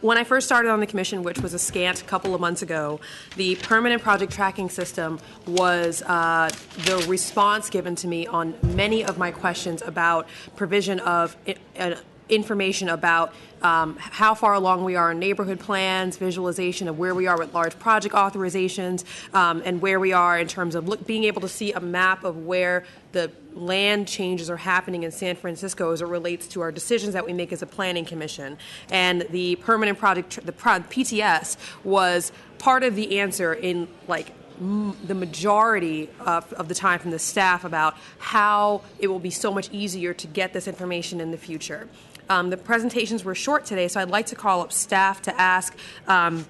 when I first started on the commission, which was a scant couple of months ago, the permanent project tracking system was the response given to me on many of my questions about provision of information about how far along we are in neighborhood plans, visualization of where we are with large project authorizations, and where we are in terms of being able to see a map of where the land changes are happening in San Francisco as it relates to our decisions that we make as a planning commission. And the permanent project, the PTS, was part of the answer in the majority of the time from the staff about how it will be so much easier to get this information in the future. The presentations were short today, so I'd like to call up staff to ask a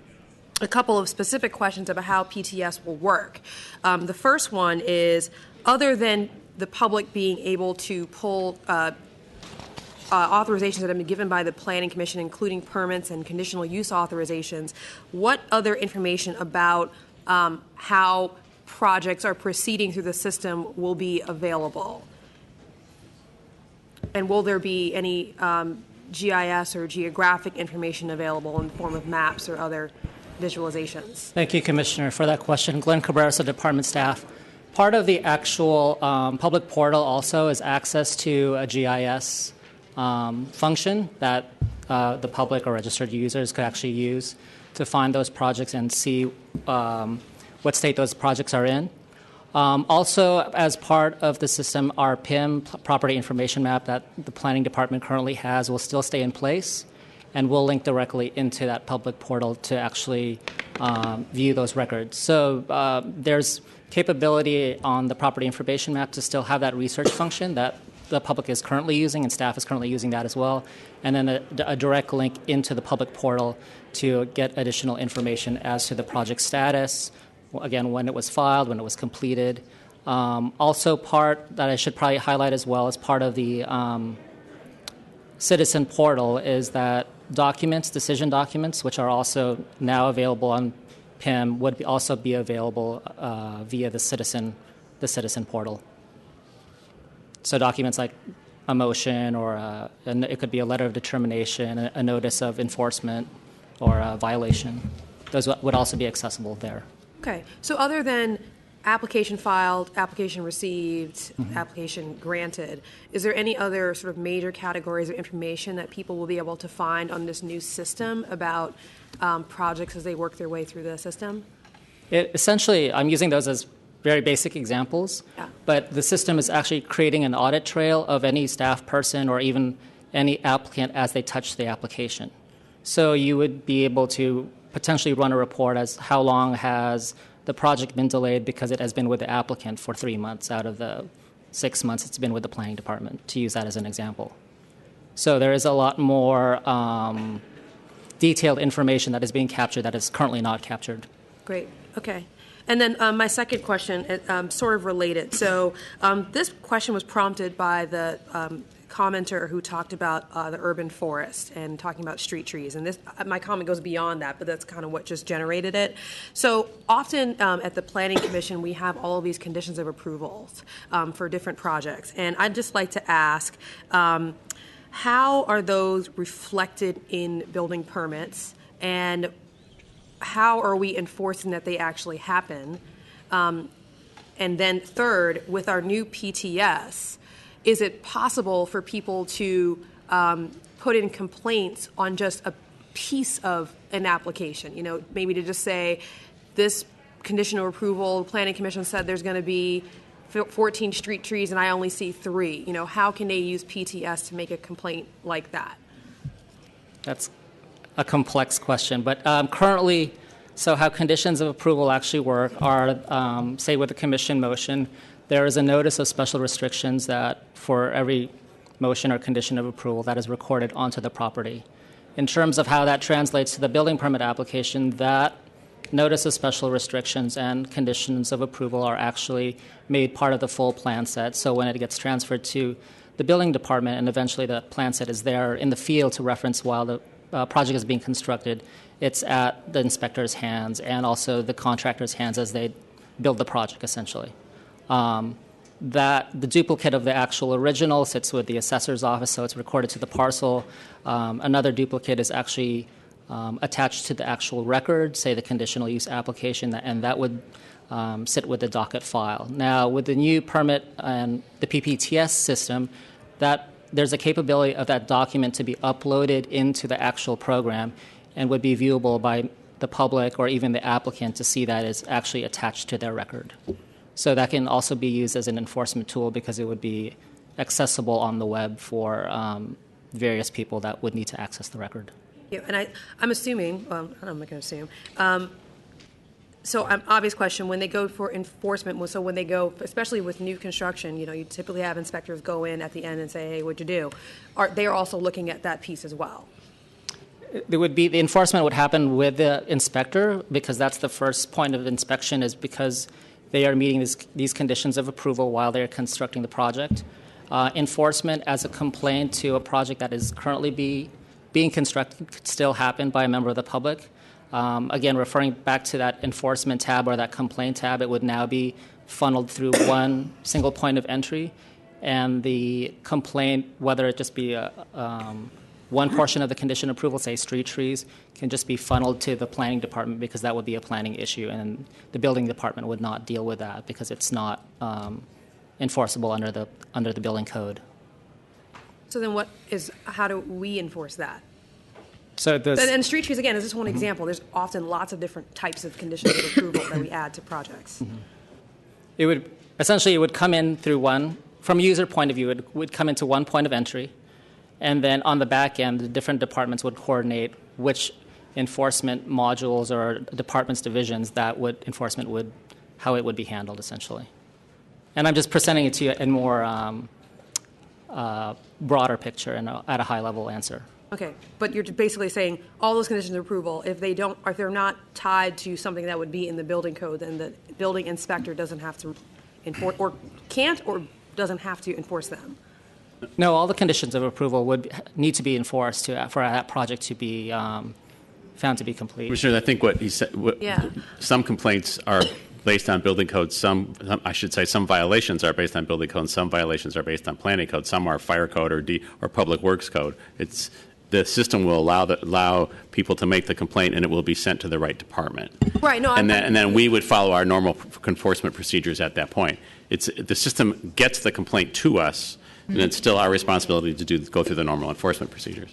couple of specific questions about how PTS will work. The first one is, other than the public being able to pull authorizations that have been given by the Planning Commission, including permits and conditional use authorizations, what other information about how projects are proceeding through the system will be available? And will there be any GIS or geographic information available in the form of maps or other visualizations? Thank you, Commissioner, for that question. Glenn Cabrera, department staff. Part of the actual public portal also is access to a GIS function that the public or registered users could actually use to find those projects and see what state those projects are in. Also, as part of the system, our PIM, Property Information Map, that the Planning Department currently has will still stay in place, and we'll link directly into that public portal to actually view those records. So there's capability on the Property Information Map to still have that research function that the public is currently using, and staff is currently using that as well, and then a direct link into the public portal to get additional information as to the project status, again, when it was filed, when it was completed. Also part that I should probably highlight as well as part of the citizen portal is that documents, decision documents, which are also now available on PIM, would also be available via the citizen portal. So documents like a motion or it could be a letter of determination, a notice of enforcement, or a violation. Those would also be accessible there. Okay. So other than application filed, application received, application granted, is there any other sort of major categories of information that people will be able to find on this new system about projects as they work their way through the system? Essentially, I'm using those as very basic examples, but the system is actually creating an audit trail of any staff person or even any applicant as they touch the application. So you would be able to potentially run a report as how long has the project been delayed because it has been with the applicant for 3 months out of the 6 months it's been with the planning department, to use that as an example. So there is a lot more detailed information that is being captured that is currently not captured. Great. Okay. And then my second question, sort of related. So this question was prompted by the commenter who talked about the urban forest and talking about street trees. And this, my comment goes beyond that, but that's kind of what just generated it. So often at the Planning Commission, we have all of these conditions of approvals for different projects. And I'd just like to ask, how are those reflected in building permits? And how are we enforcing that they actually happen? And then third, with our new PTS, is it possible for people to put in complaints on just a piece of an application? You know, maybe to just say, this conditional approval, the Planning Commission said there's going to be 14 street trees and I only see 3. You know, how can they use PTS to make a complaint like that? That's a complex question, but currently, so how conditions of approval actually work are, say with a commission motion, there is a notice of special restrictions that for every motion or condition of approval that is recorded onto the property. In terms of how that translates to the building permit application, that notice of special restrictions and conditions of approval are actually made part of the full plan set. So when it gets transferred to the building department and eventually the plan set is there in the field to reference while the project is being constructed, it's at the inspector's hands and also the contractor's hands as they build the project, essentially. That the duplicate of the actual original sits with the assessor's office, so it's recorded to the parcel. Another duplicate is actually attached to the actual record, say the conditional use application, and that would sit with the docket file. Now, with the new permit and the PPTS system, that there's a capability of that document to be uploaded into the actual program and would be viewable by the public or even the applicant to see that it's actually attached to their record. So that can also be used as an enforcement tool because it would be accessible on the web for various people that would need to access the record. Yeah, and I'm assuming, I'm not going to assume, so obvious question, when they go for enforcement, so when they go, especially with new construction, you know, you typically have inspectors go in at the end and say, hey, what'd you do? They're also looking at that piece as well. There would be, the enforcement would happen with the inspector because that's the first point of inspection is because they are meeting these conditions of approval while they're constructing the project. Enforcement as a complaint to a project that is currently being constructed could still happen by a member of the public. Again, referring back to that enforcement tab or that complaint tab, it would now be funneled through one single point of entry, and the complaint, whether it just be one portion of the condition approval, say street trees, can just be funneled to the planning department because that would be a planning issue, and the building department would not deal with that because it's not enforceable under the building code. So then how do we enforce that? So and street trees, again, is just one example. There's often lots of different types of conditions of approval that we add to projects. it would come in through from a user point of view, it would come into one point of entry, and then on the back end, the different departments would coordinate which enforcement modules or departments, divisions how it would be handled essentially. And I'm just presenting it to you in more broader picture and at a high level answer. Okay, but you're basically saying all those conditions of approval, if they're not tied to something that would be in the building code, then the building inspector doesn't have to enforce, or can't, or doesn't have to enforce them. No, all the conditions of approval would need to be enforced for that project to be found to be complete. Commissioner, I think what he said. Some complaints are based on building code. Some violations are based on building code. And some violations are based on planning code. Some are fire code or public works code. The system will allow people to make the complaint, and it will be sent to the right department. Right. No. And then we would follow our normal enforcement procedures at that point. The system gets the complaint to us, and it's still our responsibility to go through the normal enforcement procedures.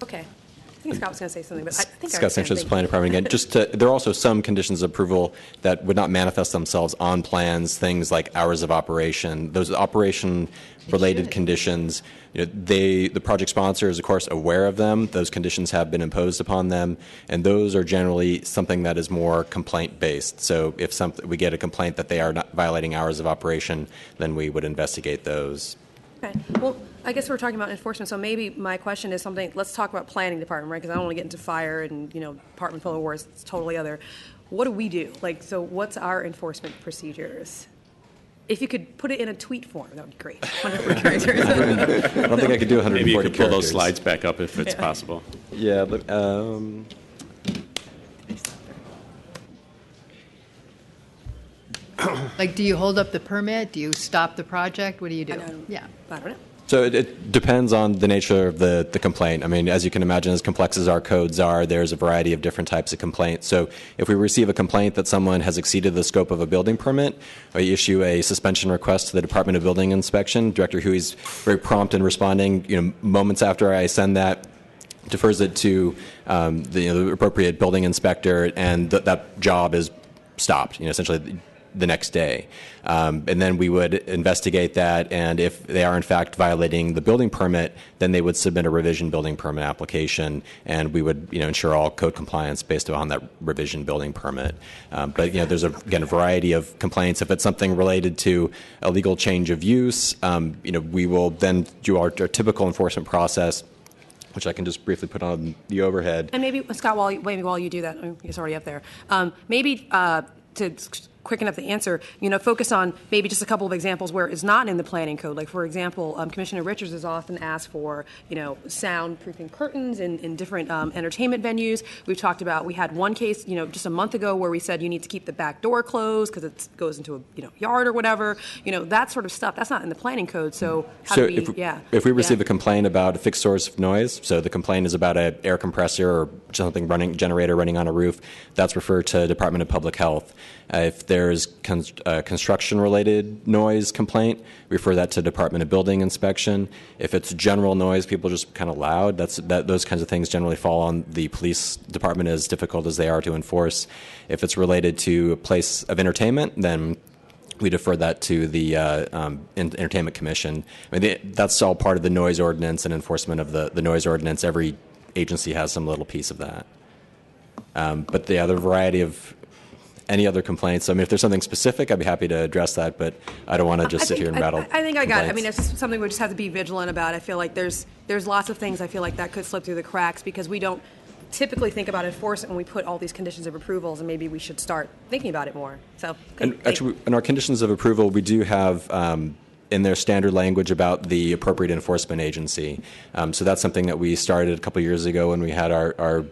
Okay. I think Scott was going to say something, but I think Scott Sanchez, Planning Department again. There are also some conditions of approval that would not manifest themselves on plans, things like hours of operation. Those operation-related conditions, the project sponsor is, of course, aware of them. Those conditions have been imposed upon them, and those are generally something that is more complaint-based. So if we get a complaint that they are not violating hours of operation, then we would investigate those. Okay. Well, I guess we're talking about enforcement, so maybe my question is something. Let's talk about planning department, right? Because I don't want to get into fire and Department of Public Works. It's totally other. What do we do? So what's our enforcement procedures? If you could put it in a tweet form, that would be great. 140 characters. I don't think I could do 140 characters. Maybe you could pull those slides back up if it's possible. Yeah. Like, do you hold up the permit? Do you stop the project? What do you do? Yeah. I don't know. So it depends on the nature of the complaint. I mean, as you can imagine, as complex as our codes are, there's a variety of different types of complaints. So if we receive a complaint that someone has exceeded the scope of a building permit, we issue a suspension request to the Department of Building Inspection. Director Huey's very prompt in responding. Moments after I send that, defers it to the appropriate building inspector, and that job is stopped. Essentially the next day. And then we would investigate that, and if they are in fact violating the building permit, then they would submit a revision building permit application, and we would ensure all code compliance based on that revision building permit. But there's a variety of complaints. If it's something related to a legal change of use, we will then do our typical enforcement process, which I can just briefly put on the overhead. And maybe, Scott, while you do that, it's already up there, maybe to quicken up the answer, focus on maybe just a couple of examples where it's not in the planning code. Like, for example, Commissioner Richards has often asked for, soundproofing curtains in different entertainment venues. We had one case, just a month ago where we said you need to keep the back door closed because it goes into a, yard or whatever. That sort of stuff, that's not in the planning code. So how do we, if we receive a complaint about a fixed source of noise, so the complaint is about an air compressor or something generator running on a roof, that's referred to Department of Public Health. If there's construction-related noise complaint, refer that to Department of Building Inspection. If it's general noise, people just kind of loud, those kinds of things generally fall on the police department, as difficult as they are to enforce. If it's related to a place of entertainment, then we defer that to the Entertainment Commission. I mean, that's all part of the noise ordinance and enforcement of the noise ordinance. Every agency has some little piece of that. But the other variety of any other complaints? I mean, if there's something specific, I'd be happy to address that, but I don't want to just sit here and rattle. I think I got it. I mean, it's just something we just have to be vigilant about. I feel like there's lots of things I feel like that could slip through the cracks because we don't typically think about enforcement when we put all these conditions of approvals, and maybe we should start thinking about it more. So, and actually, in our conditions of approval, we do have in their standard language about the appropriate enforcement agency. So that's something that we started a couple years ago when we had our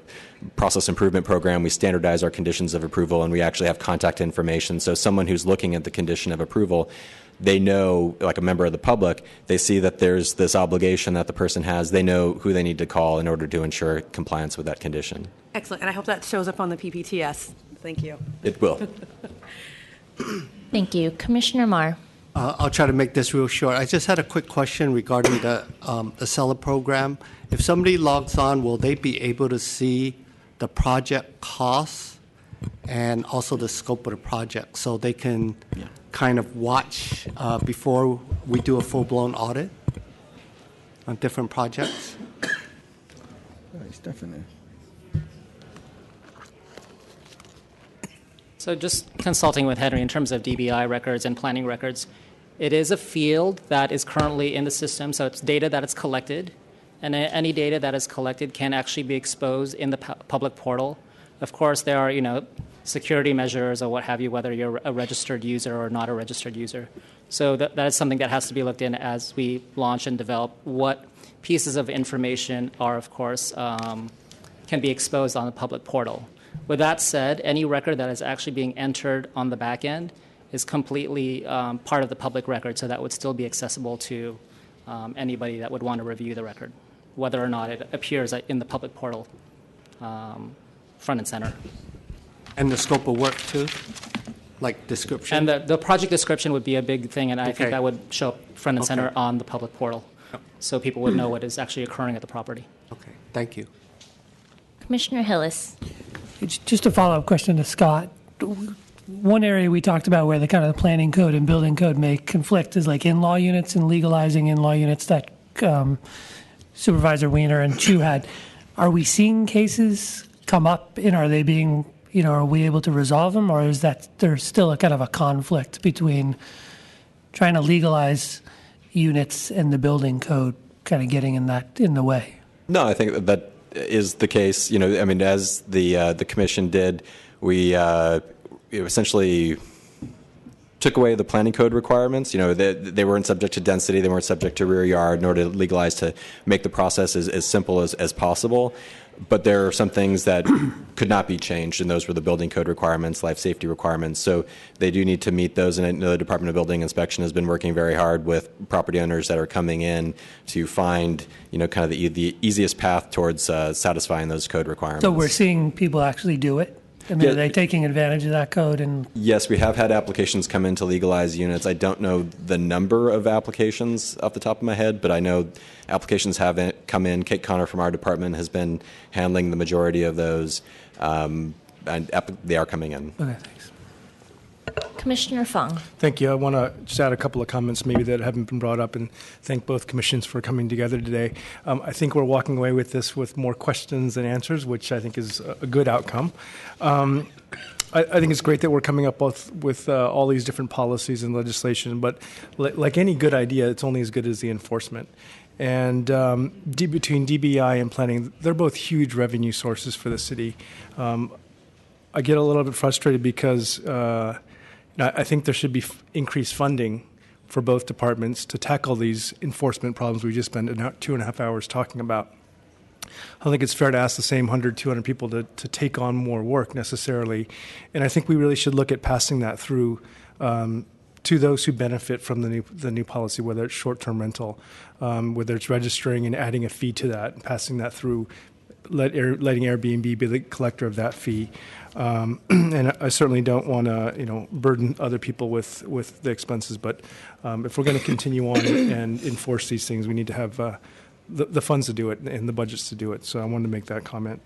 process improvement program. We standardize our conditions of approval, and we actually have contact information. So someone who's looking at the condition of approval, they know, like a member of the public, they see that there's this obligation that the person has. They know who they need to call in order to ensure compliance with that condition. Excellent. And I hope that shows up on the PPTS. Thank you. It will. Thank you. Commissioner Mar. I'll try to make this real short. I just had a quick question regarding the Acela program. If somebody logs on, will they be able to see the project costs and also the scope of the project, so they can kind of watch before we do a full-blown audit on different projects. Nice, definitely. So just consulting with Henry in terms of DBI records and planning records, it is a field that is currently in the system, so it's data that is collected, and any data that is collected can actually be exposed in the public portal. Of course, there are, security measures or what have you, whether you're a registered user or not a registered user. So that is something that has to be looked in as we launch and develop what pieces of information are, of course, can be exposed on the public portal. With that said, any record that is actually being entered on the back end is completely part of the public record, so that would still be accessible to anybody that would want to review the record, whether or not it appears in the public portal front and center. And the scope of work, too? Like description? And the project description would be a big thing, and I think that would show up front and center on the public portal, so people would know what is actually occurring at the property. Okay, thank you. Commissioner Hillis. It's just a follow-up question to Scott. One area we talked about where the kind of the planning code and building code may conflict is like in-law units and legalizing in-law units that Supervisor Wiener and Chu had. Are we seeing cases come up, and are they being, are we able to resolve them, or is that there's still a kind of a conflict between trying to legalize units and the building code kind of getting in the way? No, I think that is the case. As the commission did, we essentially took away the planning code requirements. They weren't subject to density, they weren't subject to rear yard, nor to legalize to make the process as simple as possible. But there are some things that could not be changed, and those were the building code requirements, life safety requirements. So they do need to meet those, and I know the Department of Building Inspection has been working very hard with property owners that are coming in to find, kind of the easiest path towards satisfying those code requirements. So we're seeing people actually do it? Are they taking advantage of that code? Yes, we have had applications come in to legalize units. I don't know the number of applications off the top of my head, but I know applications have come in. Kate Connor from our department has been handling the majority of those, and they are coming in. Okay, thanks. Commissioner Fung. Thank you. I want to just add a couple of comments maybe that haven't been brought up, and thank both commissions for coming together today. I think we're walking away with this with more questions than answers, which I think is a good outcome. I think it's great that we're coming up with all these different policies and legislation, but like any good idea, it's only as good as the enforcement. And between DBI and planning, they're both huge revenue sources for the city. I get a little bit frustrated because I think there should be increased funding for both departments to tackle these enforcement problems we just spent 2.5 hours talking about. I don't think it's fair to ask the same 100, 200 people to take on more work necessarily. And I think we really should look at passing that through to those who benefit from the new policy, whether it's short-term rental, whether it's registering and adding a fee to that, and passing that through, letting Airbnb be the collector of that fee. And I certainly don't want to, burden other people with the expenses. But if we're going to continue on and enforce these things, we need to have the funds to do it and the budgets to do it. So I wanted to make that comment.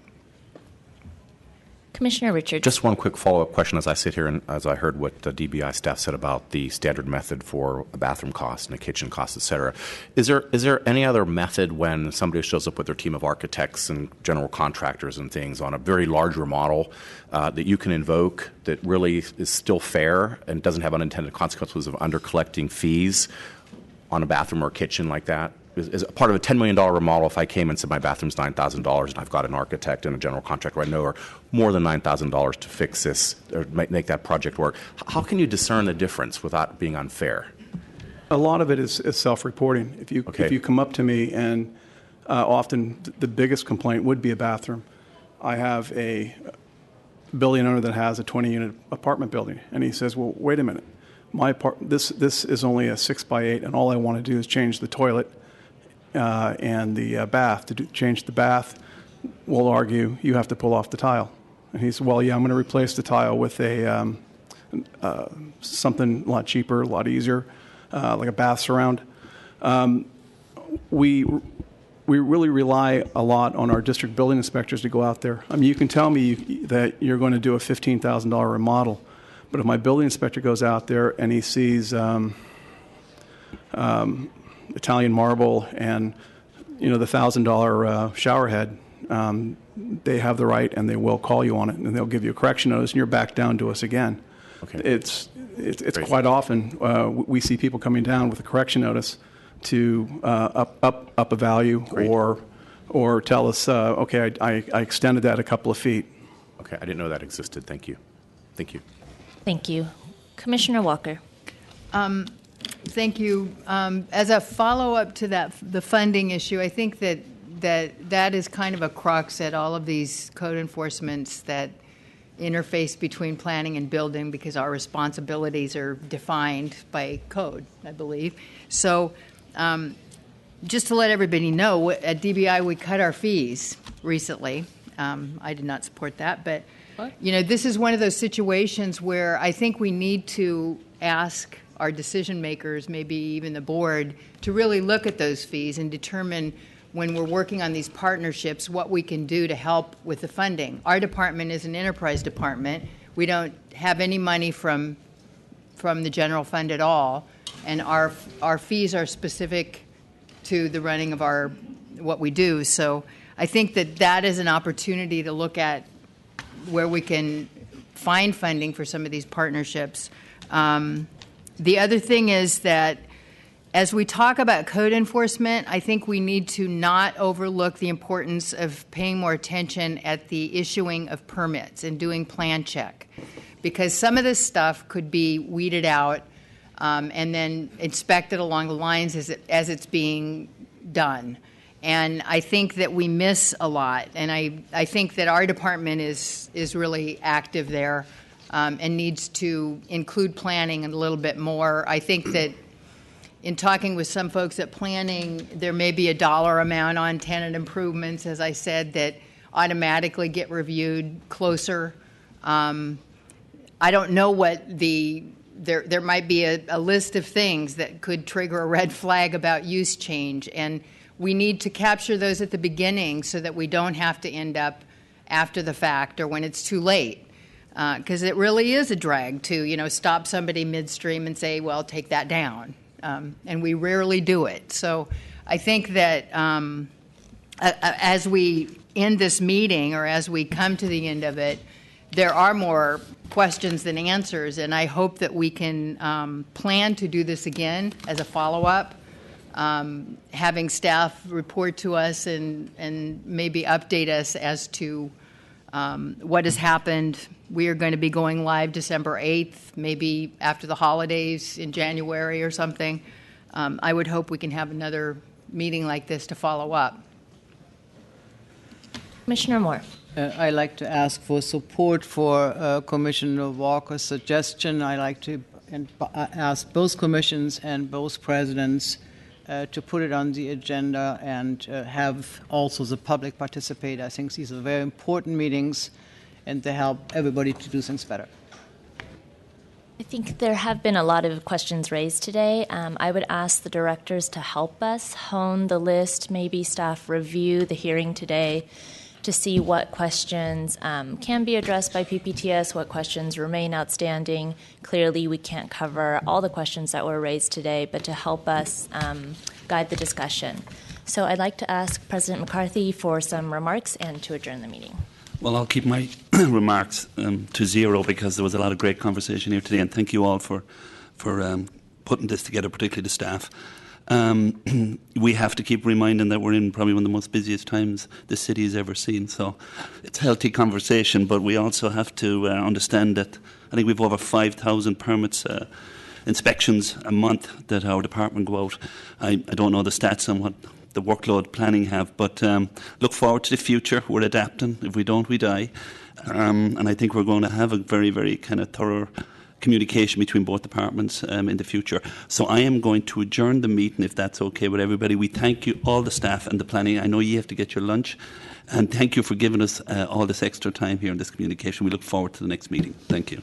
Commissioner Richards. Just one quick follow-up question as I sit here and as I heard what the DBI staff said about the standard method for a bathroom cost and a kitchen cost, et cetera. Is there any other method when somebody shows up with their team of architects and general contractors and things on a very large remodel that you can invoke that really is still fair and doesn't have unintended consequences of under-collecting fees on a bathroom or kitchen like that? Is part of a $10 million remodel, if I came and said my bathroom's $9,000 and I've got an architect and a general contractor I know are more than $9,000 to fix this or make that project work, how can you discern the difference without being unfair? A lot of it is self-reporting. If you come up to me and often the biggest complaint would be a bathroom. I have a building owner that has a 20-unit apartment building, and he says, well, wait a minute. This is only a 6x8, and all I want to do is change the toilet and the bath. To change the bath, we'll argue you have to pull off the tile. And he said, well, yeah, I'm going to replace the tile with a something a lot cheaper, a lot easier, like a bath surround. We really rely a lot on our district building inspectors to go out there. I mean, you can tell me that you're going to do a $15,000 remodel, But if my building inspector goes out there and he sees Italian marble and the $1,000 shower head, they have the right and they will call you on it and they'll give you a correction notice and you're back down to us again. Okay. It's quite often we see people coming down with a correction notice to up a value or tell us, okay, I extended that a couple of feet. Okay, I didn't know that existed. Thank you. Thank you. Thank you. Commissioner Walker. Thank you. As a follow-up to the funding issue, I think that is kind of a crux at all of these code enforcements that interface between planning and building, because our responsibilities are defined by code, I believe. So just to let everybody know, at DBI we cut our fees recently. I did not support that, but this is one of those situations where I think we need to ask our decision makers, maybe even the board, to really look at those fees and determine, when we're working on these partnerships, what we can do to help with the funding. Our department is an enterprise department. We don't have any money from the general fund at all, and our fees are specific to the running of what we do. So I think that is an opportunity to look at where we can find funding for some of these partnerships. The other thing is that as we talk about code enforcement, I think we need to not overlook the importance of paying more attention at the issuing of permits and doing plan check, because some of this stuff could be weeded out and then inspected along the lines as it's being done. And I think that we miss a lot, and I think that our department is really active there and needs to include planning a little bit more. I think that in talking with some folks at planning, there may be a dollar amount on tenant improvements, as I said, that automatically get reviewed closer. I don't know what there might be a list of things that could trigger a red flag about use change, and we need to capture those at the beginning so that we don't have to end up after the fact or when it's too late. Because it really is a drag to, stop somebody midstream and say, well, take that down. And we rarely do it. So I think that as we end this meeting, or as we come to the end of it, there are more questions than answers. And I hope that we can plan to do this again as a follow-up, having staff report to us and maybe update us as to what has happened. We are going to be going live December 8th, maybe after the holidays in January or something. I would hope we can have another meeting like this to follow up. Commissioner Moore. I'd like to ask for support for Commissioner Walker's suggestion. I'd like to ask both commissions and both presidents to put it on the agenda and have also the public participate. I think these are very important meetings, and they help everybody to do things better. I think there have been a lot of questions raised today. I would ask the directors to help us hone the list, maybe staff review the hearing today to see what questions can be addressed by PPTS, what questions remain outstanding. Clearly, we can't cover all the questions that were raised today, but to help us guide the discussion. So I'd like to ask President McCarthy for some remarks and to adjourn the meeting. Well, I'll keep my remarks to zero, because there was a lot of great conversation here today, and thank you all for putting this together, particularly the staff. We have to keep reminding that we're in probably one of the most busiest times the city has ever seen. So it's a healthy conversation, but we also have to understand that I think we've over 5,000 permits, inspections a month that our department go out. I don't know the stats on what the workload planning have, but look forward to the future. We're adapting. If we don't, we die. And I think we're going to have a very, very kind of thorough communication between both departments in the future. So I am going to adjourn the meeting, if that's okay with everybody. We thank you, all the staff and the planning. I know you have to get your lunch. And thank you for giving us all this extra time here in this communication. We look forward to the next meeting. Thank you.